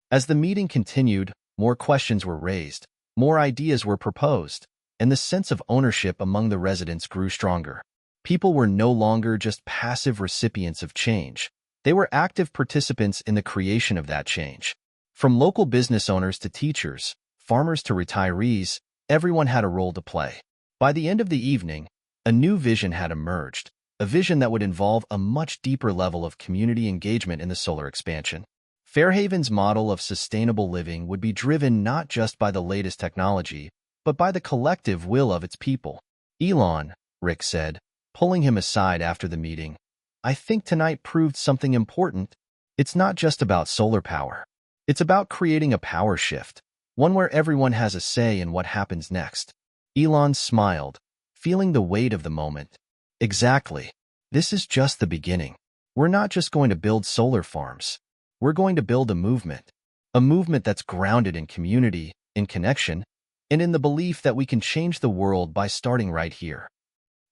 As the meeting continued, more questions were raised, more ideas were proposed, and the sense of ownership among the residents grew stronger. People were no longer just passive recipients of change. They were active participants in the creation of that change. From local business owners to teachers, farmers to retirees, everyone had a role to play. By the end of the evening, a new vision had emerged, a vision that would involve a much deeper level of community engagement in the solar expansion. Fairhaven's model of sustainable living would be driven not just by the latest technology, but by the collective will of its people. "Elon," Rick said, pulling him aside after the meeting, "I think tonight proved something important. It's not just about solar power. It's about creating a power shift, one where everyone has a say in what happens next." Elon smiled, feeling the weight of the moment. "Exactly. This is just the beginning. We're not just going to build solar farms. We're going to build a movement that's grounded in community, in connection, and in the belief that we can change the world by starting right here."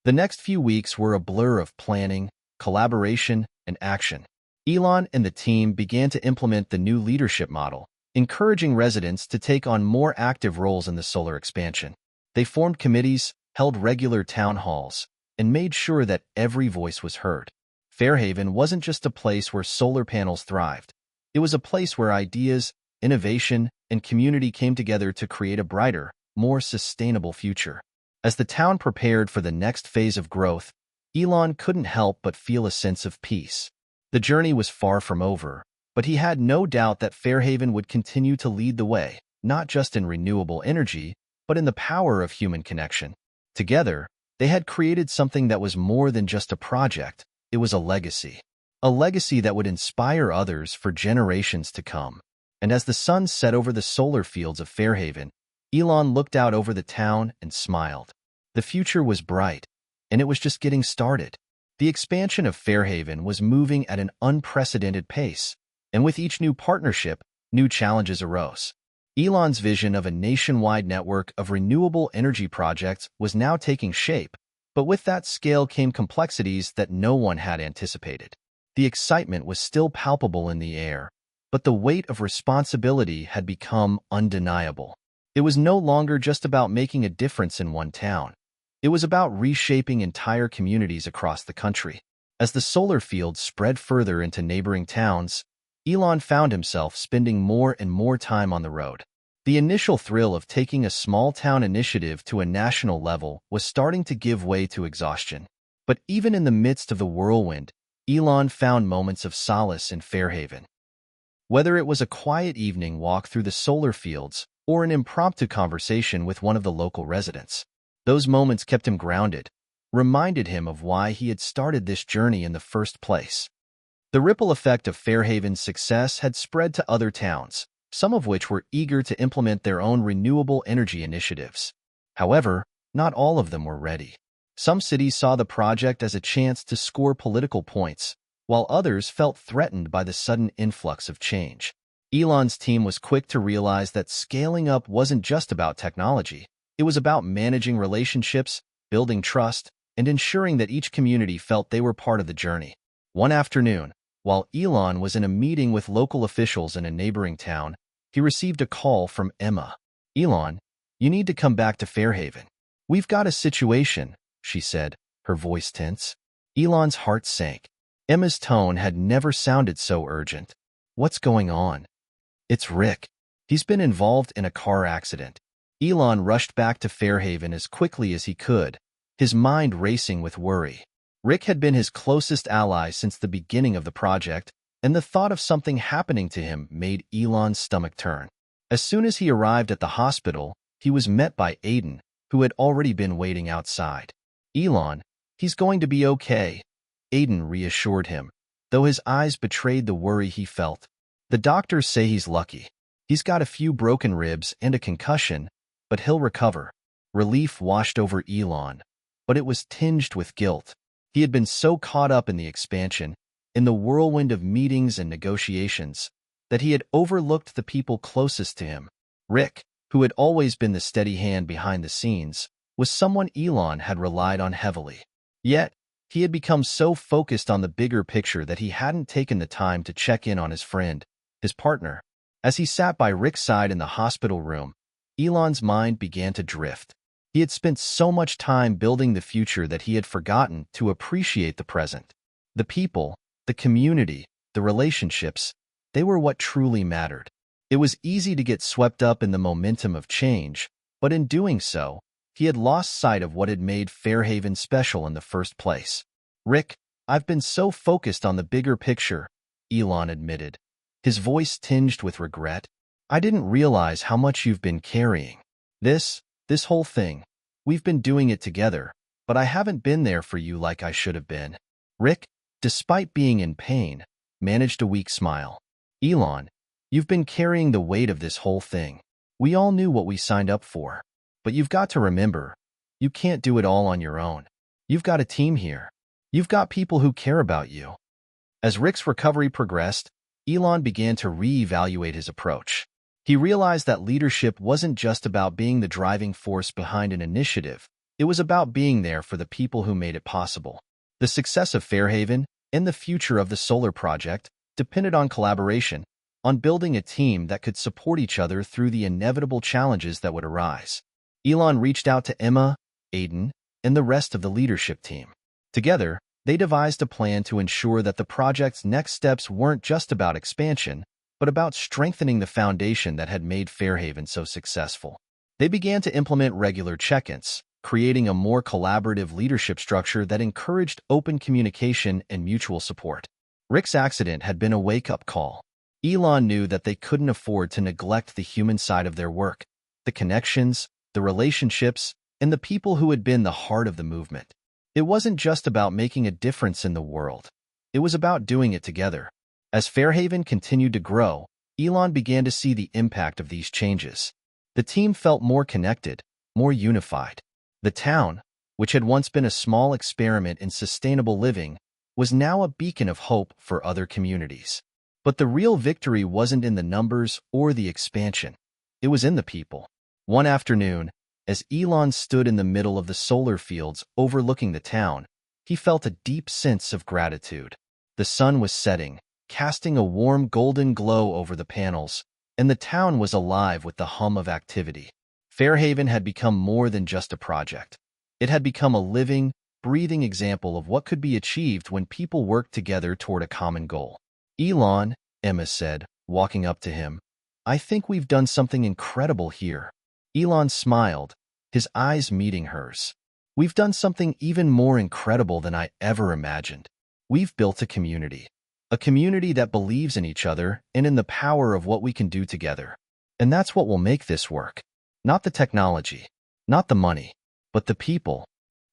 The next few weeks were a blur of planning, collaboration, and action. Elon and the team began to implement the new leadership model, encouraging residents to take on more active roles in the solar expansion. They formed committees, held regular town halls, and made sure that every voice was heard. Fairhaven wasn't just a place where solar panels thrived. It was a place where ideas, innovation, and community came together to create a brighter, more sustainable future. As the town prepared for the next phase of growth, Elon couldn't help but feel a sense of peace. The journey was far from over, but he had no doubt that Fairhaven would continue to lead the way, not just in renewable energy, but in the power of human connection. Together, they had created something that was more than just a project. It was a legacy that would inspire others for generations to come. And as the sun set over the solar fields of Fairhaven, Elon looked out over the town and smiled. The future was bright, and it was just getting started. The expansion of Fairhaven was moving at an unprecedented pace, and with each new partnership, new challenges arose. Elon's vision of a nationwide network of renewable energy projects was now taking shape, but with that scale came complexities that no one had anticipated. The excitement was still palpable in the air, but the weight of responsibility had become undeniable. It was no longer just about making a difference in one town. It was about reshaping entire communities across the country. As the solar field spread further into neighboring towns, Elon found himself spending more and more time on the road. The initial thrill of taking a small-town initiative to a national level was starting to give way to exhaustion. But even in the midst of the whirlwind, Elon found moments of solace in Fairhaven. Whether it was a quiet evening walk through the solar fields or an impromptu conversation with one of the local residents, those moments kept him grounded, reminded him of why he had started this journey in the first place. The ripple effect of Fairhaven's success had spread to other towns, some of which were eager to implement their own renewable energy initiatives. However, not all of them were ready. Some cities saw the project as a chance to score political points, while others felt threatened by the sudden influx of change. Elon's team was quick to realize that scaling up wasn't just about technology. It was about managing relationships, building trust, and ensuring that each community felt they were part of the journey. One afternoon, while Elon was in a meeting with local officials in a neighboring town, he received a call from Emma. "Elon, you need to come back to Fairhaven. We've got a situation," she said, her voice tense. Elon's heart sank. Emma's tone had never sounded so urgent. "What's going on?" "It's Rick. He's been involved in a car accident." Elon rushed back to Fairhaven as quickly as he could, his mind racing with worry. Rick had been his closest ally since the beginning of the project, and the thought of something happening to him made Elon's stomach turn. As soon as he arrived at the hospital, he was met by Aiden, who had already been waiting outside. "Elon, he's going to be okay," Aiden reassured him, though his eyes betrayed the worry he felt. "The doctors say he's lucky. He's got a few broken ribs and a concussion, but he'll recover." Relief washed over Elon, but it was tinged with guilt. He had been so caught up in the expansion, in the whirlwind of meetings and negotiations, that he had overlooked the people closest to him. Rick, who had always been the steady hand behind the scenes, was someone Elon had relied on heavily. Yet, he had become so focused on the bigger picture that he hadn't taken the time to check in on his friend, his partner. As he sat by Rick's side in the hospital room, Elon's mind began to drift. He had spent so much time building the future that he had forgotten to appreciate the present. The people, the community, the relationships, they were what truly mattered. It was easy to get swept up in the momentum of change, but in doing so, he had lost sight of what had made Fairhaven special in the first place. "Rick, I've been so focused on the bigger picture," Elon admitted, his voice tinged with regret. "I didn't realize how much you've been carrying. This whole thing. We've been doing it together, but I haven't been there for you like I should have been." Rick, despite being in pain, managed a weak smile. "Elon, you've been carrying the weight of this whole thing. We all knew what we signed up for. But you've got to remember, you can't do it all on your own. You've got a team here. You've got people who care about you." As Rick's recovery progressed, Elon began to reevaluate his approach. He realized that leadership wasn't just about being the driving force behind an initiative. It was about being there for the people who made it possible. The success of Fairhaven and the future of the solar project depended on collaboration, on building a team that could support each other through the inevitable challenges that would arise. Elon reached out to Emma, Aiden, and the rest of the leadership team. Together, they devised a plan to ensure that the project's next steps weren't just about expansion, but about strengthening the foundation that had made Fairhaven so successful. They began to implement regular check-ins, creating a more collaborative leadership structure that encouraged open communication and mutual support. Rick's accident had been a wake-up call. Elon knew that they couldn't afford to neglect the human side of their work, the connections, the relationships, and the people who had been the heart of the movement. It wasn't just about making a difference in the world. It was about doing it together. As Fairhaven continued to grow, Elon began to see the impact of these changes. The team felt more connected, more unified. The town, which had once been a small experiment in sustainable living, was now a beacon of hope for other communities. But the real victory wasn't in the numbers or the expansion. It was in the people. One afternoon, as Elon stood in the middle of the solar fields overlooking the town, he felt a deep sense of gratitude. The sun was setting, casting a warm golden glow over the panels, and the town was alive with the hum of activity. Fairhaven had become more than just a project. It had become a living, breathing example of what could be achieved when people worked together toward a common goal. Elon, Emma said, walking up to him, I think we've done something incredible here. Elon smiled, his eyes meeting hers. We've done something even more incredible than I ever imagined. We've built a community that believes in each other and in the power of what we can do together. And that's what will make this work. Not the technology, not the money, but the people.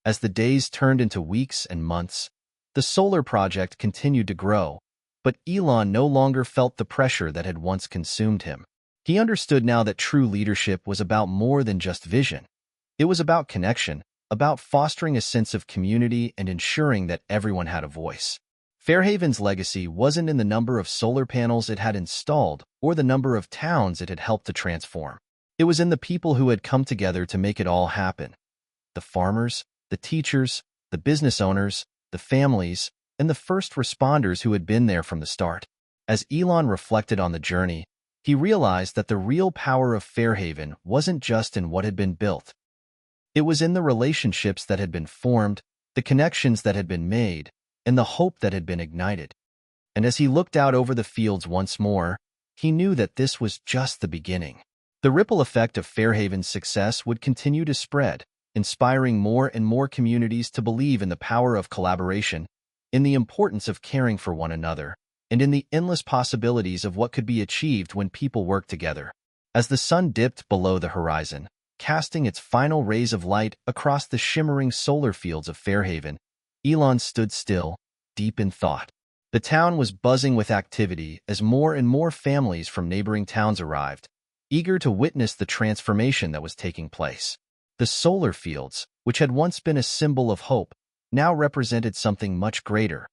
As the days turned into weeks and months, the solar project continued to grow, but Elon no longer felt the pressure that had once consumed him. He understood now that true leadership was about more than just vision. It was about connection, about fostering a sense of community and ensuring that everyone had a voice. Fairhaven's legacy wasn't in the number of solar panels it had installed or the number of towns it had helped to transform. It was in the people who had come together to make it all happen. The farmers, the teachers, the business owners, the families, and the first responders who had been there from the start. As Elon reflected on the journey, he realized that the real power of Fairhaven wasn't just in what had been built. It was in the relationships that had been formed, the connections that had been made, and the hope that had been ignited. And as he looked out over the fields once more, he knew that this was just the beginning. The ripple effect of Fairhaven's success would continue to spread, inspiring more and more communities to believe in the power of collaboration, in the importance of caring for one another, and in the endless possibilities of what could be achieved when people work together. As the sun dipped below the horizon, casting its final rays of light across the shimmering solar fields of Fairhaven, Elon stood still, deep in thought. The town was buzzing with activity as more and more families from neighboring towns arrived, eager to witness the transformation that was taking place. The solar fields, which had once been a symbol of hope, now represented something much greater,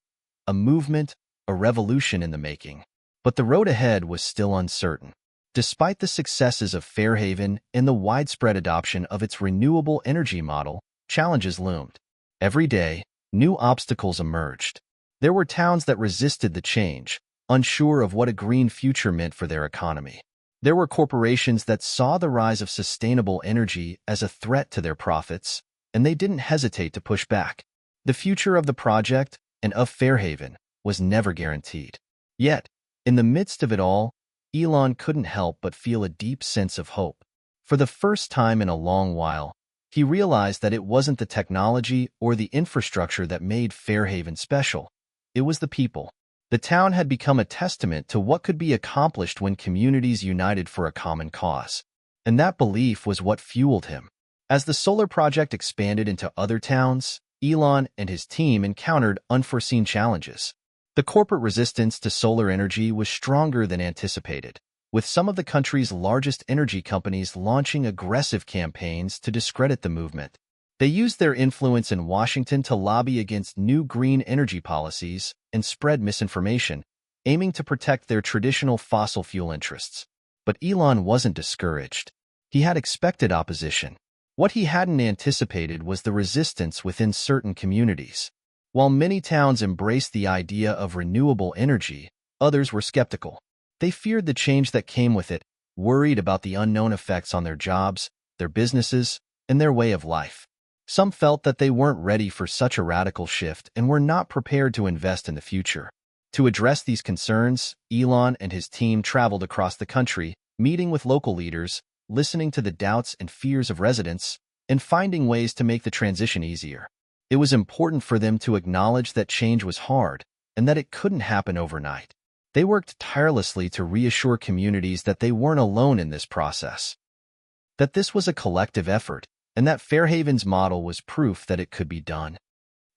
a movement, a revolution in the making. But the road ahead was still uncertain. Despite the successes of Fairhaven and the widespread adoption of its renewable energy model, challenges loomed. Every day, new obstacles emerged. There were towns that resisted the change, unsure of what a green future meant for their economy. There were corporations that saw the rise of sustainable energy as a threat to their profits, and they didn't hesitate to push back. The future of the project, and of Fairhaven, was never guaranteed. Yet, in the midst of it all, Elon couldn't help but feel a deep sense of hope. For the first time in a long while, he realized that it wasn't the technology or the infrastructure that made Fairhaven special. It was the people. The town had become a testament to what could be accomplished when communities united for a common cause. And that belief was what fueled him. As the solar project expanded into other towns, Elon and his team encountered unforeseen challenges. The corporate resistance to solar energy was stronger than anticipated, with some of the country's largest energy companies launching aggressive campaigns to discredit the movement. They used their influence in Washington to lobby against new green energy policies and spread misinformation, aiming to protect their traditional fossil fuel interests. But Elon wasn't discouraged. He had expected opposition. What he hadn't anticipated was the resistance within certain communities. While many towns embraced the idea of renewable energy, others were skeptical. They feared the change that came with it, worried about the unknown effects on their jobs, their businesses, and their way of life. Some felt that they weren't ready for such a radical shift and were not prepared to invest in the future. To address these concerns, Elon and his team traveled across the country, meeting with local leaders, listening to the doubts and fears of residents, and finding ways to make the transition easier. It was important for them to acknowledge that change was hard and that it couldn't happen overnight. They worked tirelessly to reassure communities that they weren't alone in this process, that this was a collective effort, and that Fairhaven's model was proof that it could be done.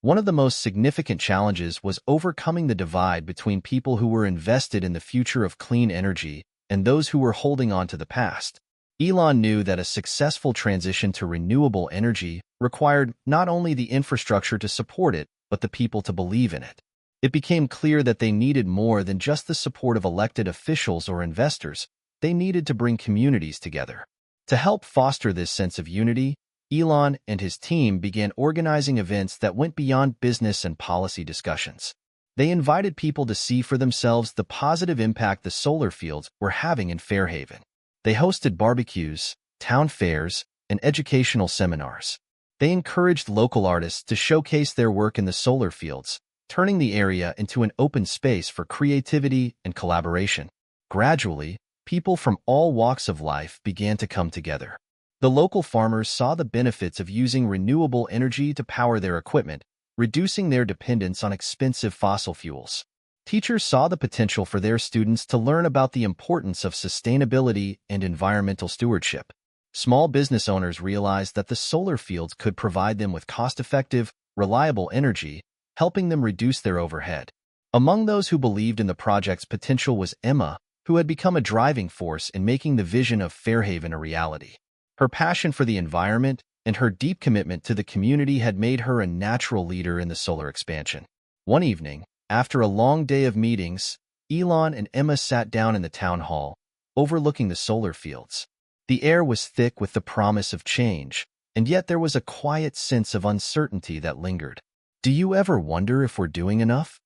One of the most significant challenges was overcoming the divide between people who were invested in the future of clean energy and those who were holding on to the past. Elon knew that a successful transition to renewable energy required not only the infrastructure to support it, but the people to believe in it. It became clear that they needed more than just the support of elected officials or investors. They needed to bring communities together. To help foster this sense of unity, Elon and his team began organizing events that went beyond business and policy discussions. They invited people to see for themselves the positive impact the solar fields were having in Fairhaven. They hosted barbecues, town fairs, and educational seminars. They encouraged local artists to showcase their work in the solar fields, turning the area into an open space for creativity and collaboration. Gradually, people from all walks of life began to come together. The local farmers saw the benefits of using renewable energy to power their equipment, reducing their dependence on expensive fossil fuels. Teachers saw the potential for their students to learn about the importance of sustainability and environmental stewardship. Small business owners realized that the solar fields could provide them with cost-effective, reliable energy, helping them reduce their overhead. Among those who believed in the project's potential was Emma, who had become a driving force in making the vision of Fairhaven a reality. Her passion for the environment and her deep commitment to the community had made her a natural leader in the solar expansion. One evening, after a long day of meetings, Elon and Emma sat down in the town hall, overlooking the solar fields. The air was thick with the promise of change, and yet there was a quiet sense of uncertainty that lingered. "Do you ever wonder if we're doing enough?"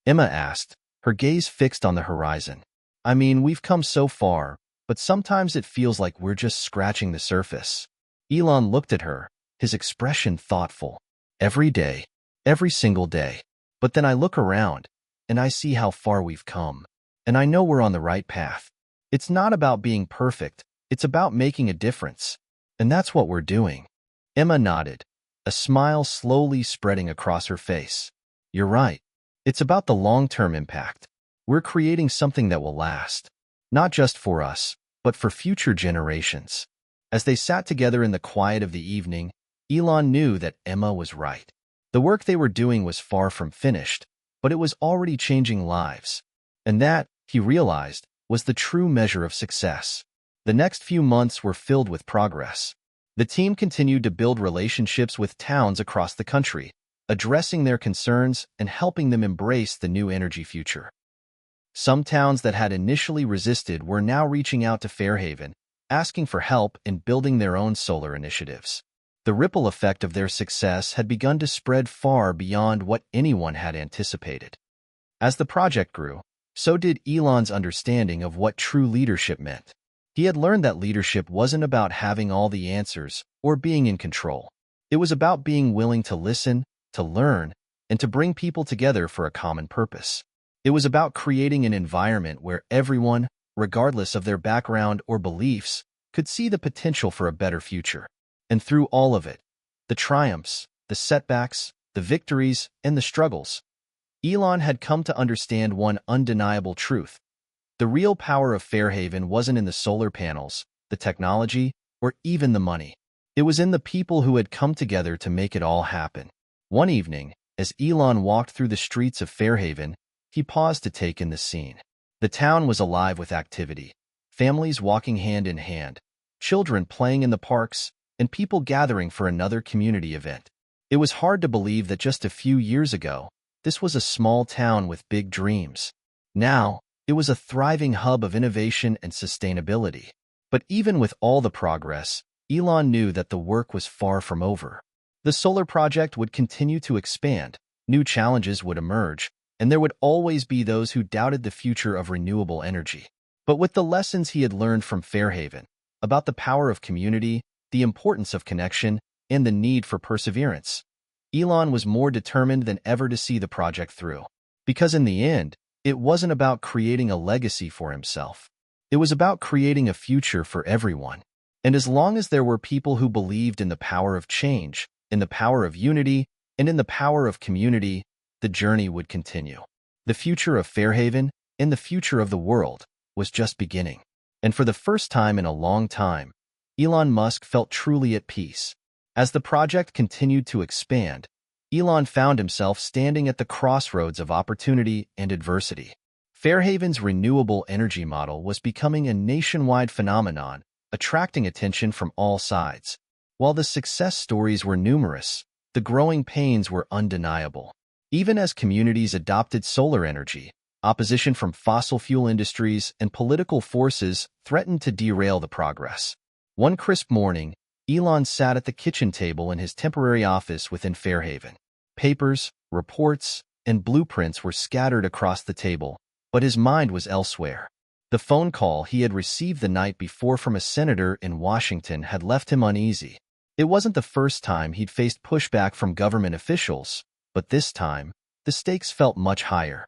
Emma asked, her gaze fixed on the horizon. "I mean, we've come so far, but sometimes it feels like we're just scratching the surface." Elon looked at her, his expression thoughtful. "Every day, every single day. But then I look around, and I see how far we've come. And I know we're on the right path. It's not about being perfect, it's about making a difference. And that's what we're doing." Emma nodded, a smile slowly spreading across her face. "You're right. It's about the long-term impact. We're creating something that will last. Not just for us, but for future generations." As they sat together in the quiet of the evening, Elon knew that Emma was right. The work they were doing was far from finished, but it was already changing lives. And that, he realized, was the true measure of success. The next few months were filled with progress. The team continued to build relationships with towns across the country, addressing their concerns and helping them embrace the new energy future. Some towns that had initially resisted were now reaching out to Fairhaven, asking for help in building their own solar initiatives. The ripple effect of their success had begun to spread far beyond what anyone had anticipated. As the project grew, so did Elon's understanding of what true leadership meant. He had learned that leadership wasn't about having all the answers or being in control. It was about being willing to listen, to learn, and to bring people together for a common purpose. It was about creating an environment where everyone, regardless of their background or beliefs, could see the potential for a better future. And through all of it, the triumphs, the setbacks, the victories, and the struggles, Elon had come to understand one undeniable truth. The real power of Fairhaven wasn't in the solar panels, the technology, or even the money. It was in the people who had come together to make it all happen. One evening, as Elon walked through the streets of Fairhaven, he paused to take in the scene. The town was alive with activity, families walking hand in hand, children playing in the parks, and people gathering for another community event. It was hard to believe that just a few years ago, this was a small town with big dreams. Now, it was a thriving hub of innovation and sustainability. But even with all the progress, Elon knew that the work was far from over. The solar project would continue to expand, new challenges would emerge, and there would always be those who doubted the future of renewable energy. But with the lessons he had learned from Fairhaven about the power of community, the importance of connection, and the need for perseverance, Elon was more determined than ever to see the project through. Because in the end, it wasn't about creating a legacy for himself. It was about creating a future for everyone. And as long as there were people who believed in the power of change, in the power of unity, and in the power of community, the journey would continue. The future of Fairhaven, and the future of the world, was just beginning. And for the first time in a long time, Elon Musk felt truly at peace. As the project continued to expand, Elon found himself standing at the crossroads of opportunity and adversity. Fairhaven's renewable energy model was becoming a nationwide phenomenon, attracting attention from all sides. While the success stories were numerous, the growing pains were undeniable. Even as communities adopted solar energy, opposition from fossil fuel industries and political forces threatened to derail the progress. One crisp morning, Elon sat at the kitchen table in his temporary office within Fairhaven. Papers, reports, and blueprints were scattered across the table, but his mind was elsewhere. The phone call he had received the night before from a senator in Washington had left him uneasy. It wasn't the first time he'd faced pushback from government officials, but this time, the stakes felt much higher.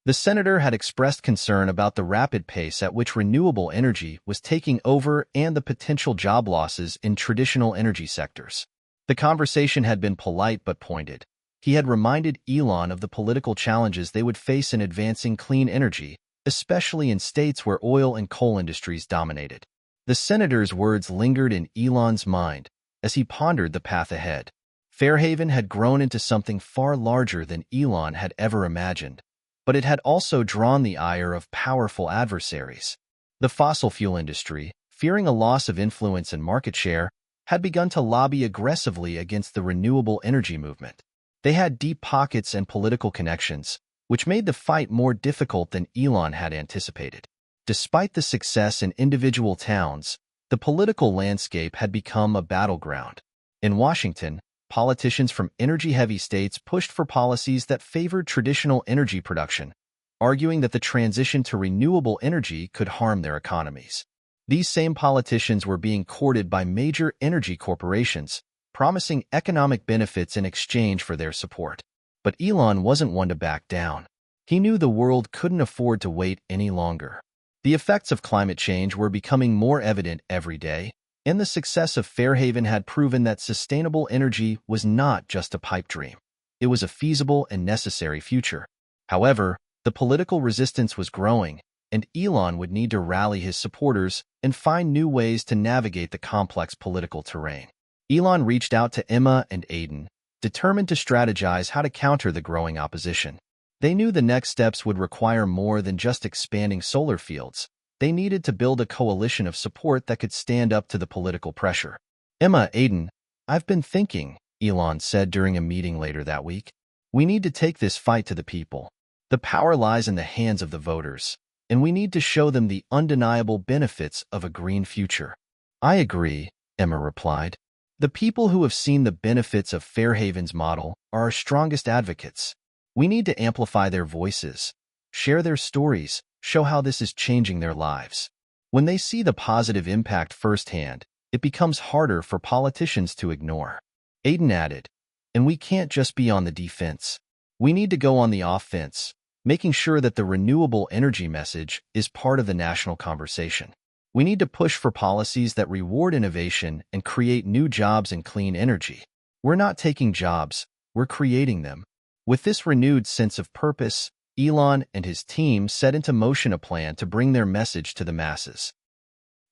The senator had expressed concern about the rapid pace at which renewable energy was taking over and the potential job losses in traditional energy sectors. The conversation had been polite but pointed. He had reminded Elon of the political challenges they would face in advancing clean energy, especially in states where oil and coal industries dominated. The senator's words lingered in Elon's mind as he pondered the path ahead. Fairhaven had grown into something far larger than Elon had ever imagined, but it had also drawn the ire of powerful adversaries. The fossil fuel industry, fearing a loss of influence and market share, had begun to lobby aggressively against the renewable energy movement. They had deep pockets and political connections, which made the fight more difficult than Elon had anticipated. Despite the success in individual towns, the political landscape had become a battleground. In Washington, politicians from energy-heavy states pushed for policies that favored traditional energy production, arguing that the transition to renewable energy could harm their economies. These same politicians were being courted by major energy corporations, promising economic benefits in exchange for their support. But Elon wasn't one to back down. He knew the world couldn't afford to wait any longer. The effects of climate change were becoming more evident every day, and the success of Fairhaven had proven that sustainable energy was not just a pipe dream. It was a feasible and necessary future. However, the political resistance was growing, and Elon would need to rally his supporters and find new ways to navigate the complex political terrain. Elon reached out to Emma and Aiden, determined to strategize how to counter the growing opposition. They knew the next steps would require more than just expanding solar fields. They needed to build a coalition of support that could stand up to the political pressure. Aiden, I've been thinking, Elon said during a meeting later that week. We need to take this fight to the people. The power lies in the hands of the voters, and we need to show them the undeniable benefits of a green future. I agree, Emma replied. The people who have seen the benefits of Fairhaven's model are our strongest advocates. We need to amplify their voices, share their stories, show how this is changing their lives. When they see the positive impact firsthand, it becomes harder for politicians to ignore. Aiden added, and we can't just be on the defense. We need to go on the offense, making sure that the renewable energy message is part of the national conversation. We need to push for policies that reward innovation and create new jobs in clean energy. We're not taking jobs, we're creating them. With this renewed sense of purpose, Elon and his team set into motion a plan to bring their message to the masses.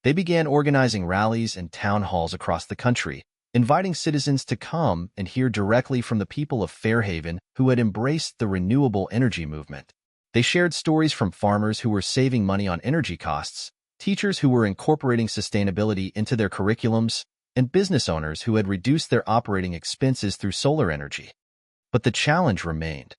They began organizing rallies and town halls across the country, inviting citizens to come and hear directly from the people of Fairhaven who had embraced the renewable energy movement. They shared stories from farmers who were saving money on energy costs, teachers who were incorporating sustainability into their curriculums, and business owners who had reduced their operating expenses through solar energy. But the challenge remained.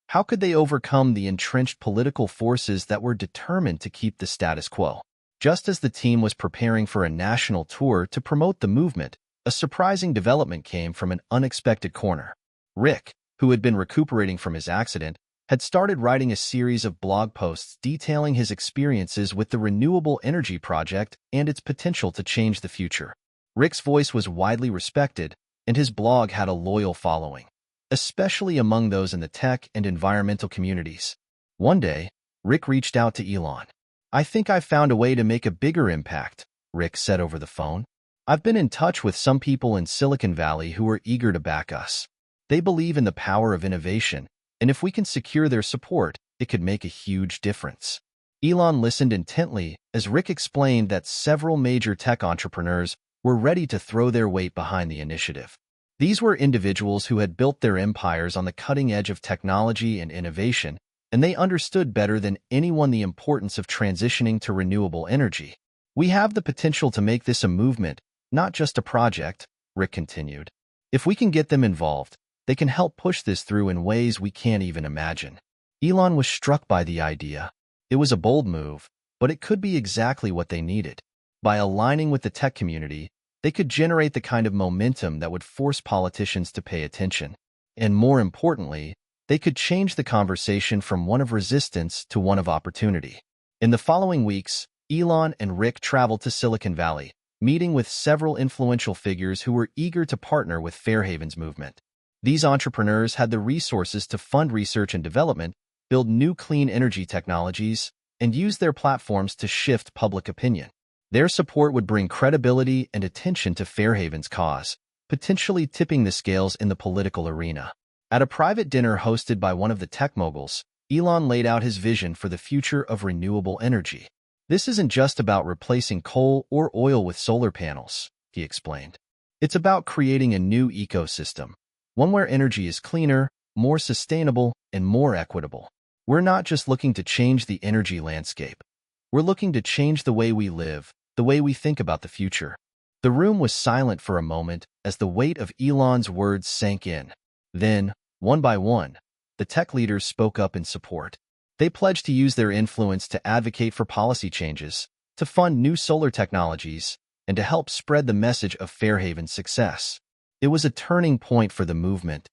How could they overcome the entrenched political forces that were determined to keep the status quo? Just as the team was preparing for a national tour to promote the movement, a surprising development came from an unexpected corner. Rick, who had been recuperating from his accident, had started writing a series of blog posts detailing his experiences with the renewable energy project and its potential to change the future. Rick's voice was widely respected, and his blog had a loyal following, especially among those in the tech and environmental communities. One day, Rick reached out to Elon. I think I've found a way to make a bigger impact, Rick said over the phone. I've been in touch with some people in Silicon Valley who are eager to back us. They believe in the power of innovation, and if we can secure their support, it could make a huge difference. Elon listened intently as Rick explained that several major tech entrepreneurs were ready to throw their weight behind the initiative. These were individuals who had built their empires on the cutting edge of technology and innovation, and they understood better than anyone the importance of transitioning to renewable energy. We have the potential to make this a movement, not just a project, Rick continued. If we can get them involved, they can help push this through in ways we can't even imagine. Elon was struck by the idea. It was a bold move, but it could be exactly what they needed. By aligning with the tech community, they could generate the kind of momentum that would force politicians to pay attention. And more importantly, they could change the conversation from one of resistance to one of opportunity. In the following weeks, Elon and Rick traveled to Silicon Valley, meeting with several influential figures who were eager to partner with Fairhaven's movement. These entrepreneurs had the resources to fund research and development, build new clean energy technologies, and use their platforms to shift public opinion. Their support would bring credibility and attention to Fairhaven's cause, potentially tipping the scales in the political arena. At a private dinner hosted by one of the tech moguls, Elon laid out his vision for the future of renewable energy. This isn't just about replacing coal or oil with solar panels, he explained. It's about creating a new ecosystem, one where energy is cleaner, more sustainable, and more equitable. We're not just looking to change the energy landscape. We're looking to change the way we live, the way we think about the future. The room was silent for a moment as the weight of Elon's words sank in. Then, one by one, the tech leaders spoke up in support. They pledged to use their influence to advocate for policy changes, to fund new solar technologies, and to help spread the message of Fairhaven's success. It was a turning point for the movement,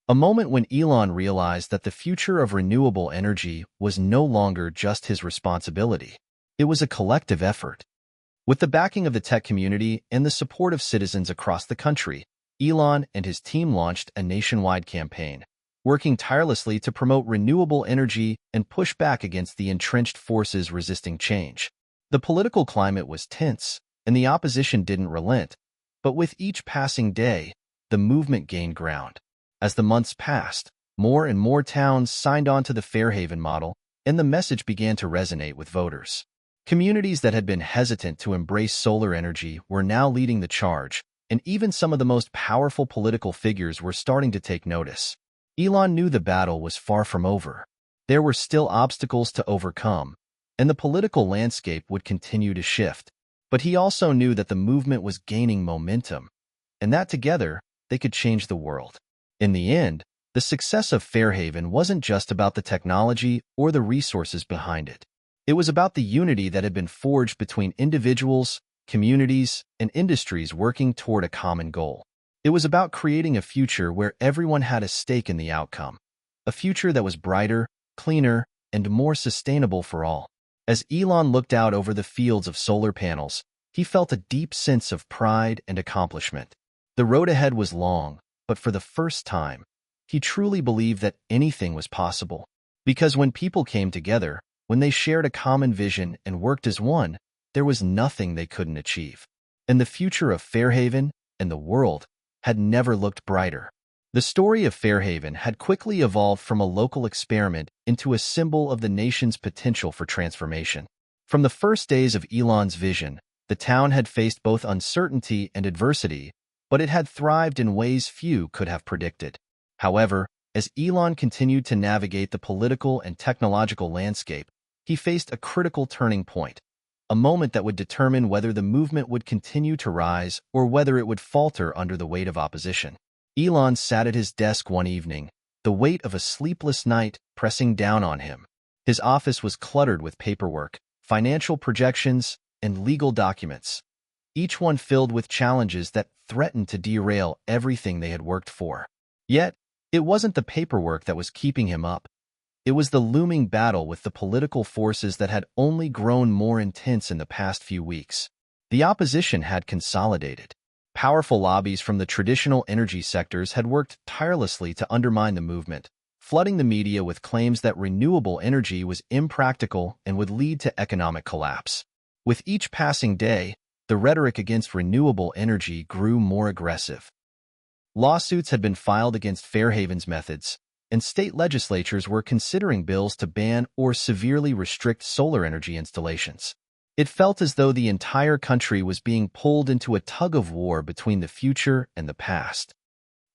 a moment when Elon realized that the future of renewable energy was no longer just his responsibility. It was a collective effort. With the backing of the tech community and the support of citizens across the country, Elon and his team launched a nationwide campaign, working tirelessly to promote renewable energy and push back against the entrenched forces resisting change. The political climate was tense, and the opposition didn't relent. But with each passing day, the movement gained ground. As the months passed, more and more towns signed on to the Fairhaven model, and the message began to resonate with voters. Communities that had been hesitant to embrace solar energy were now leading the charge, and even some of the most powerful political figures were starting to take notice. Elon knew the battle was far from over. There were still obstacles to overcome, and the political landscape would continue to shift. But he also knew that the movement was gaining momentum, and that together, they could change the world. In the end, the success of Fairhaven wasn't just about the technology or the resources behind it. It was about the unity that had been forged between individuals, communities, and industries working toward a common goal. It was about creating a future where everyone had a stake in the outcome, a future that was brighter, cleaner, and more sustainable for all. As Elon looked out over the fields of solar panels, he felt a deep sense of pride and accomplishment. The road ahead was long, but for the first time, he truly believed that anything was possible. Because when people came together, when they shared a common vision and worked as one, there was nothing they couldn't achieve. And the future of Fairhaven and the world had never looked brighter. The story of Fairhaven had quickly evolved from a local experiment into a symbol of the nation's potential for transformation. From the first days of Elon's vision, the town had faced both uncertainty and adversity, but it had thrived in ways few could have predicted. However, as Elon continued to navigate the political and technological landscape, he faced a critical turning point, a moment that would determine whether the movement would continue to rise or whether it would falter under the weight of opposition. Elon sat at his desk one evening, the weight of a sleepless night pressing down on him. His office was cluttered with paperwork, financial projections, and legal documents, each one filled with challenges that threatened to derail everything they had worked for. Yet, it wasn't the paperwork that was keeping him up. It was the looming battle with the political forces that had only grown more intense in the past few weeks. The opposition had consolidated. Powerful lobbies from the traditional energy sectors had worked tirelessly to undermine the movement, flooding the media with claims that renewable energy was impractical and would lead to economic collapse. With each passing day, the rhetoric against renewable energy grew more aggressive. Lawsuits had been filed against Fairhaven's methods, and state legislatures were considering bills to ban or severely restrict solar energy installations. It felt as though the entire country was being pulled into a tug-of-war between the future and the past.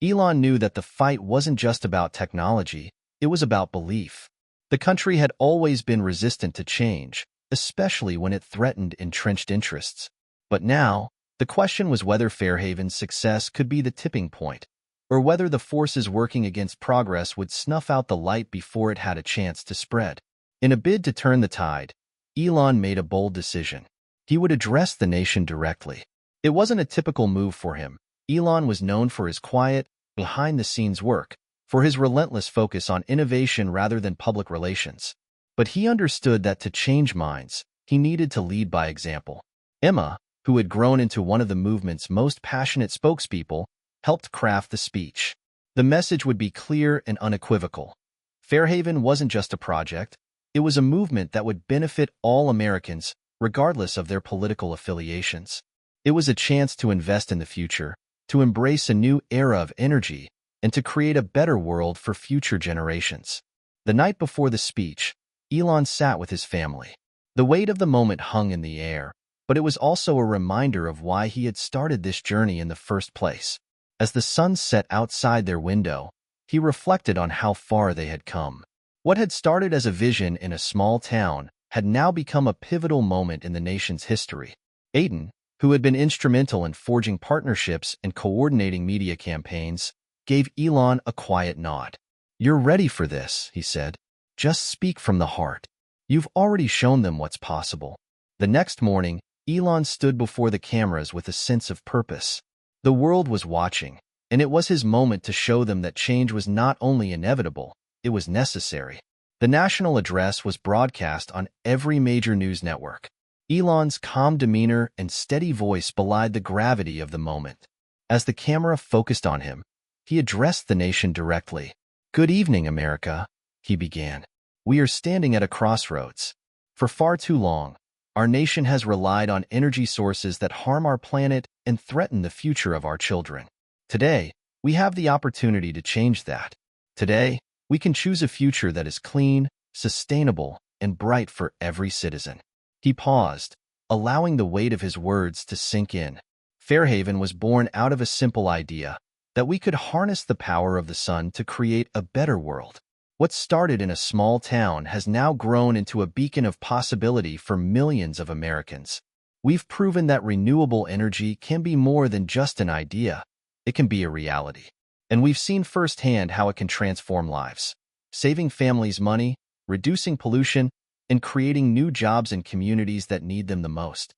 Elon knew that the fight wasn't just about technology, it was about belief. The country had always been resistant to change, especially when it threatened entrenched interests. But now, the question was whether Fairhaven's success could be the tipping point, or whether the forces working against progress would snuff out the light before it had a chance to spread. In a bid to turn the tide, Elon made a bold decision. He would address the nation directly. It wasn't a typical move for him. Elon was known for his quiet, behind-the-scenes work, for his relentless focus on innovation rather than public relations. But he understood that to change minds, he needed to lead by example. Emma, who had grown into one of the movement's most passionate spokespeople, helped craft the speech. The message would be clear and unequivocal. Fairhaven wasn't just a project, it was a movement that would benefit all Americans, regardless of their political affiliations. It was a chance to invest in the future, to embrace a new era of energy, and to create a better world for future generations. The night before the speech, Elon sat with his family. The weight of the moment hung in the air, but it was also a reminder of why he had started this journey in the first place. As the sun set outside their window, he reflected on how far they had come. What had started as a vision in a small town had now become a pivotal moment in the nation's history. Aiden, who had been instrumental in forging partnerships and coordinating media campaigns, gave Elon a quiet nod. "You're ready for this," he said. "Just speak from the heart. You've already shown them what's possible." The next morning, Elon stood before the cameras with a sense of purpose. The world was watching, and it was his moment to show them that change was not only inevitable, it was necessary. The national address was broadcast on every major news network. Elon's calm demeanor and steady voice belied the gravity of the moment. As the camera focused on him, he addressed the nation directly. "Good evening, America," he began. "We are standing at a crossroads. For far too long, our nation has relied on energy sources that harm our planet and threaten the future of our children. Today, we have the opportunity to change that. Today, we can choose a future that is clean, sustainable, and bright for every citizen." He paused, allowing the weight of his words to sink in. Fairhaven was born out of a simple idea, that we could harness the power of the sun to create a better world. What started in a small town has now grown into a beacon of possibility for millions of Americans. We've proven that renewable energy can be more than just an idea. It can be a reality. And we've seen firsthand how it can transform lives, saving families money, reducing pollution, and creating new jobs in communities that need them the most.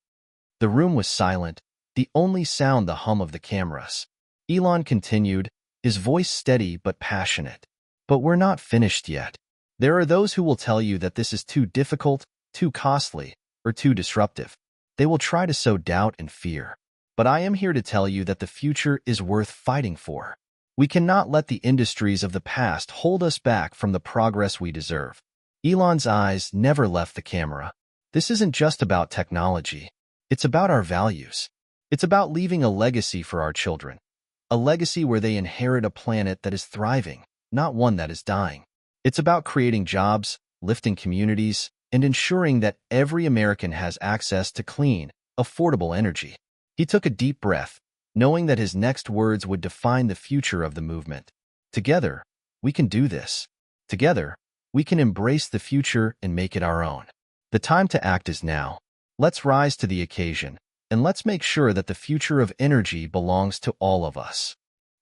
The room was silent, the only sound the hum of the cameras. Elon continued, his voice steady but passionate. "But we're not finished yet. There are those who will tell you that this is too difficult, too costly, or too disruptive. They will try to sow doubt and fear. But I am here to tell you that the future is worth fighting for. We cannot let the industries of the past hold us back from the progress we deserve." Elon's eyes never left the camera. "This isn't just about technology. It's about our values. It's about leaving a legacy for our children. A legacy where they inherit a planet that is thriving, not one that is dying. It's about creating jobs, lifting communities, and ensuring that every American has access to clean, affordable energy." He took a deep breath, knowing that his next words would define the future of the movement. "Together, we can do this. Together, we can embrace the future and make it our own. The time to act is now. Let's rise to the occasion, and let's make sure that the future of energy belongs to all of us."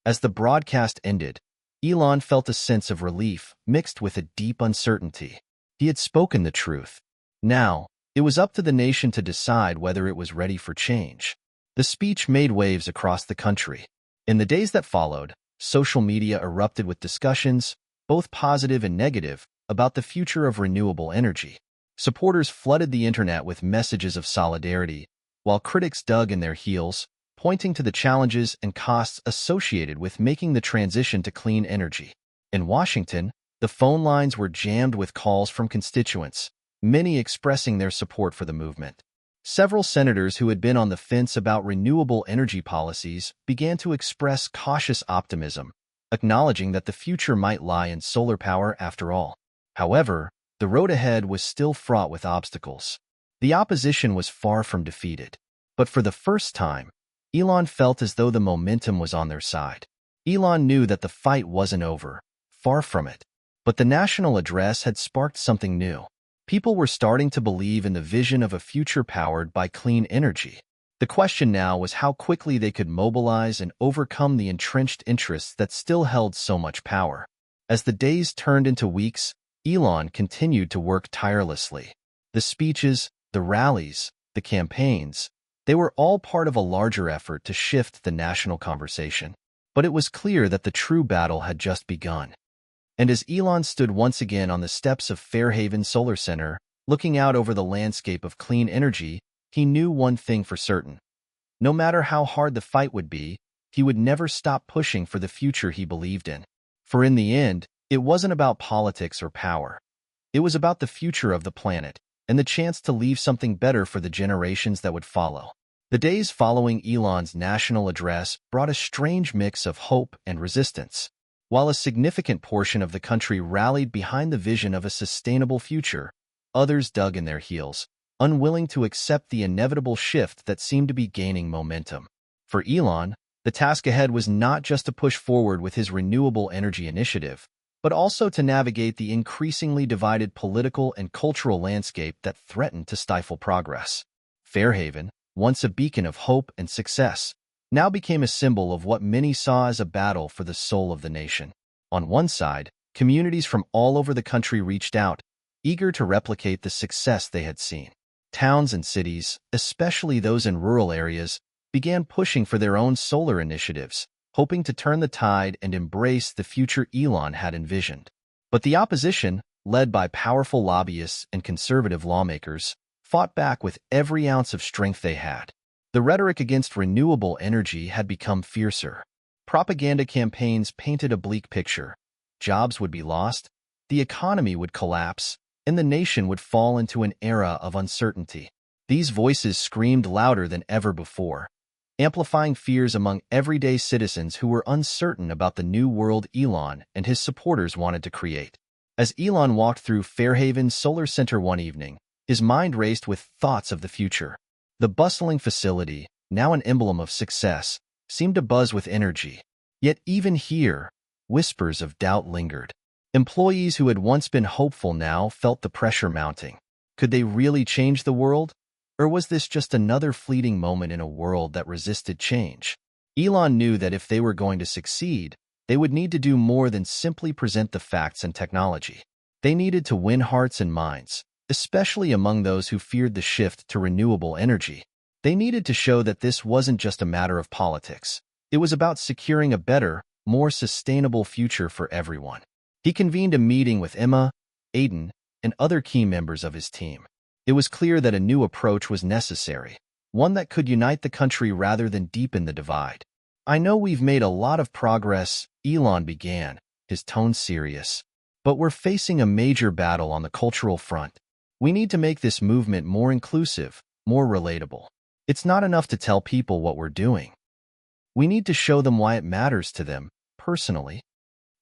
As the broadcast ended, Elon felt a sense of relief mixed with a deep uncertainty. He had spoken the truth. Now, it was up to the nation to decide whether it was ready for change. The speech made waves across the country. In the days that followed, social media erupted with discussions, both positive and negative, about the future of renewable energy. Supporters flooded the internet with messages of solidarity, while critics dug in their heels, pointing to the challenges and costs associated with making the transition to clean energy. In Washington, the phone lines were jammed with calls from constituents, many expressing their support for the movement. Several senators who had been on the fence about renewable energy policies began to express cautious optimism, acknowledging that the future might lie in solar power after all. However, the road ahead was still fraught with obstacles. The opposition was far from defeated. But for the first time, Elon felt as though the momentum was on their side. Elon knew that the fight wasn't over, far from it. But the national address had sparked something new. People were starting to believe in the vision of a future powered by clean energy. The question now was how quickly they could mobilize and overcome the entrenched interests that still held so much power. As the days turned into weeks, Elon continued to work tirelessly. The speeches, the rallies, the campaigns, they were all part of a larger effort to shift the national conversation. But it was clear that the true battle had just begun. And as Elon stood once again on the steps of Fairhaven Solar Center, looking out over the landscape of clean energy, he knew one thing for certain. No matter how hard the fight would be, he would never stop pushing for the future he believed in. For in the end, it wasn't about politics or power. It was about the future of the planet and the chance to leave something better for the generations that would follow. The days following Elon's national address brought a strange mix of hope and resistance. While a significant portion of the country rallied behind the vision of a sustainable future, others dug in their heels, unwilling to accept the inevitable shift that seemed to be gaining momentum. For Elon, the task ahead was not just to push forward with his renewable energy initiative, but also to navigate the increasingly divided political and cultural landscape that threatened to stifle progress. Fairhaven, once a beacon of hope and success, now became a symbol of what many saw as a battle for the soul of the nation. On one side, communities from all over the country reached out, eager to replicate the success they had seen. Towns and cities, especially those in rural areas, began pushing for their own solar initiatives, hoping to turn the tide and embrace the future Elon had envisioned. But the opposition, led by powerful lobbyists and conservative lawmakers, fought back with every ounce of strength they had. The rhetoric against renewable energy had become fiercer. Propaganda campaigns painted a bleak picture. Jobs would be lost, the economy would collapse, and the nation would fall into an era of uncertainty. These voices screamed louder than ever before, amplifying fears among everyday citizens who were uncertain about the new world Elon and his supporters wanted to create. As Elon walked through Fairhaven Solar Center one evening, his mind raced with thoughts of the future. The bustling facility, now an emblem of success, seemed to buzz with energy. Yet even here, whispers of doubt lingered. Employees who had once been hopeful now felt the pressure mounting. Could they really change the world? Or was this just another fleeting moment in a world that resisted change? Elon knew that if they were going to succeed, they would need to do more than simply present the facts and technology. They needed to win hearts and minds, especially among those who feared the shift to renewable energy. They needed to show that this wasn't just a matter of politics. It was about securing a better, more sustainable future for everyone. He convened a meeting with Emma, Aiden, and other key members of his team. It was clear that a new approach was necessary, one that could unite the country rather than deepen the divide. "I know we've made a lot of progress," Elon began, his tone serious. "But we're facing a major battle on the cultural front. We need to make this movement more inclusive, more relatable. It's not enough to tell people what we're doing. We need to show them why it matters to them, personally."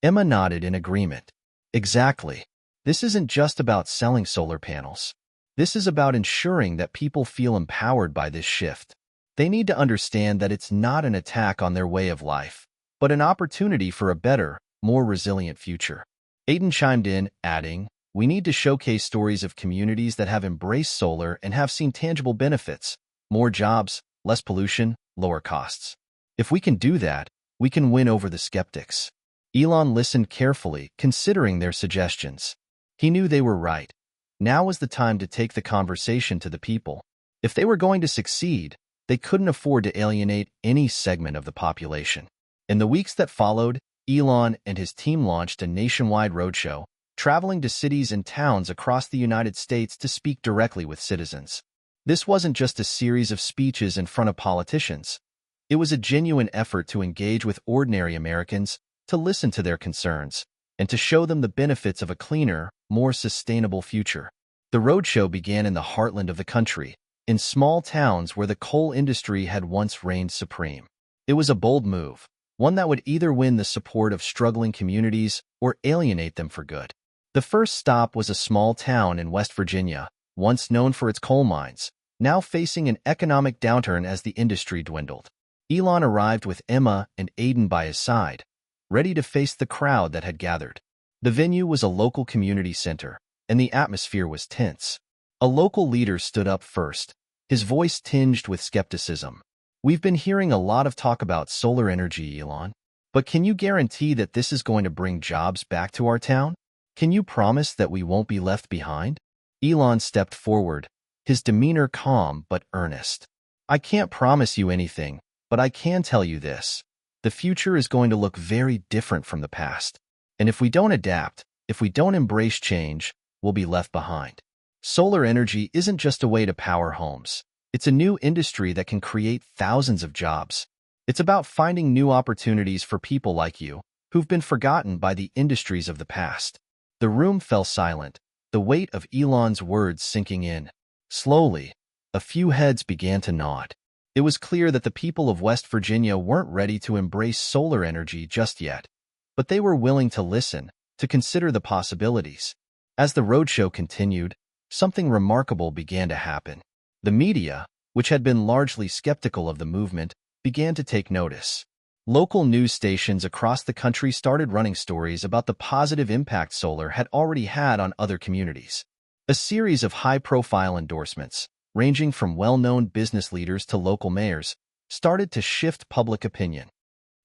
Emma nodded in agreement. "Exactly. This isn't just about selling solar panels. This is about ensuring that people feel empowered by this shift. They need to understand that it's not an attack on their way of life, but an opportunity for a better, more resilient future." Aiden chimed in, adding, "We need to showcase stories of communities that have embraced solar and have seen tangible benefits: more jobs, less pollution, lower costs. If we can do that, we can win over the skeptics." Elon listened carefully, considering their suggestions. He knew they were right. Now was the time to take the conversation to the people. If they were going to succeed, they couldn't afford to alienate any segment of the population. In the weeks that followed, Elon and his team launched a nationwide roadshow, traveling to cities and towns across the United States to speak directly with citizens. This wasn't just a series of speeches in front of politicians. It was a genuine effort to engage with ordinary Americans, to listen to their concerns, and to show them the benefits of a cleaner, more sustainable future. The roadshow began in the heartland of the country, in small towns where the coal industry had once reigned supreme. It was a bold move, one that would either win the support of struggling communities or alienate them for good. The first stop was a small town in West Virginia, once known for its coal mines, now facing an economic downturn as the industry dwindled. Elon arrived with Emma and Aiden by his side, ready to face the crowd that had gathered. The venue was a local community center, and the atmosphere was tense. A local leader stood up first, his voice tinged with skepticism. "We've been hearing a lot of talk about solar energy, Elon, but can you guarantee that this is going to bring jobs back to our town? Can you promise that we won't be left behind?" Elon stepped forward, his demeanor calm but earnest. "I can't promise you anything, but I can tell you this. The future is going to look very different from the past. And if we don't adapt, if we don't embrace change, we'll be left behind. Solar energy isn't just a way to power homes. It's a new industry that can create thousands of jobs. It's about finding new opportunities for people like you, who've been forgotten by the industries of the past. The room fell silent, the weight of Elon's words sinking in. Slowly, a few heads began to nod. It was clear that the people of West Virginia weren't ready to embrace solar energy just yet, but they were willing to listen, to consider the possibilities. As the roadshow continued, something remarkable began to happen. The media, which had been largely skeptical of the movement, began to take notice. Local news stations across the country started running stories about the positive impact solar had already had on other communities. A series of high-profile endorsements, ranging from well-known business leaders to local mayors, started to shift public opinion.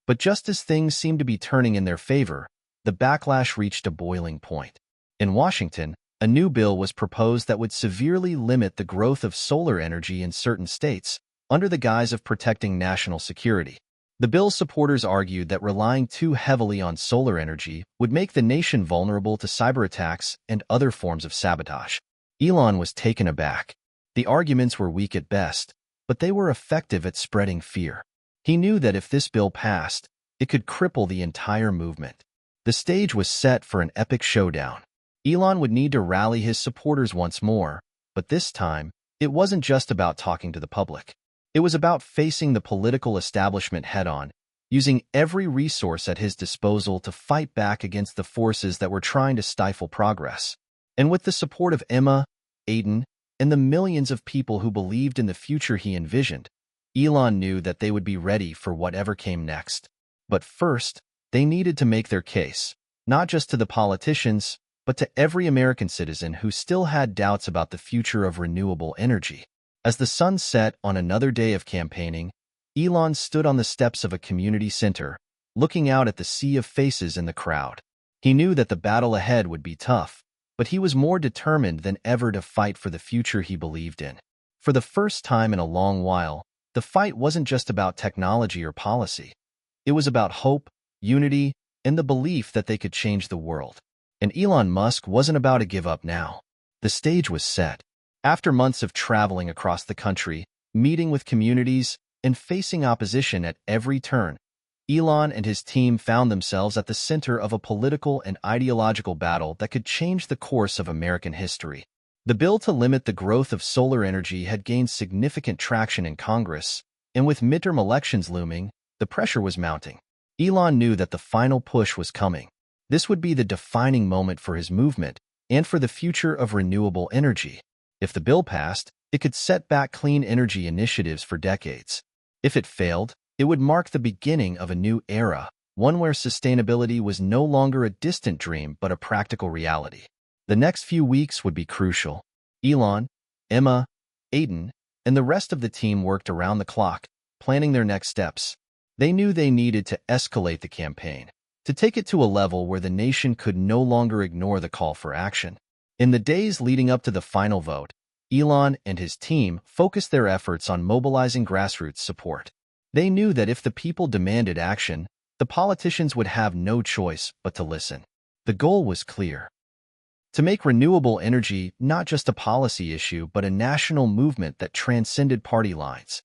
But just as things seemed to be turning in their favor, the backlash reached a boiling point. In Washington, a new bill was proposed that would severely limit the growth of solar energy in certain states, under the guise of protecting national security. The bill's supporters argued that relying too heavily on solar energy would make the nation vulnerable to cyber attacks and other forms of sabotage. Elon was taken aback. The arguments were weak at best, but they were effective at spreading fear. He knew that if this bill passed, it could cripple the entire movement. The stage was set for an epic showdown. Elon would need to rally his supporters once more, but this time, it wasn't just about talking to the public. It was about facing the political establishment head-on, using every resource at his disposal to fight back against the forces that were trying to stifle progress. And with the support of Emma, Aiden, and the millions of people who believed in the future he envisioned, Elon knew that they would be ready for whatever came next. But first, they needed to make their case, not just to the politicians, but to every American citizen who still had doubts about the future of renewable energy. As the sun set on another day of campaigning, Elon stood on the steps of a community center, looking out at the sea of faces in the crowd. He knew that the battle ahead would be tough, but he was more determined than ever to fight for the future he believed in. For the first time in a long while, the fight wasn't just about technology or policy. It was about hope, unity, and the belief that they could change the world. And Elon Musk wasn't about to give up now. The stage was set. After months of traveling across the country, meeting with communities, and facing opposition at every turn, Elon and his team found themselves at the center of a political and ideological battle that could change the course of American history. The bill to limit the growth of solar energy had gained significant traction in Congress, and with midterm elections looming, the pressure was mounting. Elon knew that the final push was coming. This would be the defining moment for his movement and for the future of renewable energy. If the bill passed, it could set back clean energy initiatives for decades. If it failed, it would mark the beginning of a new era, one where sustainability was no longer a distant dream but a practical reality. The next few weeks would be crucial. Elon, Emma, Aiden, and the rest of the team worked around the clock, planning their next steps. They knew they needed to escalate the campaign, to take it to a level where the nation could no longer ignore the call for action. In the days leading up to the final vote, Elon and his team focused their efforts on mobilizing grassroots support. They knew that if the people demanded action, the politicians would have no choice but to listen. The goal was clear: to make renewable energy not just a policy issue but a national movement that transcended party lines.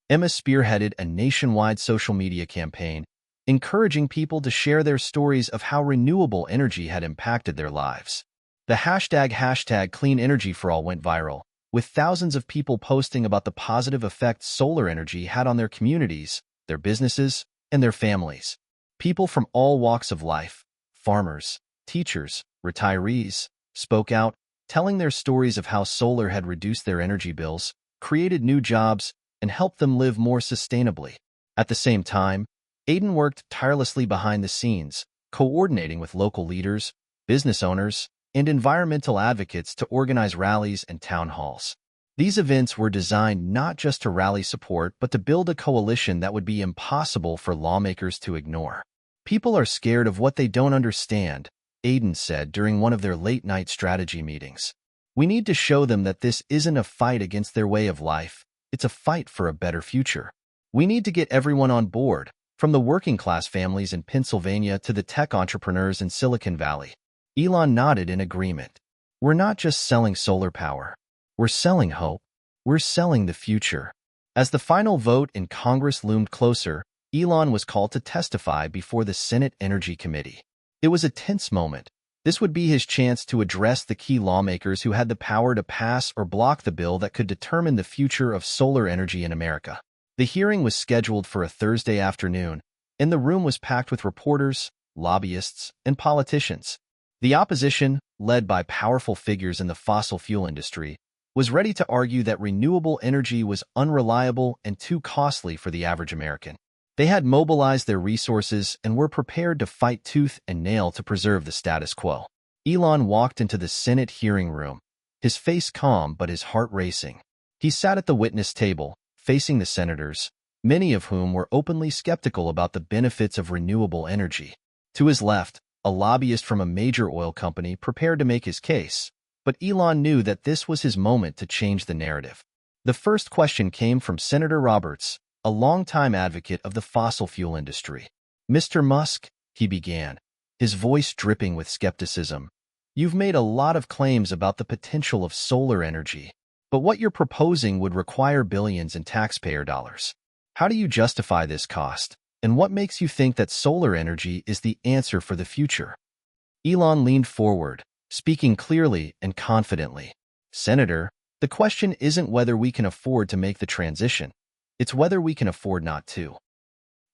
Emma spearheaded a nationwide social media campaign, encouraging people to share their stories of how renewable energy had impacted their lives. The hashtag #CleanEnergyForAll went viral, with thousands of people posting about the positive effects solar energy had on their communities, their businesses, and their families. People from all walks of life, farmers, teachers, retirees, spoke out, telling their stories of how solar had reduced their energy bills, created new jobs, and helped them live more sustainably. At the same time, Aiden worked tirelessly behind the scenes, coordinating with local leaders, business owners, and environmental advocates to organize rallies and town halls. These events were designed not just to rally support, but to build a coalition that would be impossible for lawmakers to ignore. People are scared of what they don't understand, Aiden said during one of their late-night strategy meetings. We need to show them that this isn't a fight against their way of life, it's a fight for a better future. We need to get everyone on board, From the working-class families in Pennsylvania to the tech entrepreneurs in Silicon Valley, Elon nodded in agreement. We're not just selling solar power. We're selling hope. We're selling the future. As the final vote in Congress loomed closer, Elon was called to testify before the Senate Energy Committee. It was a tense moment. This would be his chance to address the key lawmakers who had the power to pass or block the bill that could determine the future of solar energy in America. The hearing was scheduled for a Thursday afternoon, and the room was packed with reporters, lobbyists, and politicians. The opposition, led by powerful figures in the fossil fuel industry, was ready to argue that renewable energy was unreliable and too costly for the average American. They had mobilized their resources and were prepared to fight tooth and nail to preserve the status quo. Elon walked into the Senate hearing room, his face calm but his heart racing. He sat at the witness table, facing the senators, many of whom were openly skeptical about the benefits of renewable energy. To his left, a lobbyist from a major oil company prepared to make his case, but Elon knew that this was his moment to change the narrative. The first question came from Senator Roberts, a longtime advocate of the fossil fuel industry. "Mr. Musk," he began, his voice dripping with skepticism, "you've made a lot of claims about the potential of solar energy, but what you're proposing would require billions in taxpayer dollars. How do you justify this cost, and what makes you think that solar energy is the answer for the future?" Elon leaned forward, speaking clearly and confidently. "Senator, the question isn't whether we can afford to make the transition. It's whether we can afford not to.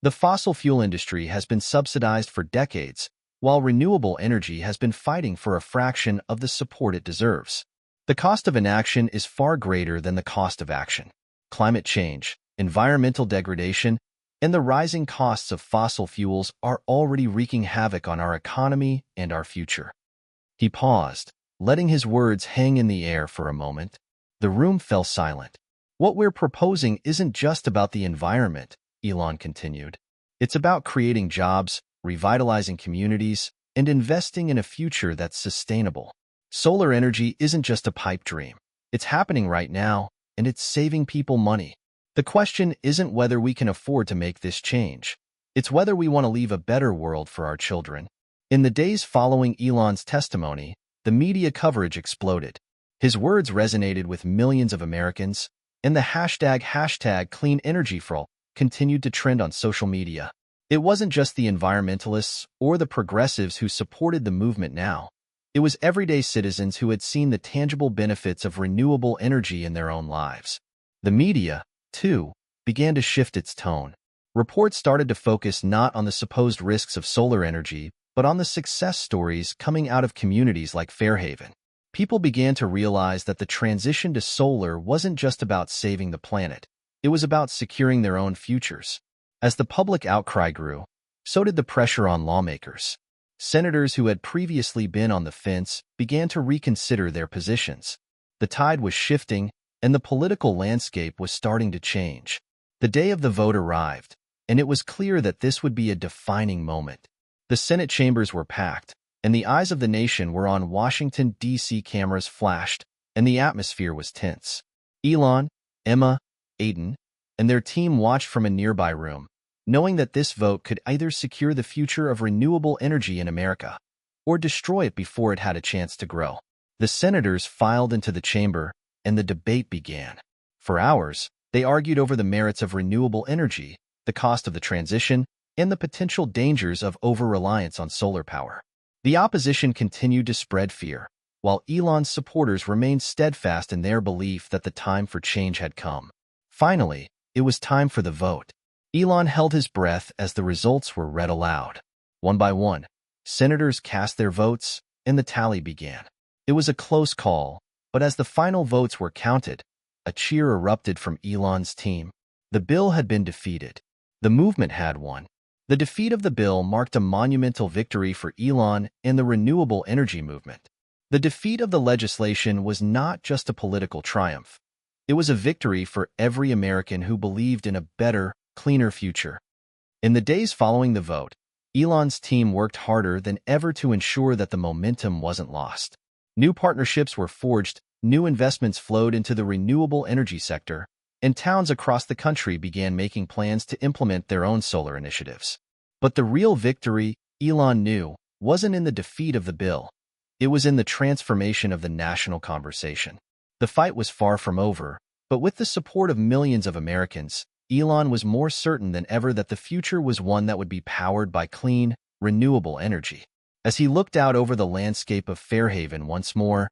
The fossil fuel industry has been subsidized for decades, while renewable energy has been fighting for a fraction of the support it deserves. The cost of inaction is far greater than the cost of action. Climate change, environmental degradation, and the rising costs of fossil fuels are already wreaking havoc on our economy and our future." He paused, letting his words hang in the air for a moment. The room fell silent. "What we're proposing isn't just about the environment," Elon continued. "It's about creating jobs, revitalizing communities, and investing in a future that's sustainable. Solar energy isn't just a pipe dream. It's happening right now, and it's saving people money. The question isn't whether we can afford to make this change. It's whether we want to leave a better world for our children." In the days following Elon's testimony, the media coverage exploded. His words resonated with millions of Americans, and the hashtag #CleanEnergyForAll continued to trend on social media. It wasn't just the environmentalists or the progressives who supported the movement now. It was everyday citizens who had seen the tangible benefits of renewable energy in their own lives. The media, too, began to shift its tone. Reports started to focus not on the supposed risks of solar energy, but on the success stories coming out of communities like Fairhaven. People began to realize that the transition to solar wasn't just about saving the planet. It was about securing their own futures. As the public outcry grew, so did the pressure on lawmakers. Senators who had previously been on the fence began to reconsider their positions. The tide was shifting, and the political landscape was starting to change. The day of the vote arrived, and it was clear that this would be a defining moment. The Senate chambers were packed, and the eyes of the nation were on Washington, D.C. Cameras flashed, and the atmosphere was tense. Elon, Emma, Aiden, and their team watched from a nearby room, knowing that this vote could either secure the future of renewable energy in America or destroy it before it had a chance to grow. The senators filed into the chamber, and the debate began. For hours, they argued over the merits of renewable energy, the cost of the transition, and the potential dangers of over-reliance on solar power. The opposition continued to spread fear, while Elon's supporters remained steadfast in their belief that the time for change had come. Finally, it was time for the vote. Elon held his breath as the results were read aloud. One by one, senators cast their votes, and the tally began. It was a close call, but as the final votes were counted, a cheer erupted from Elon's team. The bill had been defeated. The movement had won. The defeat of the bill marked a monumental victory for Elon and the renewable energy movement. The defeat of the legislation was not just a political triumph. It was a victory for every American who believed in a better, cleaner future. In the days following the vote, Elon's team worked harder than ever to ensure that the momentum wasn't lost. New partnerships were forged, new investments flowed into the renewable energy sector, and towns across the country began making plans to implement their own solar initiatives. But the real victory, Elon knew, wasn't in the defeat of the bill. It was in the transformation of the national conversation. The fight was far from over, but with the support of millions of Americans, Elon was more certain than ever that the future was one that would be powered by clean, renewable energy. As he looked out over the landscape of Fairhaven once more,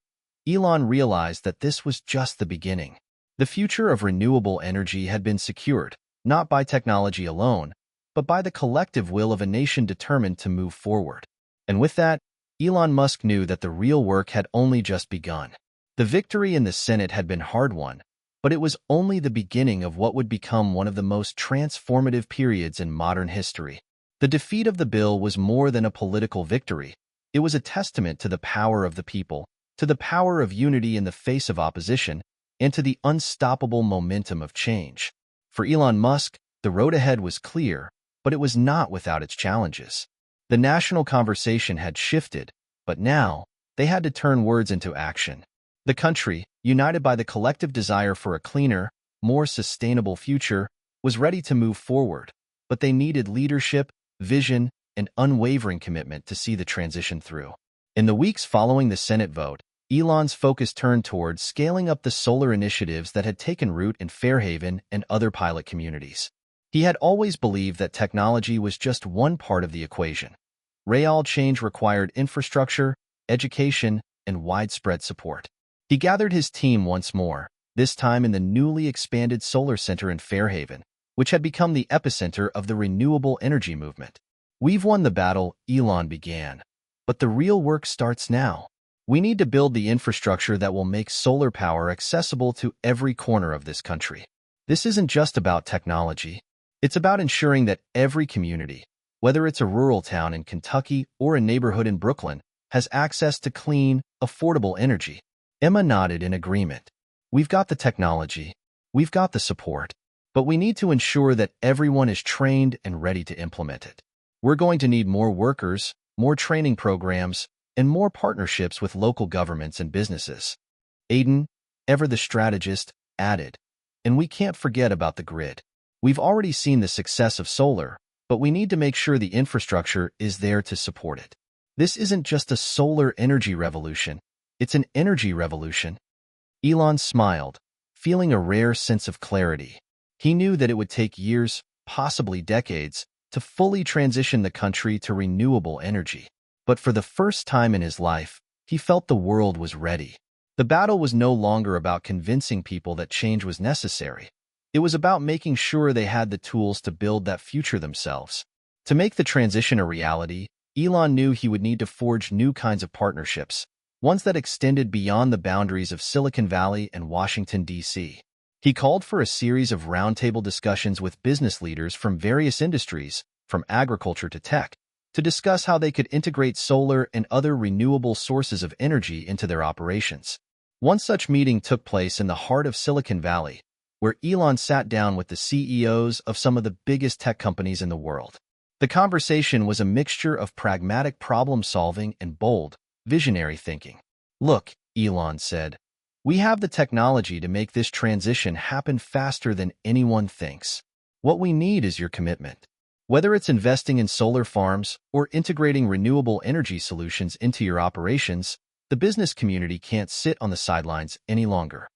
Elon realized that this was just the beginning. The future of renewable energy had been secured, not by technology alone, but by the collective will of a nation determined to move forward. And with that, Elon Musk knew that the real work had only just begun. The victory in the Senate had been hard-won, but it was only the beginning of what would become one of the most transformative periods in modern history. The defeat of the bill was more than a political victory. It was a testament to the power of the people, to the power of unity in the face of opposition, and to the unstoppable momentum of change. For Elon Musk, the road ahead was clear, but it was not without its challenges. The national conversation had shifted, but now they had to turn words into action. The country, united by the collective desire for a cleaner, more sustainable future, was ready to move forward, but they needed leadership, vision, and unwavering commitment to see the transition through. In the weeks following the Senate vote, Elon's focus turned towards scaling up the solar initiatives that had taken root in Fairhaven and other pilot communities. He had always believed that technology was just one part of the equation. Real change required infrastructure, education, and widespread support. He gathered his team once more, this time in the newly expanded solar center in Fairhaven, which had become the epicenter of the renewable energy movement. "We've won the battle," Elon began. "But the real work starts now. We need to build the infrastructure that will make solar power accessible to every corner of this country. This isn't just about technology. It's about ensuring that every community, whether it's a rural town in Kentucky or a neighborhood in Brooklyn, has access to clean, affordable energy." Emma nodded in agreement. "We've got the technology. We've got the support. But we need to ensure that everyone is trained and ready to implement it. We're going to need more workers, more training programs, and more partnerships with local governments and businesses." Aiden, ever the strategist, added, "And we can't forget about the grid. We've already seen the success of solar, but we need to make sure the infrastructure is there to support it. This isn't just a solar energy revolution. It's an energy revolution." Elon smiled, feeling a rare sense of clarity. He knew that it would take years, possibly decades, to fully transition the country to renewable energy. But for the first time in his life, he felt the world was ready. The battle was no longer about convincing people that change was necessary. It was about making sure they had the tools to build that future themselves. To make the transition a reality, Elon knew he would need to forge new kinds of partnerships, ones that extended beyond the boundaries of Silicon Valley and Washington, D.C. He called for a series of roundtable discussions with business leaders from various industries, from agriculture to tech, to discuss how they could integrate solar and other renewable sources of energy into their operations. One such meeting took place in the heart of Silicon Valley, where Elon sat down with the CEOs of some of the biggest tech companies in the world. The conversation was a mixture of pragmatic problem-solving and bold, visionary thinking. "Look," Elon said, "we have the technology to make this transition happen faster than anyone thinks. What we need is your commitment. Whether it's investing in solar farms or integrating renewable energy solutions into your operations, the business community can't sit on the sidelines any longer."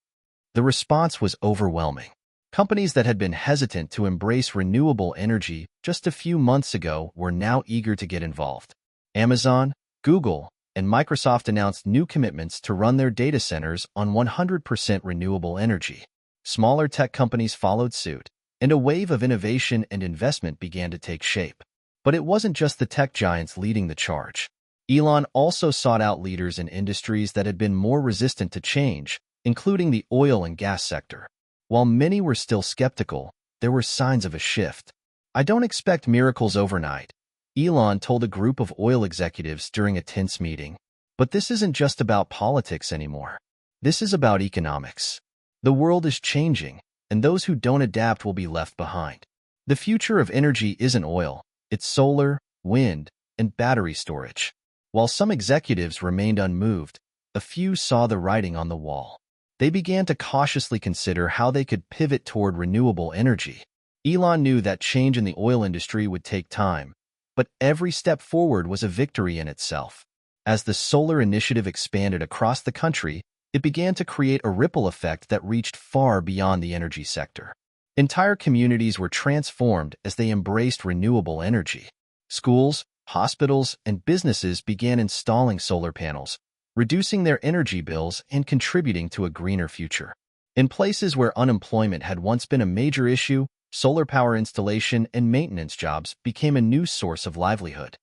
The response was overwhelming. Companies that had been hesitant to embrace renewable energy just a few months ago were now eager to get involved. Amazon, Google, and Microsoft announced new commitments to run their data centers on 100% renewable energy. Smaller tech companies followed suit, and a wave of innovation and investment began to take shape. But it wasn't just the tech giants leading the charge. Elon also sought out leaders in industries that had been more resistant to change, including the oil and gas sector. While many were still skeptical, there were signs of a shift. "I don't expect miracles overnight," Elon told a group of oil executives during a tense meeting. "But this isn't just about politics anymore. This is about economics. The world is changing, and those who don't adapt will be left behind. The future of energy isn't oil, it's solar, wind, and battery storage." While some executives remained unmoved, a few saw the writing on the wall. they began to cautiously consider how they could pivot toward renewable energy. Elon knew that change in the oil industry would take time, but every step forward was a victory in itself. As the solar initiative expanded across the country, it began to create a ripple effect that reached far beyond the energy sector. Entire communities were transformed as they embraced renewable energy. Schools, hospitals, and businesses began installing solar panels, reducing their energy bills and contributing to a greener future. In places where unemployment had once been a major issue, solar power installation and maintenance jobs became a new source of livelihood.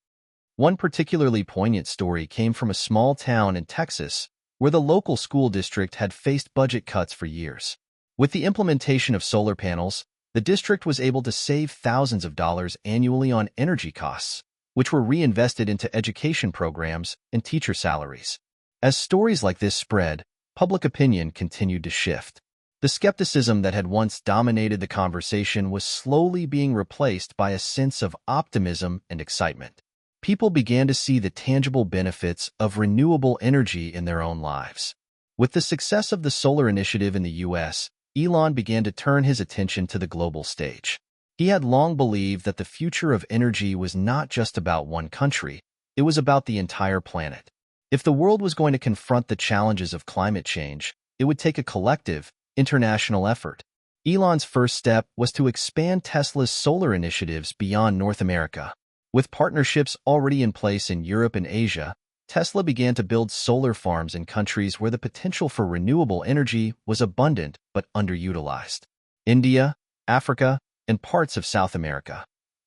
One particularly poignant story came from a small town in Texas where the local school district had faced budget cuts for years. With the implementation of solar panels, the district was able to save thousands of dollars annually on energy costs, which were reinvested into education programs and teacher salaries. As stories like this spread, public opinion continued to shift. The skepticism that had once dominated the conversation was slowly being replaced by a sense of optimism and excitement. People began to see the tangible benefits of renewable energy in their own lives. With the success of the solar initiative in the U.S., Elon began to turn his attention to the global stage. He had long believed that the future of energy was not just about one country, it was about the entire planet. If the world was going to confront the challenges of climate change, it would take a collective, international effort. Elon's first step was to expand Tesla's solar initiatives beyond North America. With partnerships already in place in Europe and Asia, Tesla began to build solar farms in countries where the potential for renewable energy was abundant but underutilized. India, Africa, and parts of South America,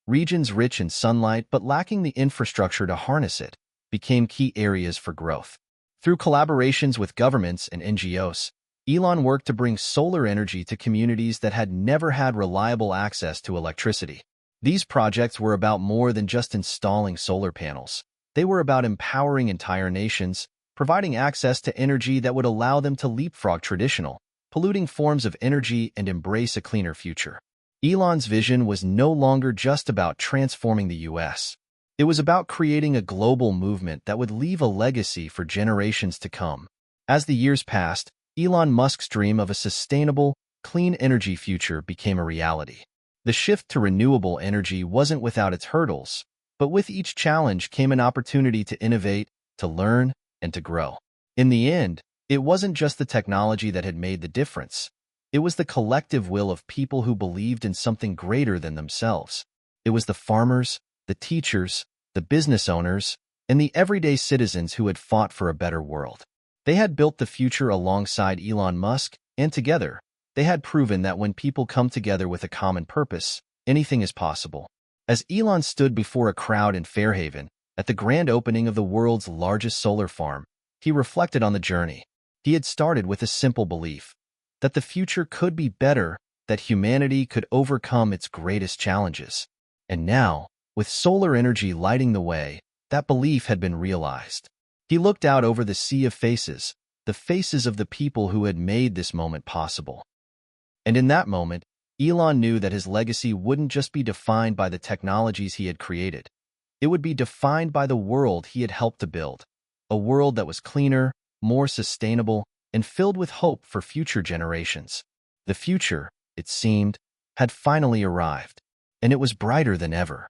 regions rich in sunlight but lacking the infrastructure to harness it, became key areas for growth. Through collaborations with governments and NGOs, Elon worked to bring solar energy to communities that had never had reliable access to electricity. These projects were about more than just installing solar panels. They were about empowering entire nations, providing access to energy that would allow them to leapfrog traditional, polluting forms of energy and embrace a cleaner future. Elon's vision was no longer just about transforming the U.S. It was about creating a global movement that would leave a legacy for generations to come. As the years passed, Elon Musk's dream of a sustainable, clean energy future became a reality. The shift to renewable energy wasn't without its hurdles, but with each challenge came an opportunity to innovate, to learn, and to grow. In the end, it wasn't just the technology that had made the difference. It was the collective will of people who believed in something greater than themselves. It was the farmers, the teachers, the business owners, and the everyday citizens who had fought for a better world. They had built the future alongside Elon Musk, and together, they had proven that when people come together with a common purpose, anything is possible. As Elon stood before a crowd in Fairhaven, at the grand opening of the world's largest solar farm, he reflected on the journey. He had started with a simple belief, that the future could be better, that humanity could overcome its greatest challenges. And now, with solar energy lighting the way, that belief had been realized. He looked out over the sea of faces, the faces of the people who had made this moment possible. And in that moment, Elon knew that his legacy wouldn't just be defined by the technologies he had created. It would be defined by the world he had helped to build, a world that was cleaner, more sustainable, and filled with hope for future generations. The future, it seemed, had finally arrived, and it was brighter than ever.